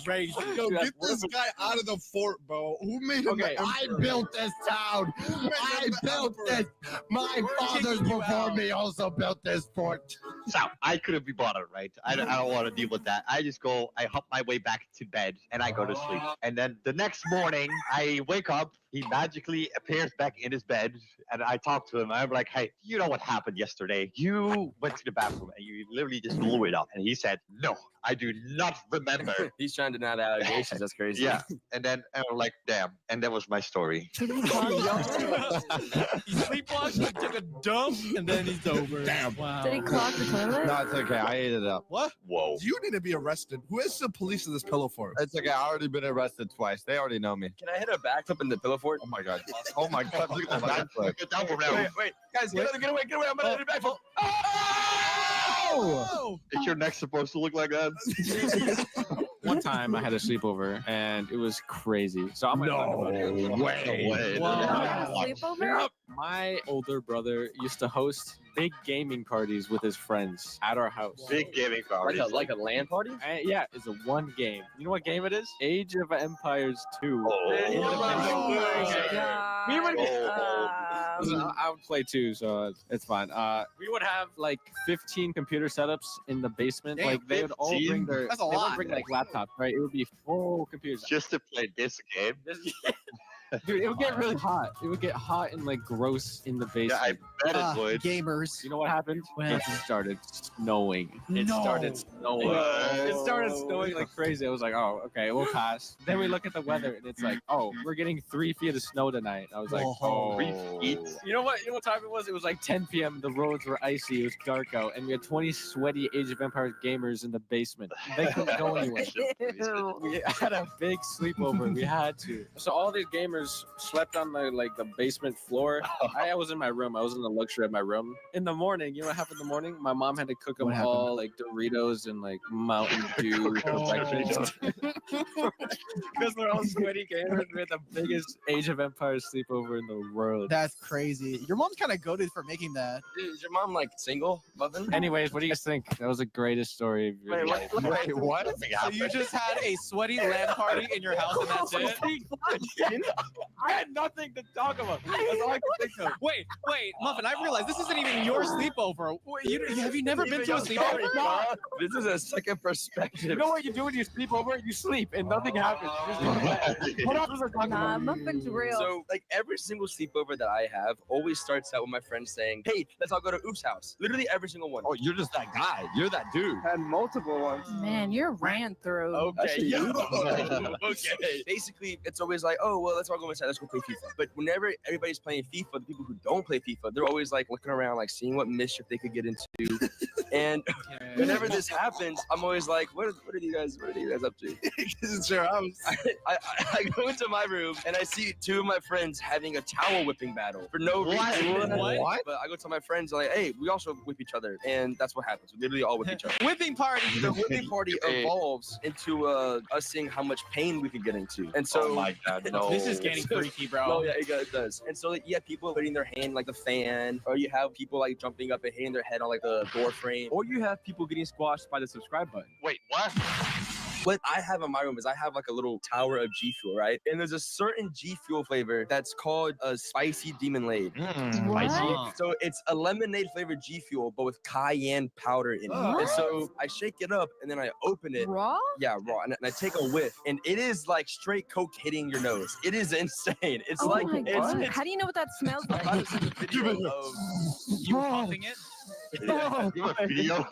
Crazy. Yo, get this guy out of the fort, bro. Who made him? I built this town. I built this. My fathers before me also built this fort. So I couldn't be bothered, right? I don't want to deal with that. I just go, I hop my way back to bed and I go to sleep. And then the next morning, I wake up. He magically appears back in his bed and I talk to him. I'm like, hey, you know what happened yesterday? You went to the bathroom and you literally just blew it up. And he said, no, I do not remember. He's trying to deny the allegations. That's crazy. Yeah. And then I was like, damn. And that was my story. He sleepwalked, he took a dump, and then he's over. Damn. Wow. Did he clog the toilet? No, it's okay. I ate it up. What? Whoa. You need to be arrested. Who is the police in this pillow fort? It's okay. I already been arrested twice. They already know me. Can I hit a backflip in the pillow fort? Oh my god. Oh my god. Look at that backflip. Get down from now. Wait, guys, get away. I'm gonna hit a backflip. Oh! Is your neck supposed to look like that? One time I had a sleepover and it was crazy. So I'm No way. Sleepover? Yep. My older brother used to host big gaming parties with his friends at our house. Big gaming party. Like a LAN party? Yeah, it's a one game. You know what game it is? Age of Empires 2. We would, I would play too, so it's fine. We would have like 15 computer setups in the basement. Damn, like they would all bring their, That's a they lot. would bring like laptops, right? It would be full computers. Just to play this game? Dude, it would get really hot. It would get hot and like gross in the basement. Yeah, I bet it would. Gamers. You know what happened? What It started snowing. It started snowing. It started snowing like crazy. I was like, oh, okay, we'll pass. Then we look at the weather and it's like, oh, we're getting 3 feet of snow tonight. I was like, oh. 3 feet? You know what time it was? It was like 10 p.m. The roads were icy. It was dark out. And we had 20 sweaty Age of Empires gamers in the basement. They couldn't go anywhere. We had a big sleepover. We had to. So all these gamers slept on the basement floor. I was in my room. I was in the luxury of my room. In the morning, you know what happened in the morning? My mom had to cook them all like Doritos and like Mountain Dew for breakfast. Because they're all sweaty gamers. We had the biggest Age of Empires sleepover in the world. That's crazy. Your mom's kind of goated for making that. Dude, is your mom like single, Muffin? Anyways, what do you guys think? That was the greatest story of your life. Wait, what? So you just had a sweaty LAN party in your house and that's it? I had nothing to talk about. That's all I could think of. Wait, Muffin, I realized this isn't even your sleepover. Have you never been to a sleepover? This is a second perspective. You know what you do when you sleep over? You sleep and nothing happens. What else was I talking about? Muffin's real. So, like, every single sleepover that I have always starts out with my friends saying, hey, let's all go to Oof's house. Literally every single one. Oh, you're just that guy. You're that dude. Had multiple ones. Man, you're ran through. Okay. Okay. Basically, it's always like, oh, well, let's all I'll go inside. Let's go play FIFA. But whenever everybody's playing FIFA, the people who don't play FIFA, they're always like looking around, like seeing what mischief they could get into. And whenever this happens, I'm always like, what are you guys up to? It's your house. I go into my room and I see two of my friends having a towel whipping battle for no reason. What? But I go to my friends like, hey, we also whip each other, and that's what happens. We literally all whip each other. Whipping party. The whipping party evolves into us seeing how much pain we can get into, and so Oh my god, no. This is getting freaky, bro. No, yeah, it does. And so you have people putting their hand like the fan, or you have people like jumping up and hitting their head on like the door frame, Or you have people getting squashed by the subscribe button. Wait, what? What I have in my room is I have like a little tower of G Fuel, right? And there's a certain G Fuel flavor that's called a spicy demon lade. What? So it's a lemonade flavored G Fuel, but with cayenne powder in it. And so I shake it up and then I open it. Raw? Yeah, raw. And I take a whiff, and it is like straight Coke hitting your nose. It is insane. It's Oh like my God. it's How do you know what that smells like? I see the video of You pumping it? You have a video?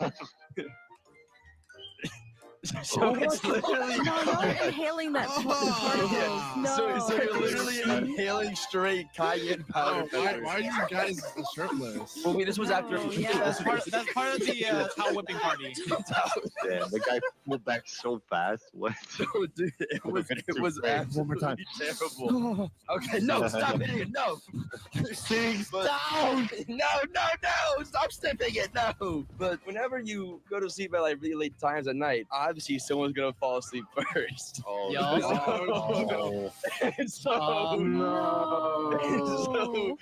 so it's literally No, you're inhaling that particles. No. so you're literally inhaling straight cayenne powder. Why are you guys shirtless? Well, this was after. Oh, yeah. That's part of the towel whipping party. Damn, the guy pulled back so fast. What? Oh, dude, it was absolutely terrible. Okay, no, stop hitting it. No. Stop. No. Stop sniffing it. No. But whenever you go to sleep at like really late times at night, obviously someone's gonna fall asleep first. Oh, Yo. And so, Oh, no. so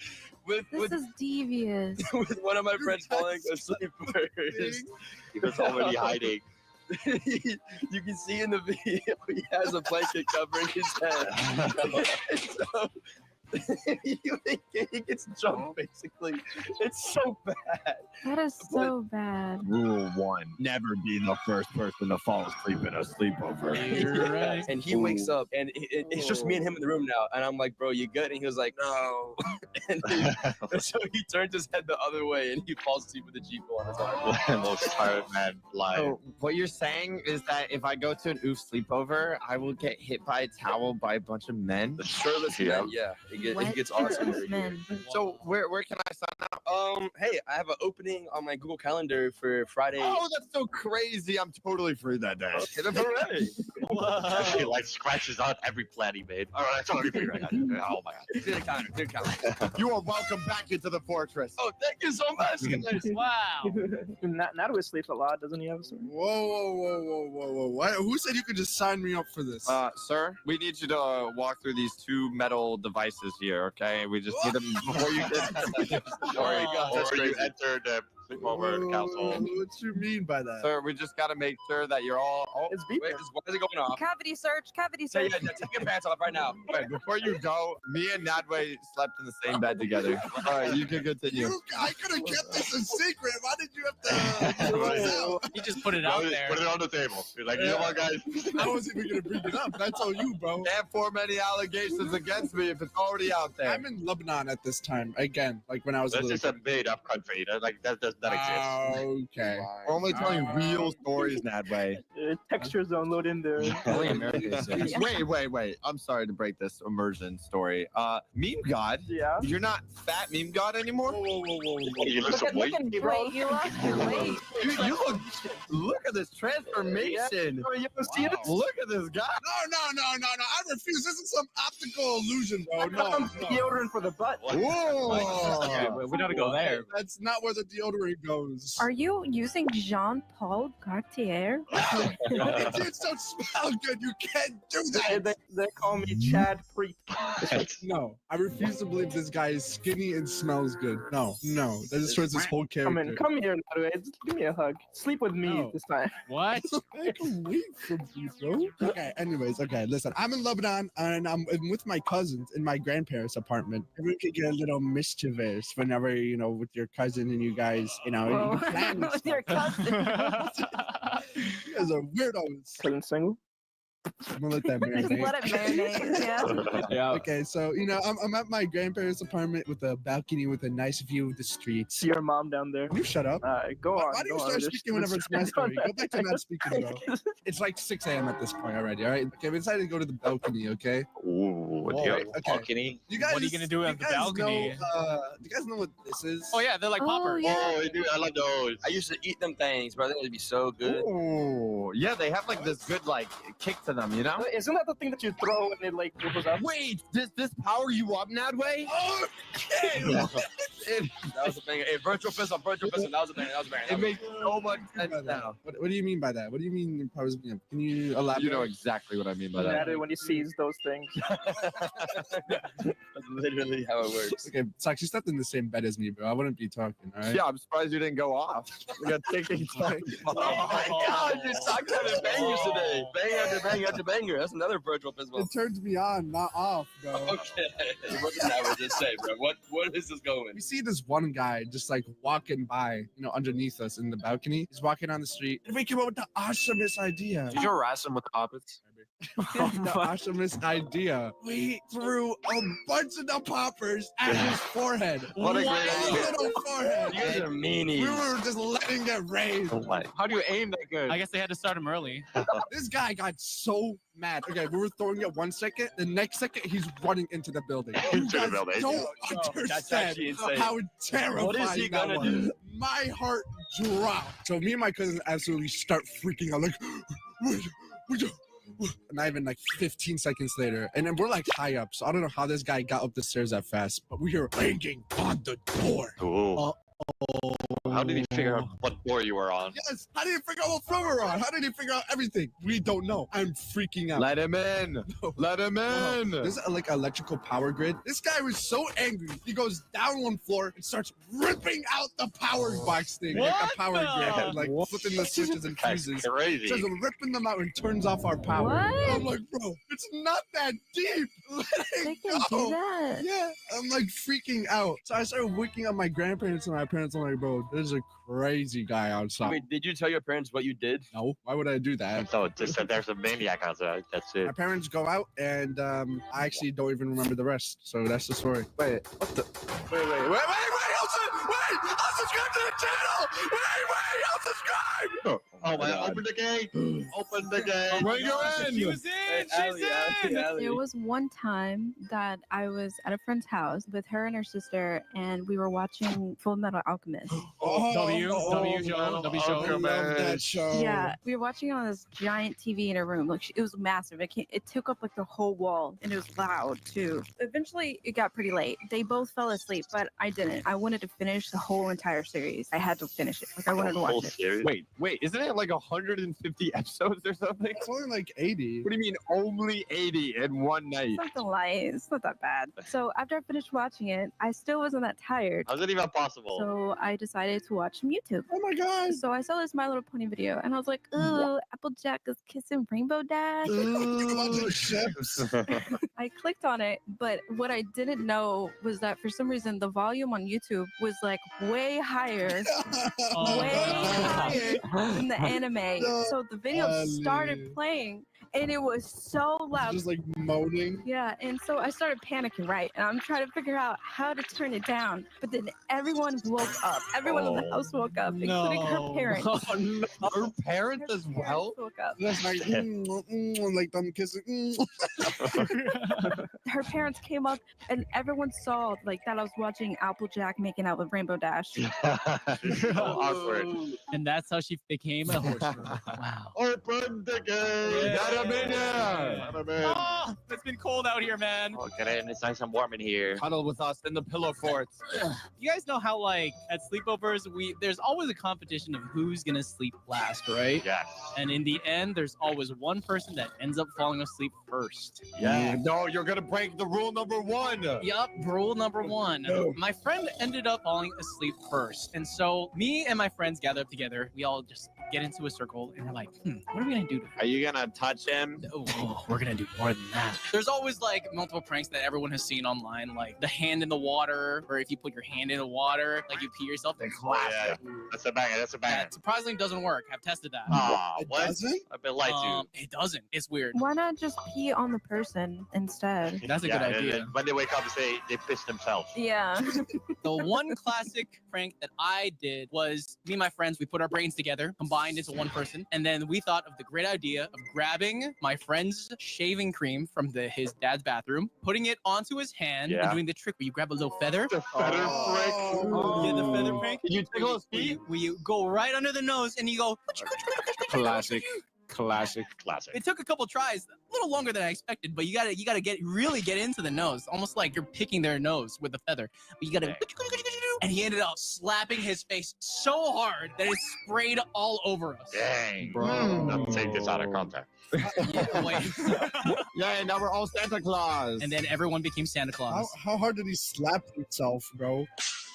with This is devious. with one of my friends falling asleep first, he was already hiding. you can see in the video he has a blanket covering his head. And so, he gets jumped basically. It's so bad. That is so bad. Rule 1: never be the first person to fall asleep in a sleepover. You're right. And he wakes up, and it's just me and him in the room now. And I'm like, bro, you good? And he was like, no. and so he turns his head the other way, and he falls asleep with the G on his arm. Most tired man alive. So what you're saying is that if I go to an oof sleepover, I will get hit by a towel by a bunch of men? Shirtless man, yeah. It gets awesome. Men. So where can I sign up? Hey, I have an opening on my Google Calendar for Friday. Oh, that's so crazy. I'm totally free that day. Hit up already. He like scratches out every plan he made. All right, that's all you figure out. Oh my god. Clear the calendar. You are welcome back into the fortress. Oh, thank you so much. Wow. Natalie sleeps a lot, doesn't he have a story? Whoa. Who said you could just sign me up for this? Sir, we need you to walk through these two metal devices here, okay? We just need them before you get Or you enter the sleepover council. What you mean by that? Sir, we just got to make sure that you're all... Oh, It's Wait, beeping. why is it going off? Cavity search. Cavity Yeah, search. take your pants off right now. wait, before you go, me and Nadway slept in the same bed together. All right, you can continue. I could have kept this a secret. Why did you have to? He just put it out there. Put it on the table. You're like, you know what, guys? I wasn't even gonna bring it up. That's all you, bro. Can't form any allegations against me if it's already out there. I'm in Lebanon at this time. Again, like when I was a That's little just a made up country. That does not exist. Okay. We're only telling real stories, Nadway. Texture zone load in there. Only America says. Wait. I'm sorry to break this immersion story. Meme God? Yeah. You're not fat meme God anymore? You lose some weight. at me, bro. Wait, you lost your weight. You look at this transformation. Oh, you see it? Look at this guy. No. I refuse. This is some optical illusion, bro. No. Deodorant for the butt. Whoa. Okay, we don't go there. That's not where the deodorant goes. Are you using Jean Paul Gaultier? It just don't smell good. You can't do that. They call me Chad Preet. No, I refuse to believe this guy is skinny and smells good. No. That destroys his whole character. Come here, Natalie. Just give me a hug. Sleep with me No. this time. What? I can wait for you, bro. Okay, listen. I'm in Lebanon and I'm with my cousins in my grandparents' apartment. And we could get a little mischievous whenever, with your cousin and you guys, you Whoa. plan With your cousin. You guys are weirdos. Cousin single? I'm gonna let that Just marinate. let it marinate. Yeah. Okay, so I'm at my grandparents' apartment with a balcony with a nice view of the streets. See your mom down there. Can you shut up? Go on. Why do you go on. start Just- speaking whenever it's my just- story? Go back to not speaking, bro. It's like 6 a.m. at this point already. All right. Okay, we decided to go to the balcony. Okay. Ooh, Whoa, do you have a okay. balcony? You guys, What are you gonna do on the balcony? Do you guys know what this is? Oh yeah, they're like poppers. yeah. Oh, dude, I love those. I used to eat them things, bro. I think it'd be so good. Oh, yeah, they have like this good like kick to them, you know? Isn't that the thing that you throw and it like goes up? Wait, does this power you up, Nadway? Okay. That was a banger. Hey, virtual fist on virtual fist. That was a banger. That was a banger. It makes so much sense By that? now. What do you mean by that? What do you mean it powers me up? Can you elaborate? You know exactly what I mean by that. When he sees those things. That's literally how it works. Okay, Sox, you slept in the same bed as me, bro. I wouldn't be talking, all right? Yeah, I'm surprised you didn't go off. We got taking time. Oh my god, dude, Sock's having bangers today. Bang after bang after banger. That's another virtual fist bump. It turns me on, not off, bro. Okay. What did Howard just say, bro? What is this going? We see this one guy just like walking by, underneath us in the balcony. He's walking on the street, and we came up with the awesomest idea. Did you harass him with the poppets? The awesomest idea. We threw a bunch of the poppers at his forehead. What a great idea. Little forehead. You guys are meanies. We were just letting it rain. Oh my. How do you aim that good? I guess they had to start him early. This guy got so mad. Okay, we were throwing it 1 second. The next second, he's running into the building. You Into the guys building. don't That's understand actually insane. how terrifying What is he that gonna was. do? My heart dropped. So me and my cousins absolutely start freaking out. Like, not even like 15 seconds later. And then we're like high up. So I don't know how this guy got up the stairs that fast, but we hear banging on the door. Ooh. How did he figure out what floor you were on? Yes. How did he figure out what floor we're on? How did he figure out everything? We don't know. I'm freaking out. Let him in. Let him in. There's like electrical power grid. This guy was so angry. He goes down one floor and starts ripping out the power box thing, like the power grid, and, like flipping the switches and That's fuses. crazy. Starts ripping them out and turns off our power. What? I'm like, bro, it's not that deep. Let They it can go. do that. Yeah, I'm like freaking out. So I started waking up my grandparents and my parents. I'm like, bro, there's a crazy guy outside. Wait, did you tell your parents what you did? No, why would I do that? So just that there's a maniac outside. That's it. My parents go out, and I actually don't even remember the rest. So that's the story. Wait, what the? Wait! I'll subscribe to the channel. Wait! I'll subscribe. Oh my! Open the gate! Open the gate! Bring her in. She was in. She's in. There was one time that I was at a friend's house with her and her sister, and we were watching Full Metal Alchemist. W show. W show. I love that show. Yeah, we were watching it on this giant TV in a room. Like it was massive. It took up like the whole wall, and it was loud too. Eventually, it got pretty late. They both fell asleep, but I didn't. I wanted to finish the whole entire series. I had to finish it. Like I wanted to Whole watch it. series? Wait, isn't it like 150 episodes or something? It's only like 80. What do you mean only 80 in one night? Something light. It's not that bad. So after I finished watching it, I still wasn't that tired. How's it even possible? So I decided to watch some YouTube. Oh my god. So I saw this My Little Pony video, and I was like, "Ooh, Applejack is kissing Rainbow Dash." I clicked on it, but what I didn't know was that for some reason the volume on YouTube was like way higher, way higher than the anime. So the video started playing, and it was so loud. Just like moaning. Yeah, and so I started panicking, right? And I'm trying to figure out how to turn it down. But then everyone woke up. Everyone in the house woke up, including her parents. Oh, no. Her parents as well? Woke up. That's like, like them kissing. Her parents came up, and everyone saw like that I was watching Applejack making out with Rainbow Dash. Awkward. And that's how she became a horse girl. Wow. Open the gate! Let him in there. Let him in. Oh, it's been cold out here, man. Oh, get in. It's nice and warm in here. Cuddle with us in the pillow forts. You guys know how like at sleepovers there's always a competition of who's gonna sleep last, right? Yeah. And in the end, there's always one person that ends up falling asleep first. Yeah. No, you're gonna break the rule number 1. Yup, rule number 1. My friend ended up falling asleep first. And so me and my friends gathered up together. We all just get into a circle and we're like, what are we gonna do? Are you gonna touch him? Oh, we're gonna do more than that. There's always like multiple pranks that everyone has seen online, like the hand in the water, or if you put your hand in the water, like you pee yourself. Yeah, that's a banger. That's a banger. That surprisingly doesn't work. I've tested that. What? I've been lied to. It doesn't. It's weird. Why not just pee on the person instead? That's a good and idea. then when they wake up, they piss themselves. Yeah. The one classic prank that I did was me and my friends, we put our brains together, combined into one person, and then we thought of the great idea of grabbing my friend's shaving cream from his dad's bathroom, putting it onto his hand, and doing the trick where you grab a little feather. The feather prank. Yeah, the feather prank. You tickle his feet? Where you go right under the nose and you go. Classic. It took a couple tries, a little longer than I expected, but you gotta really get into the nose, almost like you're picking their nose with the feather. But you gotta, and he ended up slapping his face so hard that it sprayed all over us. Dang, bro. Don't take this out of context. Yeah, now we're all Santa Claus. And then everyone became Santa Claus. How hard did he slap himself, bro?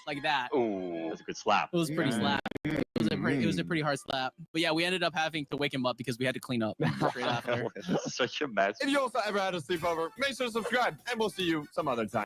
Like that. Ooh, that's a good slap. It was pretty slap. It was a pretty hard slap. But yeah, we ended up having to wake him up because we had to clean up straight after. This is such a mess. If you also ever had a sleepover, make sure to subscribe, and we'll see you some other time.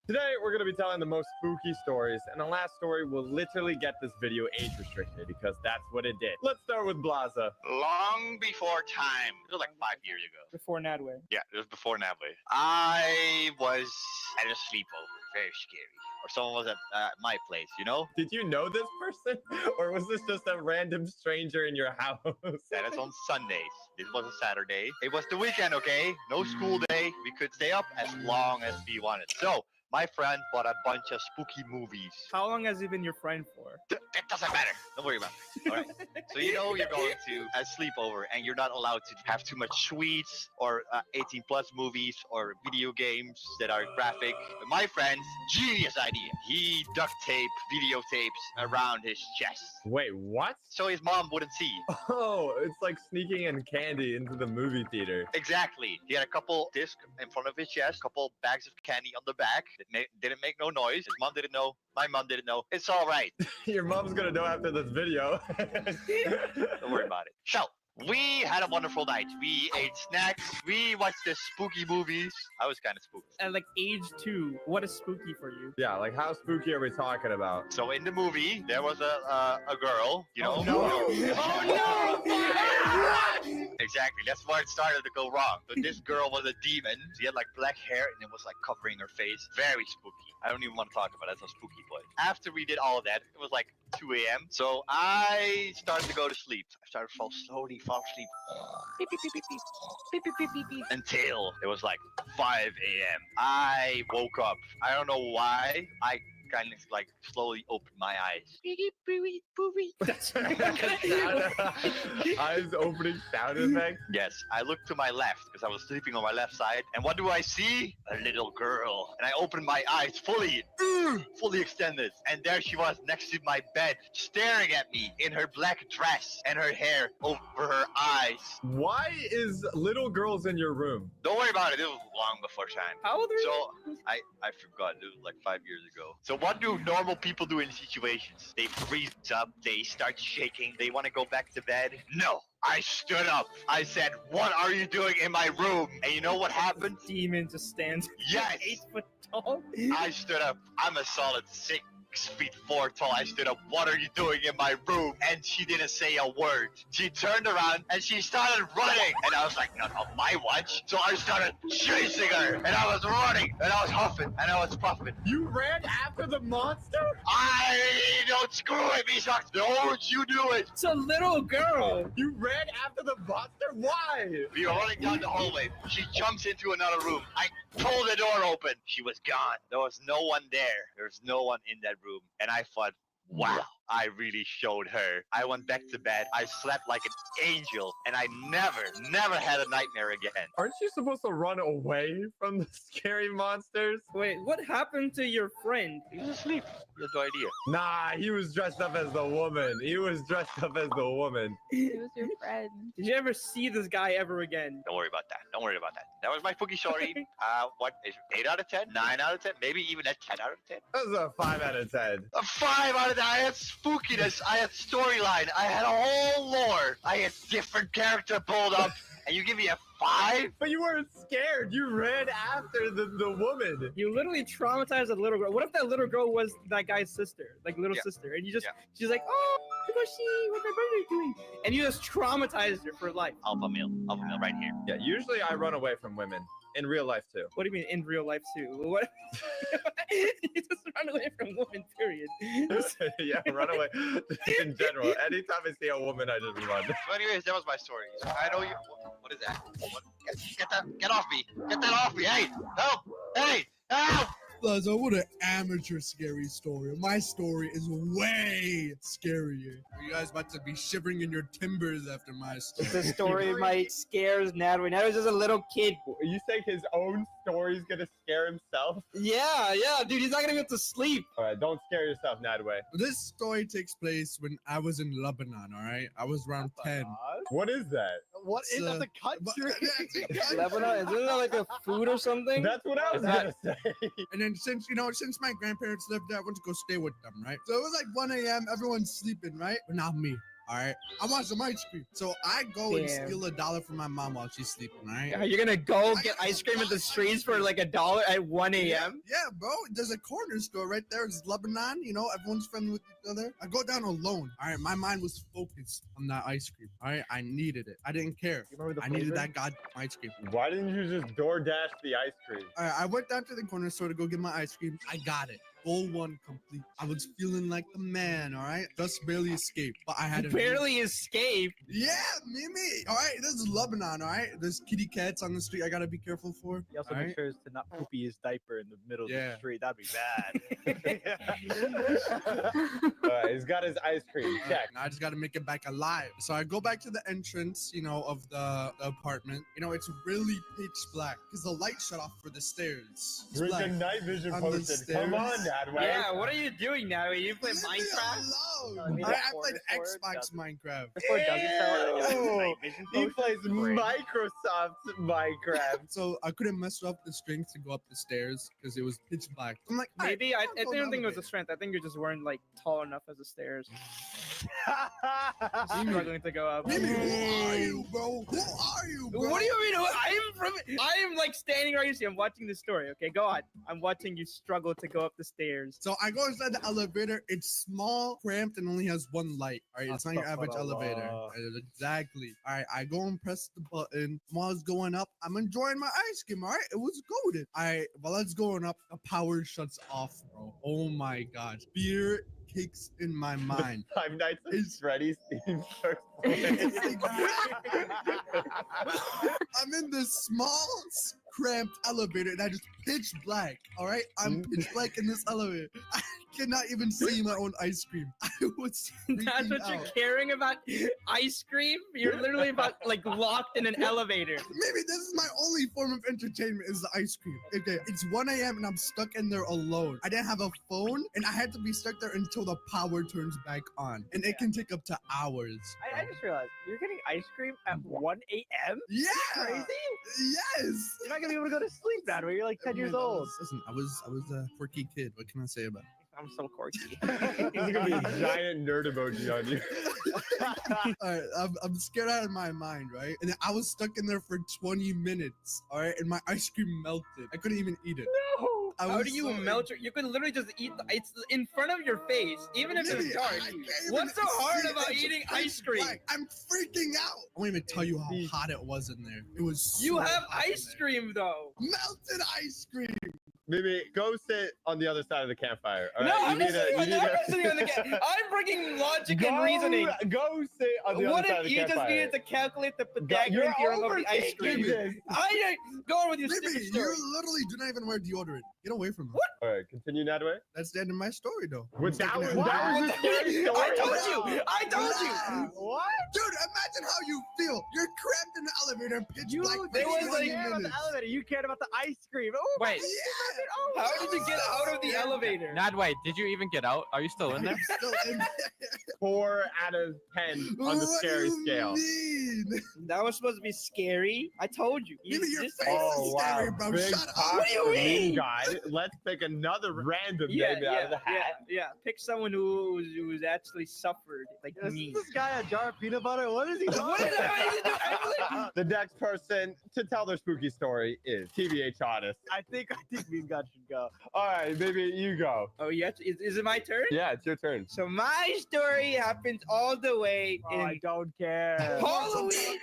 Today, we're going to be telling the most spooky stories, and the last story will literally get this video age restricted because that's what it did. Let's start with Blaza. Long before time. It was like 5 years ago. Before Nadway. Yeah, it was before Nably. I was at a sleepover. Very scary. Or someone was at my place, you know? Did you know this person, or was this just a random stranger in your house? That is on Sundays. This was a Saturday. It was the weekend, okay? No school day. We could stay up as long as we wanted. So, my friend bought a bunch of spooky movies. How long has he been your friend for? That doesn't matter. Don't worry about it. All right. So you know you're going to a sleepover and you're not allowed to have too much sweets or 18 plus movies or video games that are graphic. But my friend's genius idea. He duct taped videotapes around his chest. Wait, what? So his mom wouldn't see. Oh, it's like sneaking in candy into the movie theater. Exactly. He had a couple discs in front of his chest, a couple bags of candy on the back. It didn't make no noise. His mom didn't know. My mom didn't know. It's all right. Your mom's gonna know after this video. Don't worry about it. So, we had a wonderful night. We ate snacks. We watched the spooky movies. I was kind of spooked. At like age 2, what is spooky for you? Yeah, like how spooky are we talking about? So in the movie, there was a girl, you know? Oh no! Exactly. That's where it started to go wrong. But this girl was a demon. She had like black hair and it was like covering her face. Very spooky. I don't even want to talk about it. That's how spooky it was. After we did all of that, it was like 2 a.m. So I started to go to sleep. I started to slowly fall asleep. Beep, beep, beep, beep, beep. Beep, beep, beep, beep, beep. Until it was like 5 a.m. I woke up. I don't know why. I kind of like slowly opened my eyes. Eyes opening sound effect? Yes, I looked to my left because I was sleeping on my left side. And what do I see? A little girl. And I opened my eyes fully extended. And there she was next to my bed, staring at me in her black dress and her hair over her eyes. Why is little girls in your room? Don't worry about it. It was long before time. How old are you? So I forgot. It was like 5 years ago. So what do normal people do in situations? They freeze up. They start shaking. They want to go back to bed. No. I stood up. I said, "What are you doing in my room?" And you know what happened? Demon just stands. Yes. 8 foot tall. I stood up. I'm a solid 6 feet 4 tall. I stood up. "What are you doing in my room?" And she didn't say a word. She turned around and she started running. And I was like, "No, my watch." So I started chasing her. And I was running. And I was huffing. And I was puffing. You ran after the monster? I don't screw with me, Socks. Don't you do it. It's a little girl. You ran after the monster? Why? We were running down the hallway. She jumps into another room. I pulled the door open. She was gone. There was no one there. There was no one in that room. And I thought, wow, I really showed her. I went back to bed. I slept like an angel, and I never had a nightmare again. Aren't you supposed to run away from the scary monsters? Wait, what happened to your friend? He was asleep. He has no idea. Nah, he was dressed up as the woman. He was dressed up as the woman. He was your friend. Did you ever see this guy ever again? Don't worry about that. Don't worry about that. That was my spooky story. What is 8 out of 10? 9 out of 10? Maybe even a 10 out of 10? That was a 5 out of 10. A 5 out of 10. I had spookiness. I had storyline. I had a whole lore. I had different character pulled up. And you give me a 5? But you weren't scared. You ran after the woman. You literally traumatized a little girl. What if that little girl was that guy's sister, like little sister, and you just she's like, oh, look what my brother doing, and you just traumatized her for life. Alpha male right here. Yeah, usually I run away from women. In real life too. What do you mean in real life too? What? You just run away from women, period. Yeah, run away in general. Anytime I see a woman, I just run. So anyways, that was my story. I know you. What is that? Get off me! Get that off me! Hey! Help! Hey! Help! Lazo, what an amateur scary story. My story is way scarier. You guys about to be shivering in your timbers after my story. The story might scares Natalie. Natalie's just a little kid. You think his own story's gonna scare himself? Yeah, dude, he's not gonna get to sleep. All right, don't scare yourself, Nadway. This story takes place when I was in Lebanon, all right? I was around 10. What is that? What is that? The country? Lebanon? Isn't that like a food or something? That's what I was gonna say. And then since my grandparents lived there, I went to go stay with them, right? So it was like 1 a.m. Everyone's sleeping, right? But not me. All right, I want some ice cream. So I go and steal $1 from my mom while she's sleeping, right? Are you gonna go get ice cream at the streets for like $1 at 1 a.m.? Yeah, bro. There's a corner store right there. It's Lebanon. You know, everyone's friendly with each other. I go down alone. All right, my mind was focused on that ice cream. All right, I needed it. I didn't care. I needed that goddamn ice cream. Why didn't you just DoorDash the ice cream? All right, I went down to the corner store to go get my ice cream. I got it. Full one complete. I was feeling like the man, all right? Just barely escaped, but I had to barely escape. Yeah, me. All right, this is Lebanon, all right? There's kitty cats on the street I gotta be careful for. He also makes sure to not poopy his diaper in the middle of the street. That'd be bad. All right, he's got his ice cream. Check. Now I just gotta make it back alive. So I go back to the entrance, you know, of the apartment. You know, it's really pitch black because the light shut off for the stairs. Where's the night vision posted? Come on, Nadway. Yeah, what are you doing now? You play Minecraft? I played Xbox Minecraft. He plays Microsoft Minecraft. So I couldn't muster up the strength to go up the stairs because it was pitch black. I'm like, maybe I don't think it was a strength. I think you just weren't like tall enough as the stairs. Struggling to go up. Who are you, bro? Who are you, bro? What do you mean? I am like standing right here. I'm watching the story. Okay, go on. I'm watching you struggle to go up the stairs. So I go inside the elevator. It's small, cramped, and only has one light. All right, it's not your average elevator. Exactly. All right, I go and press the button. While it's going up, I'm enjoying my ice cream. All right, it was golden. All right, while it's going up, the power shuts off, bro. Oh my God, fear kicks in my mind. Five Nights at Freddy's theme first. I'm in this small, cramped elevator and I just pitch black. All right, I'm pitch black in this elevator. I cannot even see my own ice cream. I was That's what you're caring about? Ice cream? You're literally about like locked in an elevator. Maybe this is my only form of entertainment is the ice cream. Okay, it's 1 a.m. and I'm stuck in there alone. I didn't have a phone and I had to be stuck there until the power turns back on. And it can take up to hours. I just realized you're getting ice cream at 1 a.m.? Yeah! Crazy? Yes! You're not gonna be able to go to sleep now, where you're like 10 years old. Listen, I was a quirky kid. What can I say about it? I'm so quirky. There's gonna be a giant nerd emoji on you. All right, I'm scared out of my mind, right? And I was stuck in there for 20 minutes, all right? And my ice cream melted. I couldn't even eat it. No! How do you melt it? You could literally just eat it's in front of your face, even if it's dark. What's so hard about eating ice cream? I'm freaking out. I won't even tell you how hot it was in there. It was so You have hot ice cream, though. Melted ice cream. Mimi, go sit on the other side of the campfire. All No, right? I'm not sitting on the campfire. I'm bringing logic and reasoning. Go sit on the What other side if of the you campfire. just needed to calculate the You're Pythagorean theorem of the ice cream? overthinking this. Go on with your Maybe stupid you story. literally do not even wear deodorant. Get away from me. What? All right, continue, Nadway. That's the end of my story, though. That was the scary story. I told you. What? Dude, imagine how you feel. You're cramped in the elevator, pitch black. There was 20 like about the minutes. elevator. You cared about the ice cream. Oh, Wait. How did you get out of the elevator? Nadway, did you even get out? Are you still in there? Still in 4 out of 10 on the What scary do you scale. mean? That was supposed to be scary. I told you. Maybe your just- face is scary, bro. Big Shut up. talk What do you for mean? me, God. Let's pick another random Yeah, name out of the hat. yeah. Pick someone who's actually suffered, like Is me. this guy a jar of peanut butter? What is he doing? What is that? The next person to tell their spooky story is TBH Honest. I think Bean God should go. All right, maybe you go. Oh, yeah. Is it my turn? Yeah, it's your turn. So my story happens all the way Oh, I in don't care. Halloween.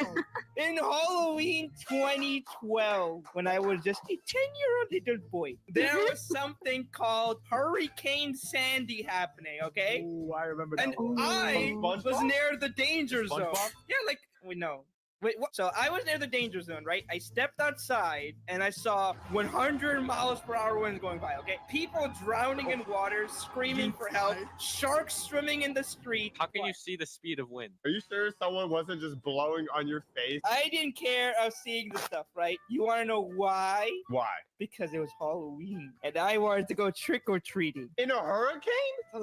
In Halloween 2012, when I was just a 10-year-old little boy, there was something called Hurricane Sandy happening, okay? Ooh, I remember that. And one. I SpongeBob? was near the danger zone. SpongeBob? Yeah, like, wait, no. Wait, what? So I was near the danger zone, right? I stepped outside and I saw 100 miles per hour winds going by, okay? People drowning in water, screaming for help, sharks swimming in the street. How can you see the speed of wind? Are you sure someone wasn't just blowing on your face? I didn't care of seeing the stuff, right? You want to know why? Why? Because it was Halloween and I wanted to go trick-or-treating. In a hurricane?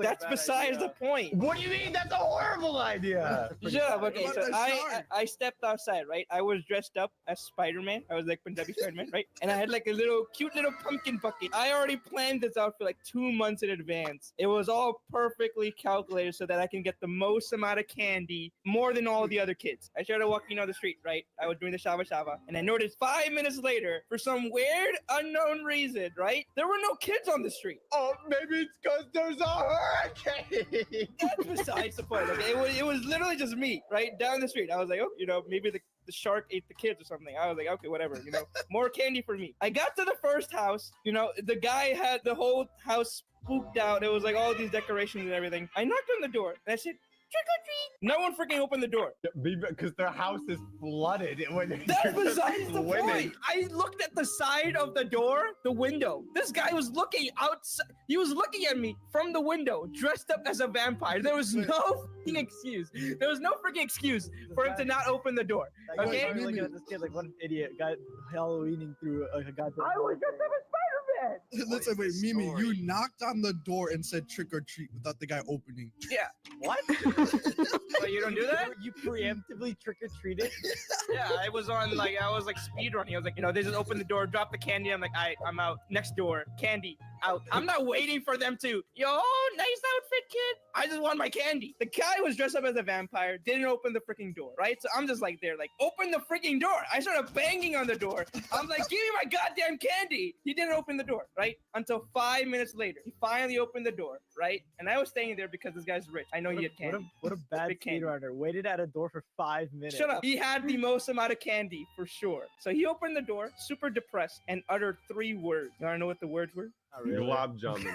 That's besides the point. What do you mean? That's a horrible idea. Shut up. Okay, What so about the shark? I stepped outside, right? I was dressed up as Spider-Man. I was like Punjabi Spider-Man, right? And I had like a little cute little pumpkin bucket. I already planned this outfit like 2 months in advance. It was all perfectly calculated so that I can get the most amount of candy, more than all the other kids. I started walking on the street, right? I was doing the shava shava, and I noticed 5 minutes later, for some weird, unknown reason, right? There were no kids on the street. Oh, maybe it's because there's a hurricane. That's besides the point. Okay? It was literally just me, right? Down the street. I was like, oh, maybe the shark ate the kids or something. I was like, okay, whatever, more candy for me. I got to the first house, the guy had the whole house spooked out. It was like all these decorations and everything. I knocked on the door and I said, trick or treat. No one freaking opened the door. Because their house is flooded. That's besides the point. I looked at the side of the door, the window. This guy was looking outside. He was looking at me from the window, dressed up as a vampire. There was no freaking excuse. There was no freaking excuse for him to not open the door. Okay? I'm looking at this kid like, what an idiot. Got Halloweening through a goddamn. I was dressed up as Spider-Man. Listen, wait, Mimi, you knocked on the door and said trick or treat without the guy opening. Yeah. What? So you don't do that? You preemptively trick or treated? Yeah, I was like speed running. I was like, they just open the door, drop the candy. I'm like, I'm out. Next door, candy, out. I'm not waiting for them to, nice outfit, kid. I just want my candy. The guy was dressed up as a vampire, didn't open the freaking door, right? So I'm just like there, like, open the freaking door. I started banging on the door. I'm like, give me my goddamn candy. He didn't open the door, right? Until 5 minutes later, he finally opened the door, right? And I was staying there because this guy's rich. I know he had candy. What a bad Big candy. speedrunner. Waited at a door for 5 minutes. Shut up. He had the most amount of candy for sure. So he opened the door, super depressed, and uttered 3 words. You want to know what the words were? Glob jamming.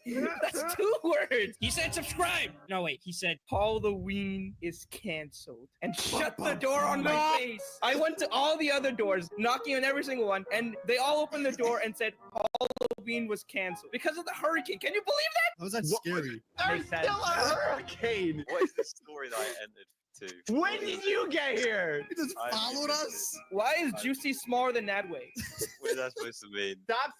That's 2 words. He said subscribe. No, wait. He said Halloween is canceled and shut the door on my face. I went to all the other doors, knocking on every single one, and they all opened the door and said Halloween was canceled because of the hurricane. Can you believe that? How was that scary? There's still a hurricane. What is the story that I ended to? When did you get here? He just followed us? Why is Juicy smaller than Nadway? What is that supposed to mean? Stop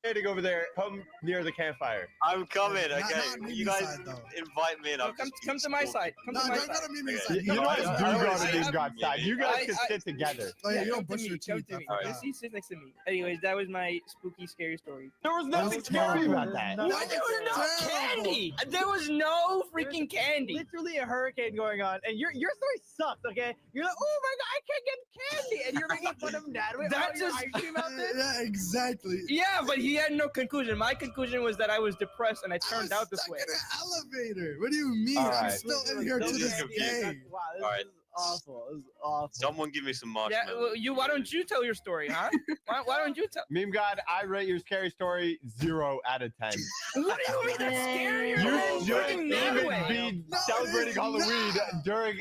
standing over there. Come near the campfire. I'm coming. Not Okay, Mimi's you guys side, though. invite me and I'll Come to my side. Come to my side. You guys do go to Bean God's side. You guys can sit together. Oh, yeah, you come don't brush to your me, come teeth. to me. I forgot. He sits next to me. Anyways, that was my spooky, scary story. There was nothing scary about that. There was no candy. There was no freaking candy. Literally a hurricane going on, and your story sucks. Okay, you're like, oh my god, I can't get candy, and you're making fun of Dad. That's just ice cream out there. Yeah, exactly. Yeah, but he had no conclusion. My conclusion was that I was depressed and I turned out this way. In an elevator. What do you mean? All I'm right. still in here to this day. Wow, All right. awful. It was awful. Someone give me some Yeah, marshmallows. well, why don't you tell your story, huh? why don't you tell? Meme God, I rate your scary story 0 out of 10. What do you mean that's scarier than You shooting shouldn't even Norway? be celebrating Halloween during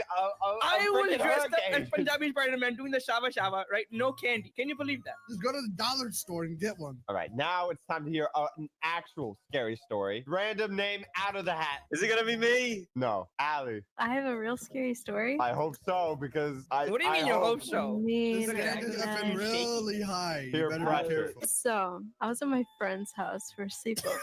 I was freaking dressed up as hurricane. Punjabi Spider-Man doing the shava shava, right? No candy. Can you believe that? Just go to the dollar store and get one. All right, now it's time to hear an actual scary story. Random name out of the hat. Is it gonna be me? No, Allie. I have a real scary story. I hope so because I. What do you mean you hope so? Me, This guy is up in really high. You Peer better be pressure. careful. So I was at my friend's house for sleepover.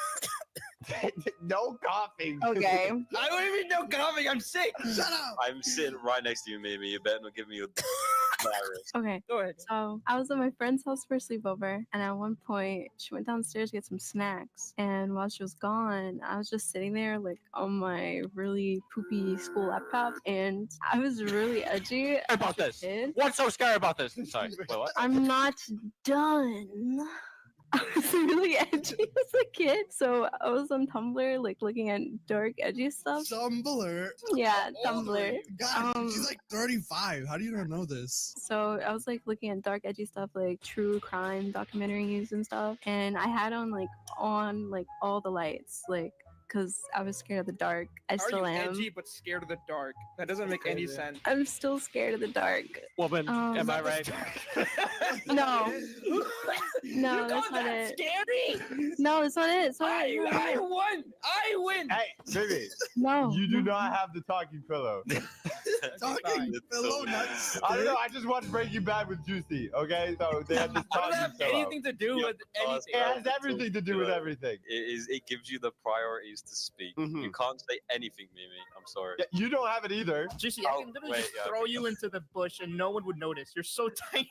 No coughing. Okay. I don't even know coughing. I'm sick. Shut up. I'm sitting right next to you, Mimi. You better not give me a virus. Okay. Go ahead. So I was at my friend's house for a sleepover, and at one point she went downstairs to get some snacks. And while she was gone, I was just sitting there like on my really poopy school laptop, and I was really edgy About this. What's so scary about this? Sorry. Wait, what? I'm not done. I was really edgy as a kid, so I was on Tumblr, like looking at dark, edgy stuff. Tumblr. Yeah, Tumblr. God, she's like 35. How do you not know this? So I was like looking at dark, edgy stuff, like true crime documentaries and stuff, and I had on all the lights, like, because I was scared of the dark. I How still are you am. edgy but scared of the dark? That doesn't make any sense. I'm still scared of the dark. Woman, am I right? No. No, You that's call not that it. scary? No, it's not it. It's not I it. won. I win. Hey, Vivi. No. You do not have the talking pillow. Talking pillow, not I don't know. I just watched Breaking Bad with Juicy. Okay, so they had this I don't talking have pillow. anything to do with anything. It has everything to do with everything. It gives you the priorities to speak. You can't say anything, Mimi. I'm sorry. Yeah, you don't have it either. Jesse, I can literally just throw you into the bush and no one would notice. You're so tiny.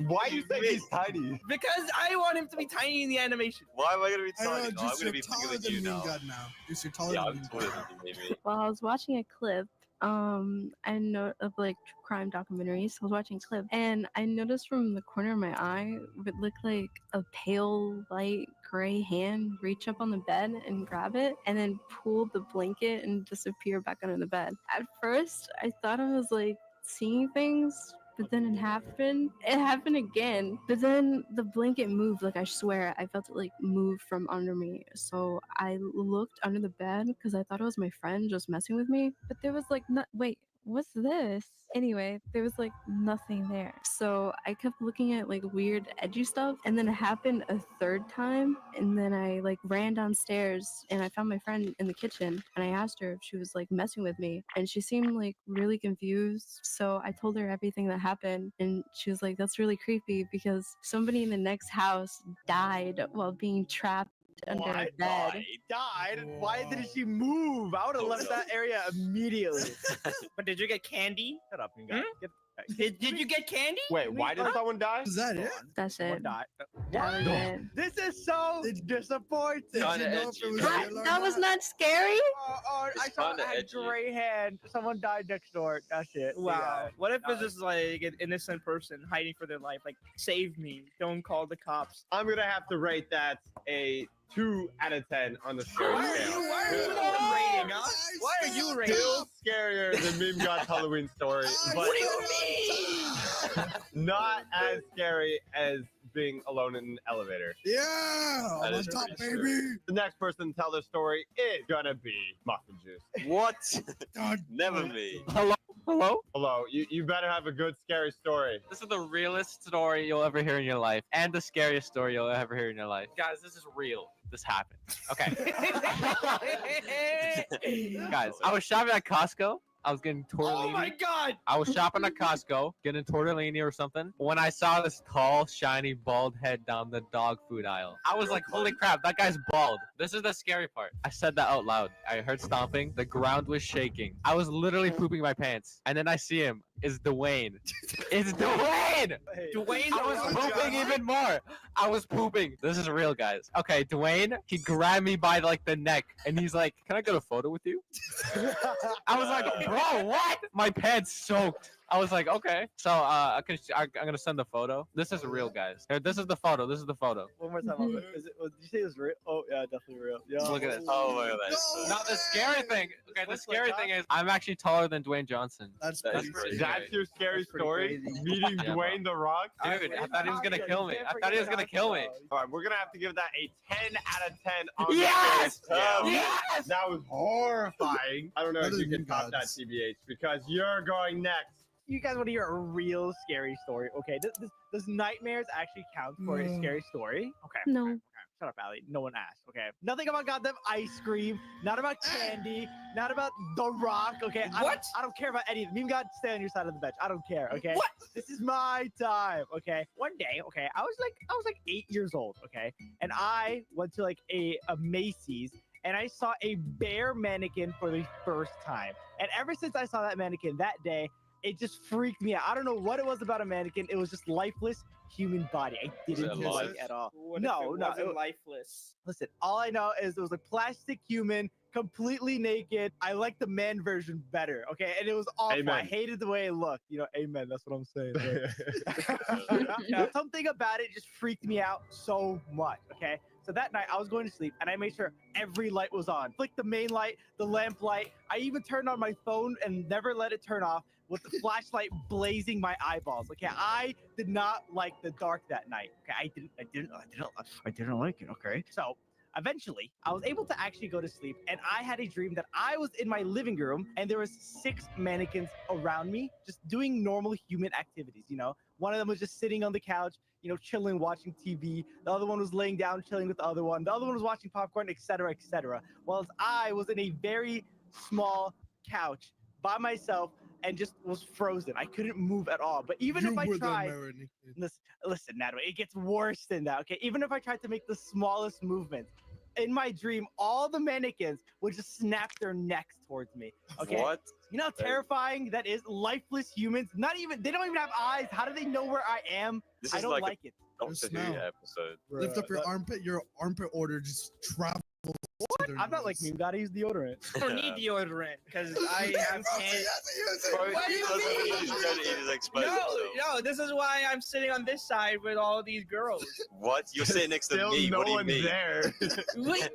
Why you think he's tiny? Because I want him to be tiny in the animation. Why am I gonna be I know, tiny? No, I'm just gonna you're be taller bigger than than you Meme now. God now. Just you're taller Yeah, than I'm Meme taller God. than you, Mimi. While I was watching a clip, I know of like crime documentaries. I was watching a clip, and I noticed from the corner of my eye, it looked like a pale, light gray hand reach up on the bed and grab it, and then pull the blanket and disappear back under the bed. At first, I thought I was like seeing things. But then it happened. It happened again. But then the blanket moved. Like, I swear, I felt it like move from under me. So I looked under the bed because I thought it was my friend just messing with me. But there was like, wait, what's this? Anyway, there was like nothing there. So I kept looking at like weird edgy stuff, and then it happened a third time. And then I like ran downstairs and I found my friend in the kitchen, and I asked her if she was like messing with me, and she seemed like really confused. So I told her everything that happened, and she was like, that's really creepy because somebody in the next house died while being trapped under a bed. He died. Why did she move? I would have left that area immediately. But did you get candy? Shut up, you guys. Did you get candy? Wait, why did someone die? Is that it? That's it. Died. That was it. This is so disappointing. Did you know if it was That, real or that was not? not scary. I It's saw kinda I had edgy. gray hand. Someone died next door. That's it. Wow. What if it's just like an innocent person hiding for their life? Like, save me. Don't call the cops. I'm gonna have to rate that a 2 out of 10 on the scary Why are scale. you rating, huh? Why are you rating? Still scarier than Meme God's Halloween story, but What do you mean? not as scary as being alone in an elevator. Yeah, That on is top, pretty baby. The next person to tell their story is gonna be Muffin Juice. What? God, Never me. Hello? Hello? Hello, you better have a good scary story. This is the realest story you'll ever hear in your life, and the scariest story you'll ever hear in your life. Guys, this is real. This happened. Okay. Guys, I was shopping at Costco. I was getting tortellini. Oh my god! I was shopping at Costco, getting tortellini or something, when I saw this tall, shiny, bald head down the dog food aisle. I was like, holy crap, that guy's bald. This is the scary part. I said that out loud. I heard stomping. The ground was shaking. I was literally pooping my pants. And then I see him. It's Dwayne. It's Dwayne! Dwayne, I was pooping even more. I was pooping. This is real, guys. Okay, Dwayne, he grabbed me by like the neck, and he's like, "Can I get a photo with you?" I was like, "Bro, what?" My pants soaked. I was like, okay. So I'm gonna send the photo. This is real, guys. Here, this is the photo. This is the photo. One more time. Is it? Did you say it was real? Oh yeah, definitely real. Yeah. Look at this. Oh my god. Now the scary thing. Okay, the scary thing is I'm actually taller than Dwayne Johnson. That's crazy. That's your scary story? Meeting Yeah, Dwayne the Rock? Dude, I thought he was gonna kill me. I thought he was gonna kill me. All right, we're gonna have to give that a 10 out of 10 on Yes! the scale. Yes! That was horrifying. I don't know That if you is can you top that, guys. TBH, because you're going next. You guys want to hear a real scary story? Okay, does nightmares actually count for a scary story? Okay. No. Okay. Shut up, Allie. No one asked. Okay. Nothing about goddamn ice cream. Not about candy. Not about The Rock. Okay. I don't care about any of them. Even God, stay on your side of the bench. I don't care. Okay. What? This is my time. Okay. One day. Okay. I was like 8 years old. Okay. And I went to like a Macy's. And I saw a bear mannequin for the first time. And ever since I saw that mannequin that day, it just freaked me out. I don't know what it was about a mannequin. It was just lifeless human body. I didn't like at all. What No, if it no. wasn't lifeless? Listen, all I know is it was a plastic human, completely naked. I like the man version better, okay? And it was awful. I Amen. hated the way it looked. You know, amen. That's what I'm saying. Something about it just freaked me out so much, okay? So that night, I was going to sleep, and I made sure every light was on. Flicked the main light, the lamp light. I even turned on my phone and never let it turn off with the flashlight blazing my eyeballs. Okay, I did not like the dark that night. Okay, I didn't like it. Okay, so eventually, I was able to actually go to sleep, and I had a dream that I was in my living room, and there was 6 mannequins around me, just doing normal human activities. You know, one of them was just sitting on the couch, you know, chilling, watching TV. The other one was laying down, chilling with the other one. The other one was watching popcorn, etc., etc. Whilst I was in a very small couch by myself and just was frozen. I couldn't move at all. But even if I tried, listen, Natalie, it gets worse than that. Okay, even if I tried to make the smallest movements, in my dream, all the mannequins would just snap their necks towards me. Okay. What? You know how terrifying that is? Lifeless humans. They don't even have eyes. How do they know where I am? This I is don't like like it. Doctor Who episode. Lift up your armpit. Your armpit odor just travels. What? I'm not like me. Gotta use deodorant. I don't need deodorant because I have can't. What do you mean? No, this is why I'm sitting on this side with all these girls. What? You're sitting next to Still me. no What do you one's mean? there. Wait,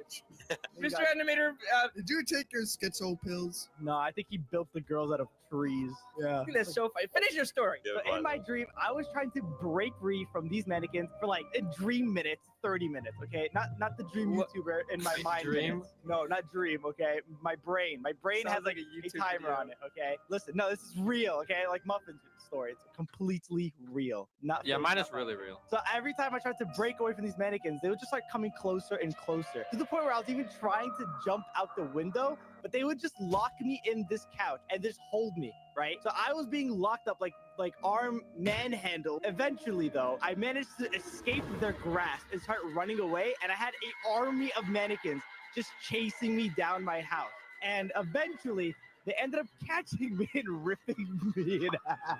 Mr. Animator, Did you take your schizo pills? No, I think he built the girls out of trees. Yeah. that's so funny. Finish your story. So in my dream, I was trying to break free from these mannequins for like a dream minutes, 30 minutes, okay? Not the dream YouTuber in my mind. Dream? Minutes. No, not dream, okay? My brain. My brain Sounds has like like a a YouTube timer video. on it, okay? Listen, no, this is real, okay? Like Muffin's story. It's completely real. Not Yeah, fake, mine not is really real. So every time I tried to break away from these mannequins, they would just start coming closer and closer to the point where I was even trying to jump out the window, but they would just lock me in this couch and just hold me, right? So I was being locked up like arm manhandled. Eventually, though, I managed to escape their grasp and start running away, and I had an army of mannequins just chasing me down my house. And eventually, they ended up catching me and ripping me in half.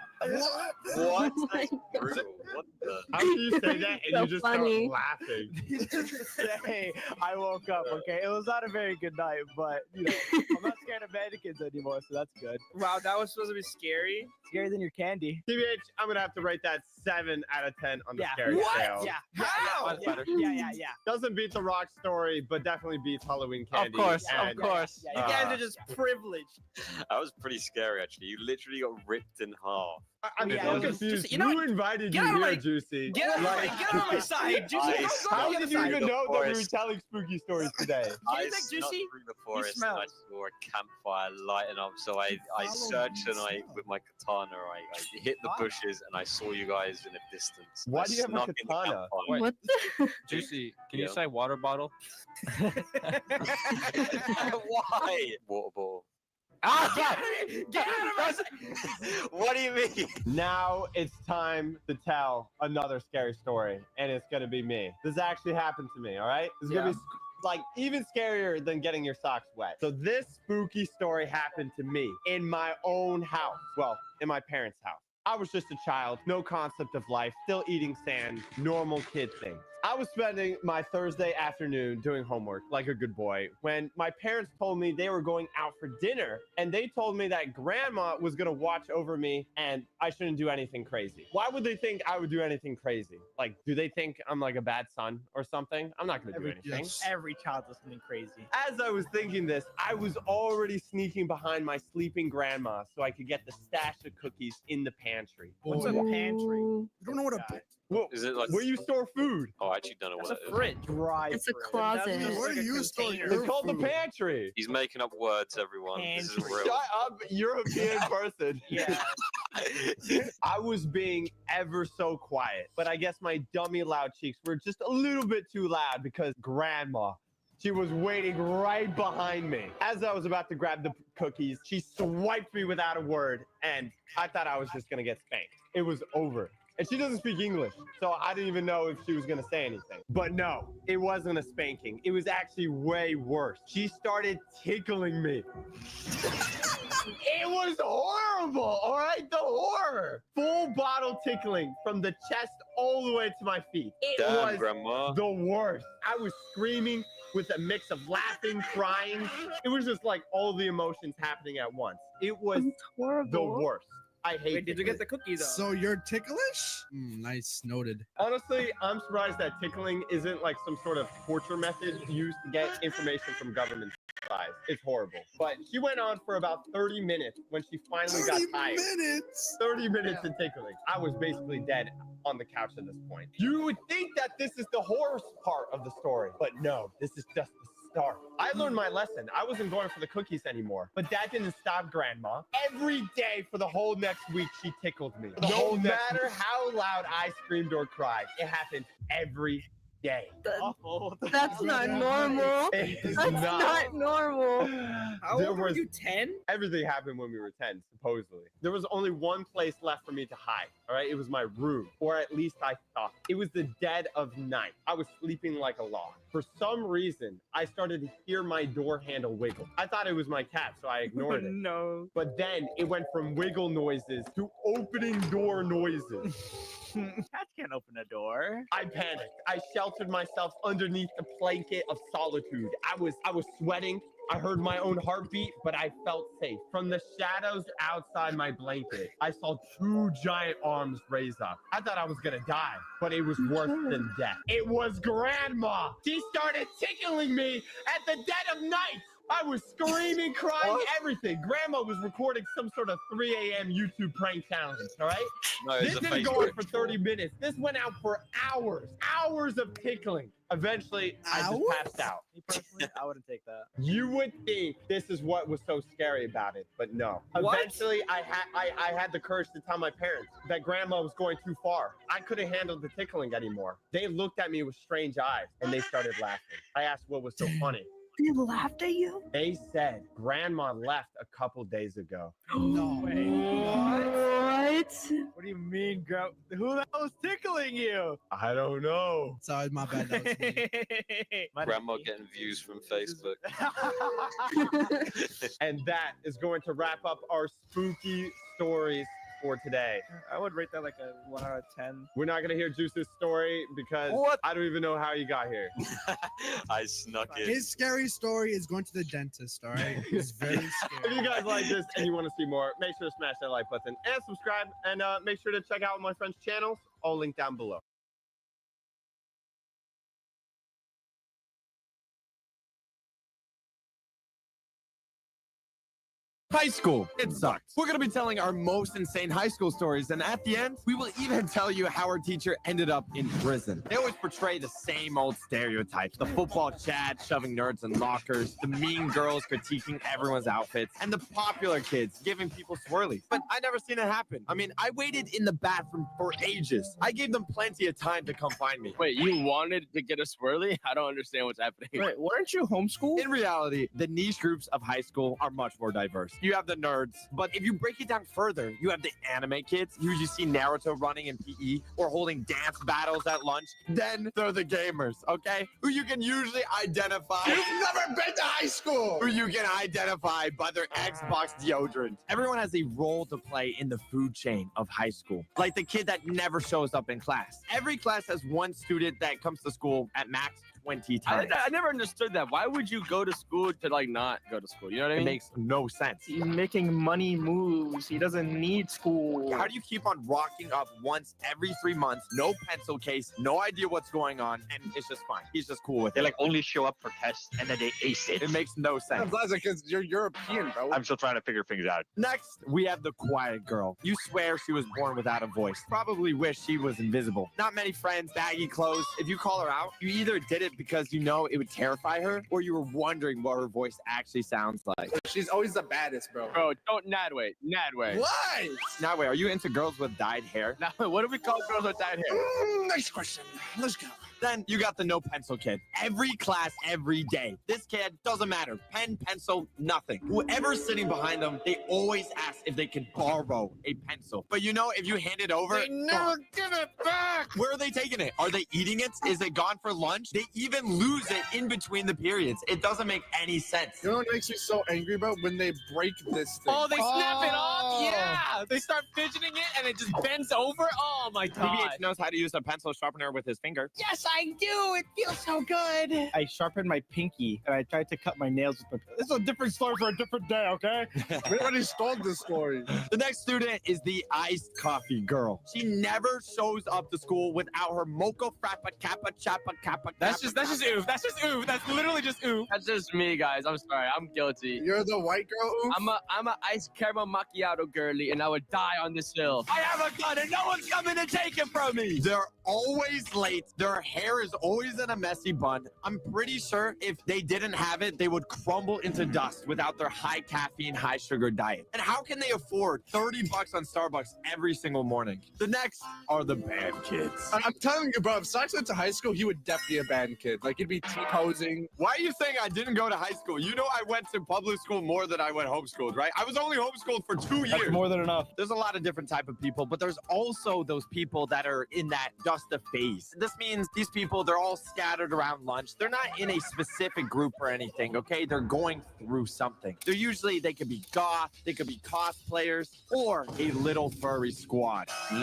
What? That's brutal. What the? How do you say that and So you just funny. start laughing? Say I woke up, okay? It was not a very good night, but you know, I'm not scared of mannequins anymore, so that's good. Wow, that was supposed to be scary. Scarier than your candy. TBH, I'm gonna have to rate that 7 out of 10 on the Yeah. scary What? scale. Yeah. How? Mine's better. Yeah. Doesn't beat the Rock story, but definitely beats Halloween Candy. Of course. and, You guys are just privileged. That was pretty scary, actually. You literally got ripped in half. I'm Yeah, so it was confused. just- you know Who what? invited Get you out of here, my- Juicy? Get out of my side, Juicy. I Go How on the did other you side. even The know that we were forest. telling spooky stories today? I like snuck Juicy? through the forest and smell I it. saw a campfire lighting up. So I Follow searched me, and I, smell. with my katana, I hit the bushes and I saw you guys in a distance. Why I do you have a snuck in the katana? campfire. Wait. What the? Juicy, can you Yeah. say water bottle? Why? Water ball. Ah! Get out of my side. What do you mean? Now it's time to tell another scary story, and it's gonna be me. This actually happened to me, all right? This is gonna be like even scarier than getting your socks wet. So this spooky story happened to me in my own house. Well, in my parents' house. I was just a child, no concept of life, still eating sand, normal kid things. I was spending my Thursday afternoon doing homework like a good boy when my parents told me they were going out for dinner, and they told me that grandma was going to watch over me and I shouldn't do anything crazy. Why would they think I would do anything crazy? Like, do they think I'm like a bad son or something? I'm not going to do anything. Every child does something crazy. As I was thinking this, I was already sneaking behind my sleeping grandma so I could get the stash of cookies in the pantry. What's a pantry? You don't know what a Well, Is it like where you store food? Oh, I actually don't know what That's that a is. fridge. Dry It's a fridge. closet. That's Where like do a you store container. your It's called the food? pantry. He's making up words, everyone. This isn't real. Shut up, European person. Yeah. I was being ever so quiet, but I guess my dummy loud cheeks were just a little bit too loud because grandma, she was waiting right behind me. As I was about to grab the cookies, she swiped me without a word, and I thought I was just gonna get spanked. It was over. And she doesn't speak English, so I didn't even know if she was gonna say anything. But no, it wasn't a spanking. It was actually way worse. She started tickling me. It was horrible, all right? The horror. Full bottle tickling from the chest all the way to my feet. It Damn, was Grandma. the worst. I was screaming with a mix of laughing, crying. It was just like all the emotions happening at once. It was the worst. I hate it. Did you get the cookie though? So you're ticklish? Nice, noted. Honestly, I'm surprised that tickling isn't like some sort of torture method used to get information from government spies. It's horrible. But she went on for about 30 minutes when she finally got 30 tired. minutes? 30 minutes of tickling. I was basically dead on the couch at this point. You would think that this is the horror part of the story, but no, this is just the start. I learned my lesson. I wasn't going for the cookies anymore, but that didn't stop grandma. Every day for the whole next week, she tickled me. No matter how loud I screamed or cried, it happened every day. That's not normal. It's That's not normal. How old were you? 10? Everything happened when we were 10, supposedly. There was only one place left for me to hide, all right? It was my room, or at least I thought. It was the dead of night. I was sleeping like a log. For some reason, I started to hear my door handle wiggle. I thought it was my cat, so I ignored it. No. But then it went from wiggle noises to opening door noises. Cats can't open a door. I panicked. I sheltered myself underneath the blanket of solitude. I was sweating. I heard my own heartbeat, but I felt safe. From the shadows outside my blanket, I saw two giant arms raise up. I thought I was gonna die, but it was worse than death. It was Grandma. She started tickling me at the dead of night. I was screaming, crying, everything. Grandma was recording some sort of 3 a.m. YouTube prank challenge, all right? No, This didn't go on for 30 minutes. This went out for hours. Hours of tickling. Eventually, I just passed out. Me personally, I wouldn't take that. You would think this is what was so scary about it, but no. What? Eventually, I had the courage to tell my parents that grandma was going too far. I couldn't handle the tickling anymore. They looked at me with strange eyes, and they started laughing. I asked what was so funny. They laughed at you? They said grandma left a couple days ago. No. Wait, What? what do you mean, girl? Who the hell was tickling you? I don't know. Sorry, my bad. That was me. Grandma getting views from Facebook. And that is going to wrap up our spooky stories for today. I would rate that like a 1 out of 10. We're not going to hear Juice's story because I don't even know how you got here. I snuck in. His scary story is going to the dentist, all right? It's very If scary. you guys like this and you want to see more, make sure to smash that like button and subscribe. And make sure to check out my friends' channels, all linked down below. High school. It sucked. We're going to be telling our most insane high school stories, and at the end, we will even tell you how our teacher ended up in prison. They always portray the same old stereotypes. The football Chad shoving nerds in lockers, the mean girls critiquing everyone's outfits, and the popular kids giving people swirlies. But I never seen it happen. I mean, I waited in the bathroom for ages. I gave them plenty of time to come find me. Wait, you wanted to get a swirly? I don't understand what's happening. Wait, weren't you homeschooled? In reality, the niche groups of high school are much more diverse. you have the nerds. But if you break it down further, you have the anime kids. You usually see Naruto running in PE or holding dance battles at lunch. Then they're the gamers, okay? Who you can usually identify. You've never been to high school. Who you can identify by their Xbox deodorant. Everyone has a role to play in the food chain of high school. Like the kid that never shows up in class. Every class has one student that comes to school at max 20 times. I never understood that. Why would you go to school to like not go to school? You know what I mean? It makes no sense. He's making money moves. He doesn't need school. How do you keep on rocking up once every 3 months? No pencil case, no idea what's going on, and it's just fine. He's just cool with They it. like only show up for tests and then they ace it. It makes no sense. Because you're European, bro. I'm still trying to figure things out. Next, we have the quiet girl. You swear she was born without a voice. Probably wish she was invisible. Not many friends, baggy clothes. If you call her out, you either did it because you know it would terrify her, or you were wondering what her voice actually sounds like. She's always the baddest, bro. Bro, don't Nadway. Nadway. What? Nadway, are you into girls with dyed hair? Nadway, what do we call girls with dyed hair? Next question. Let's go. Then you got the no pencil kid. Every class, every day. This kid doesn't matter. Pen, pencil, nothing. Whoever's sitting behind them, they always ask if they can borrow a pencil. But you know, if you hand it over, They never give it back. where are they taking it? Are they eating it? Is it gone for lunch? They even lose it in between the periods. It doesn't make any sense. You know what makes me so angry, bro? When they break this thing. Oh, they snap it off? Yeah. They start fidgeting it and it just bends over. Oh my god. PBH knows how to use a pencil sharpener with his finger. Yes, I do. It feels so good. I sharpened my pinky and I tried to cut my nails with my... This is a different story for a different day, okay? We already stole this story. The next student is the iced coffee girl. She never shows up to school without her mocha frappa kappa chappa kappa. That's just oof. That's just oof. That's literally just oof. That's just me, guys. I'm sorry. I'm guilty. You're the white girl, oof? I'm a iced caramel macchiato girly, and I would die on this hill. I have a gun and no one's coming to take it from me. They're always late. Their hair is always in a messy bun. I'm pretty sure if they didn't have it, they would crumble into dust without their high caffeine, high sugar diet. And how can they afford $30 on Starbucks every single morning? The next are the band kids. I'm telling you, bro, if Sox went to high school, he would definitely be a band kid. Like, he'd be T-posing. Why are you saying I didn't go to high school? You know I went to public school more than I went homeschooled, right? I was only homeschooled for 2 years. That's more than enough. There's a lot of different type of people, but there's also those people that are in that dust of phase. This means these people, they're all scattered around lunch. They're not in a specific group or anything, okay? They're going through something. They're usually, they could be goth, they could be cosplayers, or a little furry squad. No.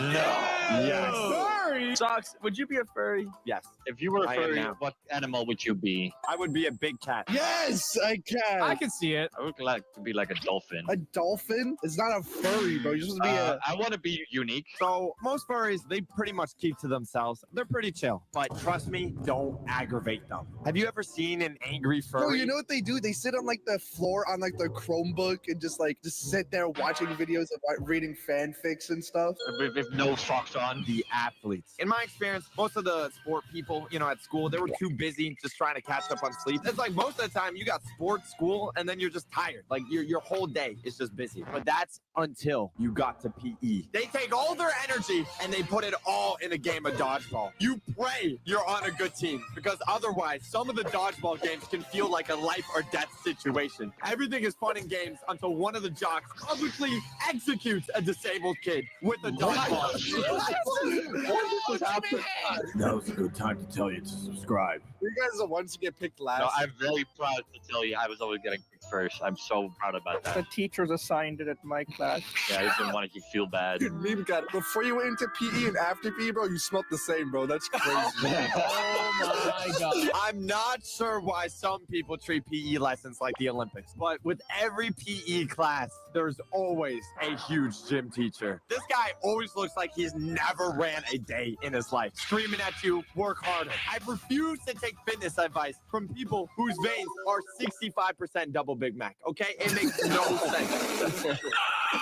Yes. Sorry. Socks, would you be a furry? Yes. If you were a I am furry, now. what animal would you be? I would be a big cat. Yes, I can. I can see it. I would like to be like a dolphin. A dolphin? It's not a furry, bro. You're supposed to be a... I want to be unique. So most furries, they pretty much keep to themselves. They're pretty chill, but trust me, don't aggravate them. Have you ever seen an angry furry? Bro, you know what they do? They sit on like the floor on like their Chromebook and just sit there watching videos of reading fanfics and stuff. With no socks on. The athletes. In my experience, most of the sport people, at school, they were too busy just trying to catch up on sleep. It's like most of the time you got sports, school, and then you're just tired. Like your whole day is just busy. But that's until you got to PE. They take all their energy and they put it all in a game of dodgeball. You pray you're on a good team because otherwise some of the dodgeball games can feel like a life or death situation. Everything is fun and games until one of the jocks publicly executes a disabled kid with a dodgeball. Now's a good time to tell you to subscribe. You guys are the ones who get picked last. No, I'm very proud to tell you I was always getting picked first. I'm so proud about that. The teachers assigned it at my class. Yeah, I just didn't want to feel bad. Dude, meme god, before you went into PE and after PE, bro, you smelled the same, bro. That's crazy. Oh my god. I'm not sure why some people treat PE lessons like the Olympics, but with every PE class, there's always a huge gym teacher. This guy always looks like he's never ran a day in his life, screaming at you, work harder. I refuse to take fitness advice from people whose veins are 65% double Big Mac, okay? It makes no sense.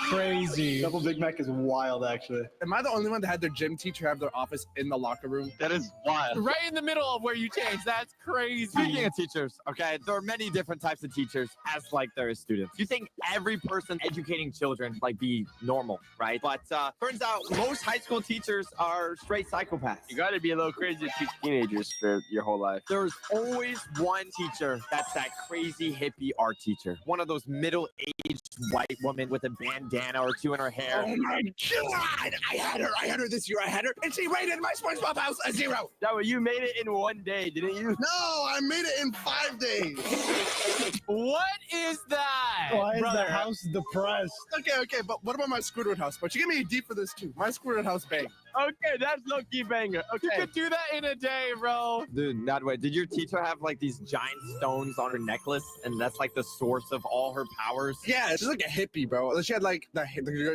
Crazy. Double Big Mac is wild, actually. Am I the only one that had their gym teacher have their office in the locker room? That is wild. Right in the middle of where you change. That's crazy. Speaking of teachers, okay, there are many different types of teachers as like there is students. You think every person educating children like be normal, right? But turns out most high school teachers are straight psychopaths. You got to be a little crazy to teach teenagers for your whole life. There's always one teacher that's that crazy hippie art teacher. One of those middle-aged white women with a bandana or two in her hair. Oh my God! I had her this year. I had her, and she rated my SpongeBob house a 0. That way, you made it in one day, didn't you? No, I made it in 5 days. What is that? Why is the house depressed? Okay, but what about my Squidward house? But you give me a D for this too. My Squidward house bang. Okay, that's low-key banger. Okay. You could do that in a day, bro. Dude, not way. Did your teacher have like these giant stones on her necklace, and that's like the source of all her powers? Yeah, she's like a hippie, bro. She had like the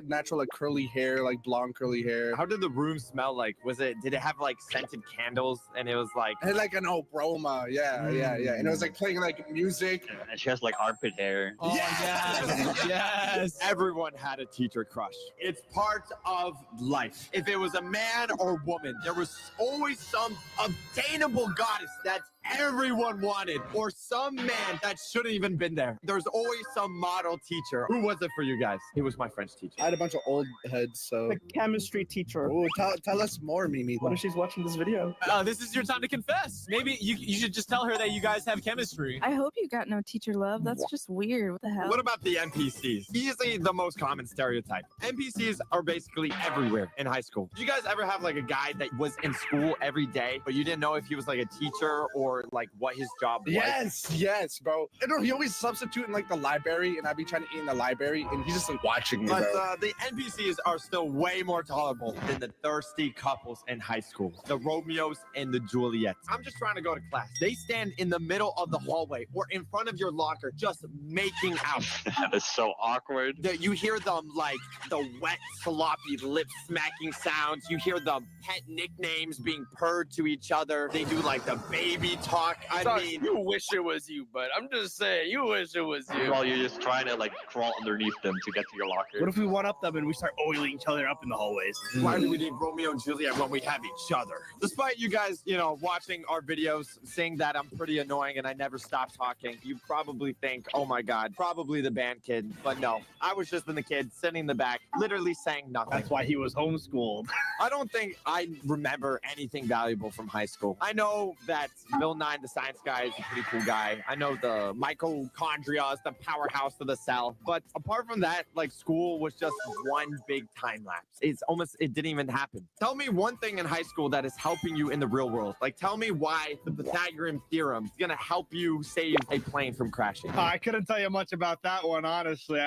natural like curly hair, like blonde curly hair. How did the room smell like? Did it have like scented candles? And it was like It had like an aroma. Yeah. And it was like playing like music. And she has like armpit hair. Oh, yes. Everyone had a teacher crush. It's part of life. If it was a man or woman, there was always some obtainable goddess that everyone wanted, or some man that shouldn't even been there. There's always some model teacher. Who was it for you guys? He was my French teacher. I had a bunch of old heads, so. The chemistry teacher. Oh, tell us more, Mimi. What if she's watching this video? This is your time to confess. Maybe you should just tell her that you guys have chemistry. I hope you got no teacher love. That's just weird. What the hell? What about the NPCs? Easily the most common stereotype. NPCs are basically everywhere in high school. Did you guys ever have like a guy that was in school every day, but you didn't know if he was like a teacher or like what his job was? Yes, bro. I know he always substitute in like the library, and I'd be trying to eat in the library, and he's just like watching me. But bro. the NPCs are still way more tolerable than the thirsty couples in high school. The Romeos and the Juliets. I'm just trying to go to class. They stand in the middle of the hallway or in front of your locker just making out. That is so awkward. You hear them like the wet, sloppy lip smacking sounds. You hear the pet nicknames being purred to each other. They do like the baby talk. I mean, you wish it was you, but I'm just saying, you wish it was you. While you're just trying to like crawl underneath them to get to your locker. What if we one up them and we start oiling each other up in the hallways? why do we need Romeo and Juliet when we have each other? Despite you guys, watching our videos, saying that I'm pretty annoying and I never stop talking, you probably think, oh my God, probably the band kid. But no, I was just the kid sitting in the back, literally saying nothing. That's why he was homeschooled. I don't think I remember anything valuable from high school. I know that Bill Nye, the science guy, is a pretty cool guy. I know the mitochondria is the powerhouse of the cell. But apart from that, like, school was just one big time lapse. It didn't even happen. Tell me one thing in high school that is helping you in the real world. Like, tell me why the Pythagorean theorem is going to help you save a plane from crashing. I couldn't tell you much about that one, honestly.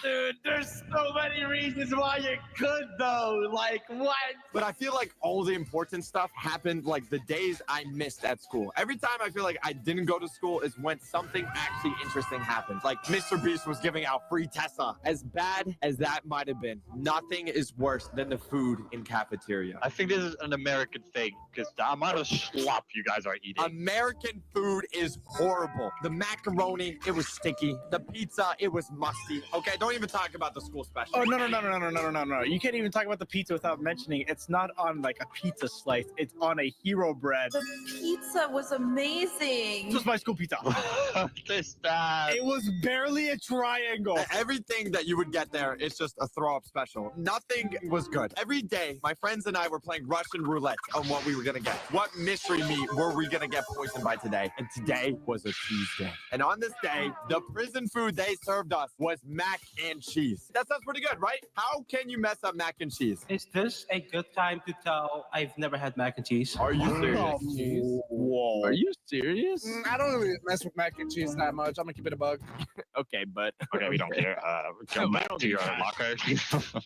Dude, there's so many reasons why you could, though. Like, what? But I feel like all the important stuff happened like the days I missed at school. Every time I feel like I didn't go to school is when something actually interesting happened. Like Mr. Beast was giving out free Tesla. As bad as that might have been, nothing is worse than the food in cafeteria. I think this is an American thing because the amount of slop you guys are eating. American food is horrible. The macaroni, it was sticky. The pizza, it was musty. Okay, don't even talk about the school special. Oh, no. You can't even talk about the pizza without mentioning it's not on like a pizza slice. It's on a hero bread. The pizza was amazing. This was my school pizza. It was barely a triangle. Everything that you would get there is just a throw-up special. Nothing was good. Every day, my friends and I were playing Russian roulette on what we were gonna get. What mystery meat were we gonna get poisoned by today? And today was a Tuesday. And on this day, the prison food they served us was mac and cheese. That sounds pretty good, right? How can you mess up mac and cheese? Is this a good time to tell I've never had mac and cheese? Are you serious? Whoa. Are you serious? I don't really mess with mac and cheese that much. I'm gonna keep it a bug. Okay, but okay, we don't care. Go back to your locker.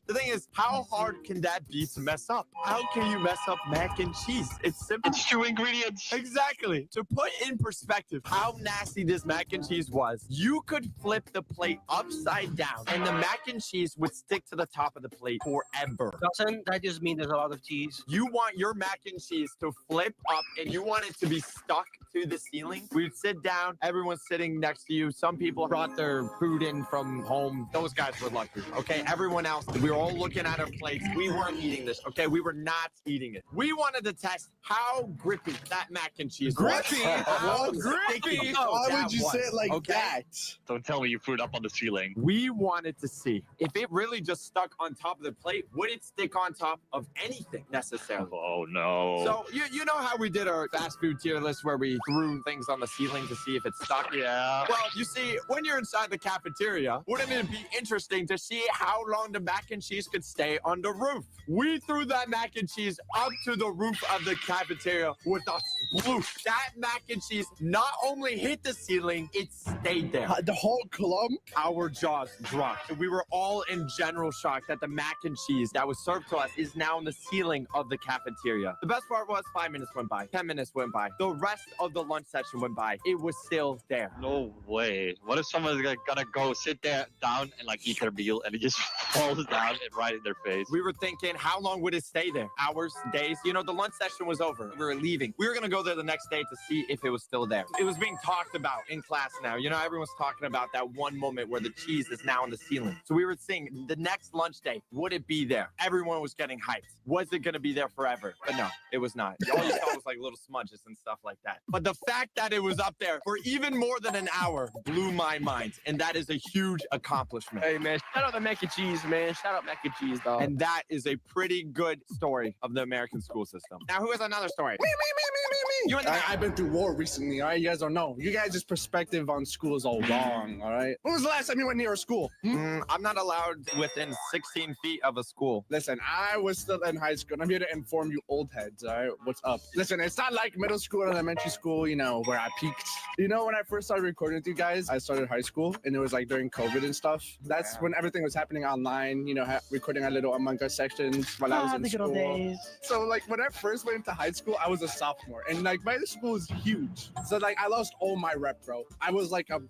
The thing is, how hard can that be to mess up? How can you mess up mac and cheese? It's simple. It's 2 ingredients. Exactly. To put in perspective how nasty this mac and cheese was, you could flip the plate upside down and the mac and cheese would stick to the top of the plate forever. Doesn't that just mean there's a lot of cheese. You want your mac and cheese to flip up and you want it to be stuck to the ceiling. We'd sit down, everyone's sitting next to you. Some people brought their food in from home. Those guys were lucky, okay? Everyone else, we were all looking at our plates. We weren't eating this, okay? We were not eating it. We wanted to test how grippy that mac and cheese was. Grippy? How Grippy? sticky Why that would you say it like that? Don't tell me you threw it up on the ceiling. We wanted to see if it really just stuck on top of the plate. Would it stick on top of anything necessarily? Oh no. So you know how we did our fast food tier list where we threw things on the ceiling to see if it stuck? Yeah. Well, you see, when you're inside the cafeteria, wouldn't it be interesting to see how long the mac and cheese could stay on the roof? We threw that mac and cheese up to the roof of the cafeteria with a sploosh. That mac and cheese not only hit the ceiling, it stayed there. The whole clump? Our jaws dropped. We were all in general shock that the mac and cheese that was served to us is now on the ceiling of the cafeteria. The best part was 5 minutes went by, 10 minutes went by. The rest of the lunch session went by. It was still there. No way. What if someone's gonna go sit there down and like eat their meal and it just falls down and right in their face? We were thinking, how long would it stay there? Hours, days? You know, the lunch session was over. We were leaving. We were gonna go there the next day to see if it was still there. It was being talked about in class now. You know, everyone's talking about that one moment where the cheese is now on the ceiling. So we were seeing the next lunch day, would it be there? Everyone was getting hyped. Was it gonna be there forever? But no, it was not. All you saw was like little smudges and stuff like that. But the fact that it was up there for even more than an hour blew my mind. And that is a huge accomplishment. Hey, man, shout out to mac and cheese, man. Shout out mac and cheese, dog. And that is a pretty good story of the American school system. Now, who has another story? Me. You in the I've been through war recently, all right? You guys don't know. You guys' perspective on school is all wrong, all right? When was the last time you went near a school? I'm not allowed within 16 feet of a school. Listen, I was still in high school, and I'm here to inform you old heads, all right? What's up? Listen, it's not like middle school or elementary school, you know, where I peaked. You know, when I first started recording with you guys, I started high school, and it was like during COVID and stuff. That's when everything was happening online, you know, recording our little Among Us sections while I was in school. So, like, when I first went into high school, I was a sophomore, and like my school is huge. So, like, I lost all my rep, bro. It was like a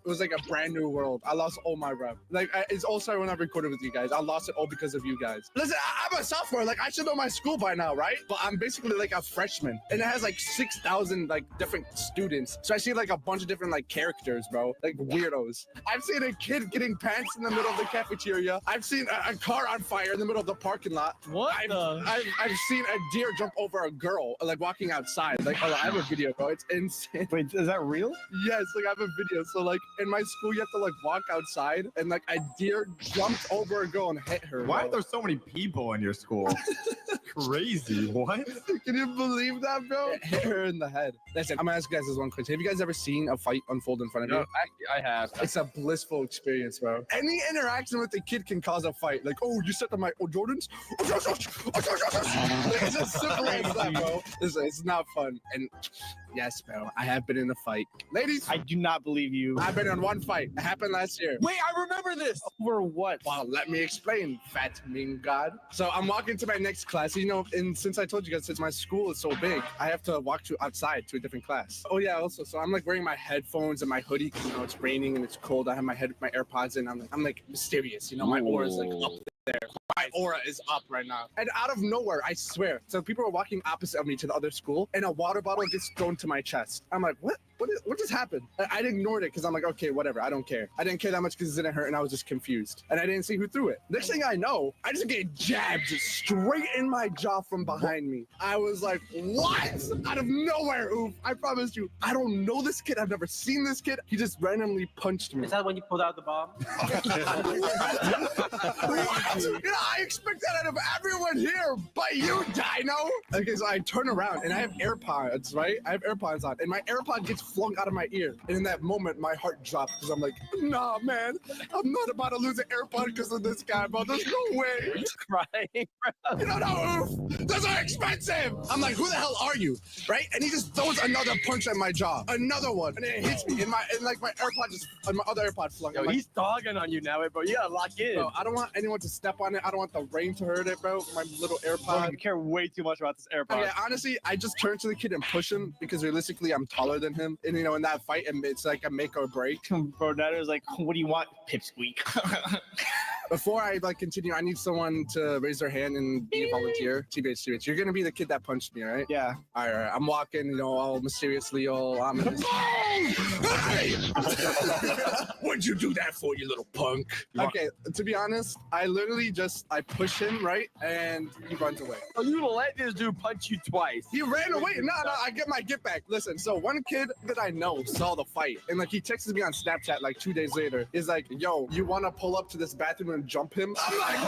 brand new world. I lost all my rep. Like, it's all started when I recorded with you guys. I lost it all because of you guys. Listen, I'm a sophomore. Like, I should know my school by now, right? But I'm basically like a freshman, and it has like 6,000 like different students. So I see like a bunch of different like characters, bro, like weirdos. I've seen a kid getting pants in the middle of the cafeteria. I've seen a car on fire in the middle of the parking lot. What? I've seen a deer jump over a girl like walking outside. Like, oh, I have a video, bro. It's insane. Wait, is that real? Yes, like I have a video. So like in my school, you have to like walk outside, and like a deer jumped over a girl and hit her. Why bro. are there so many people in your school? Crazy. What? Can you believe that, bro? It hit her in the head. Listen, I'm gonna ask you guys this one question. Have you guys ever seen a fight unfold in front of you? I have. It's a blissful experience, bro. Any interaction with a kid can cause a fight. Like, oh, you stepped on my Jordans? Like, it's as simple as that, bro. It's not fun. And yes, bro, I have been in a fight. Ladies, I do not believe you. I've been in one fight. It happened last year. Wait, I remember this. Over what? Well, let me explain, fat mean god. So I'm walking to my next class. You know, and since I told you guys, since my school is so big, I have to walk outside to a different class. Oh yeah, also, so I'm like wearing my headphones and my hoodie because you know it's raining and it's cold. I have my AirPods in. I'm like mysterious. You know, my aura is like up there. My aura is up right now. And out of nowhere, I swear. So people are walking opposite of me to the other school, and a water bottle gets thrown to my chest. I'm like, what? What just happened? I ignored it because I'm like, okay, whatever. I don't care. I didn't care that much because it didn't hurt, and I was just confused. And I didn't see who threw it. Next thing I know, I just get jabbed straight in my jaw from behind me. I was like, what? Out of nowhere, oof. I promise you, I don't know this kid. I've never seen this kid. He just randomly punched me. Is that when you pulled out the bomb? What? You know, I expect that out of everyone here, but you, Dino. Okay, so I turn around and I have AirPods, right? I have AirPods on, and my AirPod gets flung out of my ear. And in that moment, my heart dropped because I'm like, nah, man, I'm not about to lose an AirPod because of this guy, bro. There's no way. He's crying, bro. You don't know, oof. Those are expensive. I'm like, who the hell are you? Right? And he just throws another punch at my jaw. Another one. And it hits me. And my AirPod just, and my other AirPod flung. Yo, he's dogging on you now, bro. You gotta lock in. Bro, I don't want anyone to step on it. I don't want the rain to hurt it, bro. My little AirPod. Bro, you care way too much about this AirPod. Okay, honestly, I just turn to the kid and push him because realistically, I'm taller than him. And you know, in that fight, it's like a make or break. Bro, that is like, what do you want, pipsqueak? Before I like continue, I need someone to raise their hand and be a volunteer. TBH. You're gonna be the kid that punched me, right? Yeah. All right. I'm walking, all mysteriously, all ominous. Hey! What'd you do that for, you little punk? Okay, to be honest, I literally I push him, right? And he runs away. Oh, you let this dude punch you twice. He ran away. No, I get my get back. Listen, so one kid that I know saw the fight, and like he texted me on Snapchat like 2 days later. Is like, yo, you want to pull up to this bathroom and jump him? I'm like,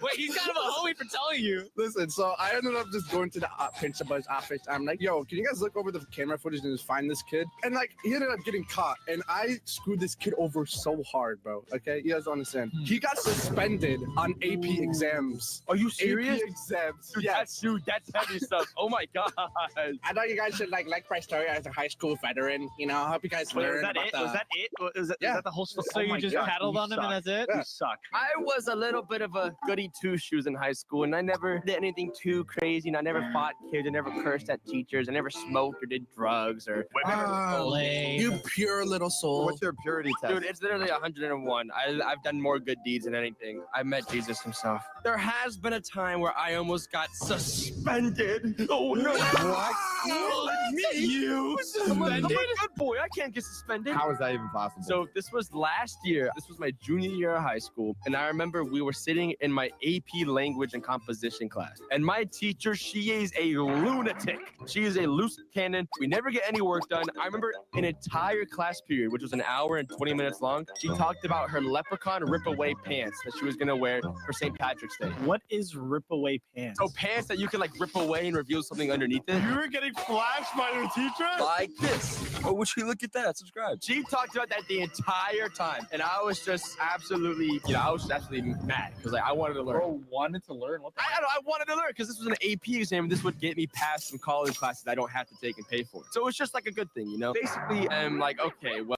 Wait, he's kind of a homie for telling you. Listen, so I ended up just going to the principal's office. I'm like, yo, can you guys look over the camera footage and just find this kid? And like, he ended up getting caught, and I screwed this kid over so hard, bro. Okay, you guys don't understand. He got suspended on AP exams. Are you serious? AP exams. Dude, Yes. that's heavy stuff. Oh my god. I thought you guys should like my story as a high school veteran. I hope you guys learn Was that about it? the... Was that it? Was Yeah. that the whole story? So you just paddled on him and that's it? Yeah. You suck. I was a little bit of a goody two-shoes in high school, and I never did anything too crazy, and I never fought kids, I never cursed at teachers, I never smoked or did drugs or You pure little soul. What's your purity test? Dude, it's literally 101. I've done more good deeds than anything. I met Jesus himself. There has been a time where I almost got suspended. Oh no! What? Me? You suspended? I'm a good boy. I can't get suspended. How is that even possible? So this was last year. This was my junior year of high school, and I remember we were sitting in my AP language and composition class, and my teacher, she is a lunatic. She is a loose cannon. We never get any work done. I remember an entire class period, which was an hour and 20 minutes long. She talked about her leprechaun rip-away pants that she was gonna wear for St. Patrick's Day. What is rip away pants? So pants that you can like rip away and reveal something underneath it. You were getting flashed by your teacher? Like this. Oh, would you look at that? Subscribe. She talked about that the entire time, and I was just absolutely, I was absolutely mad because like I wanted to learn. Bro wanted to learn. What the I wanted to learn because this was an AP exam, and this would get me past some college classes I don't have to take and pay for. So it's just like a good thing, Basically, I'm like, okay, well.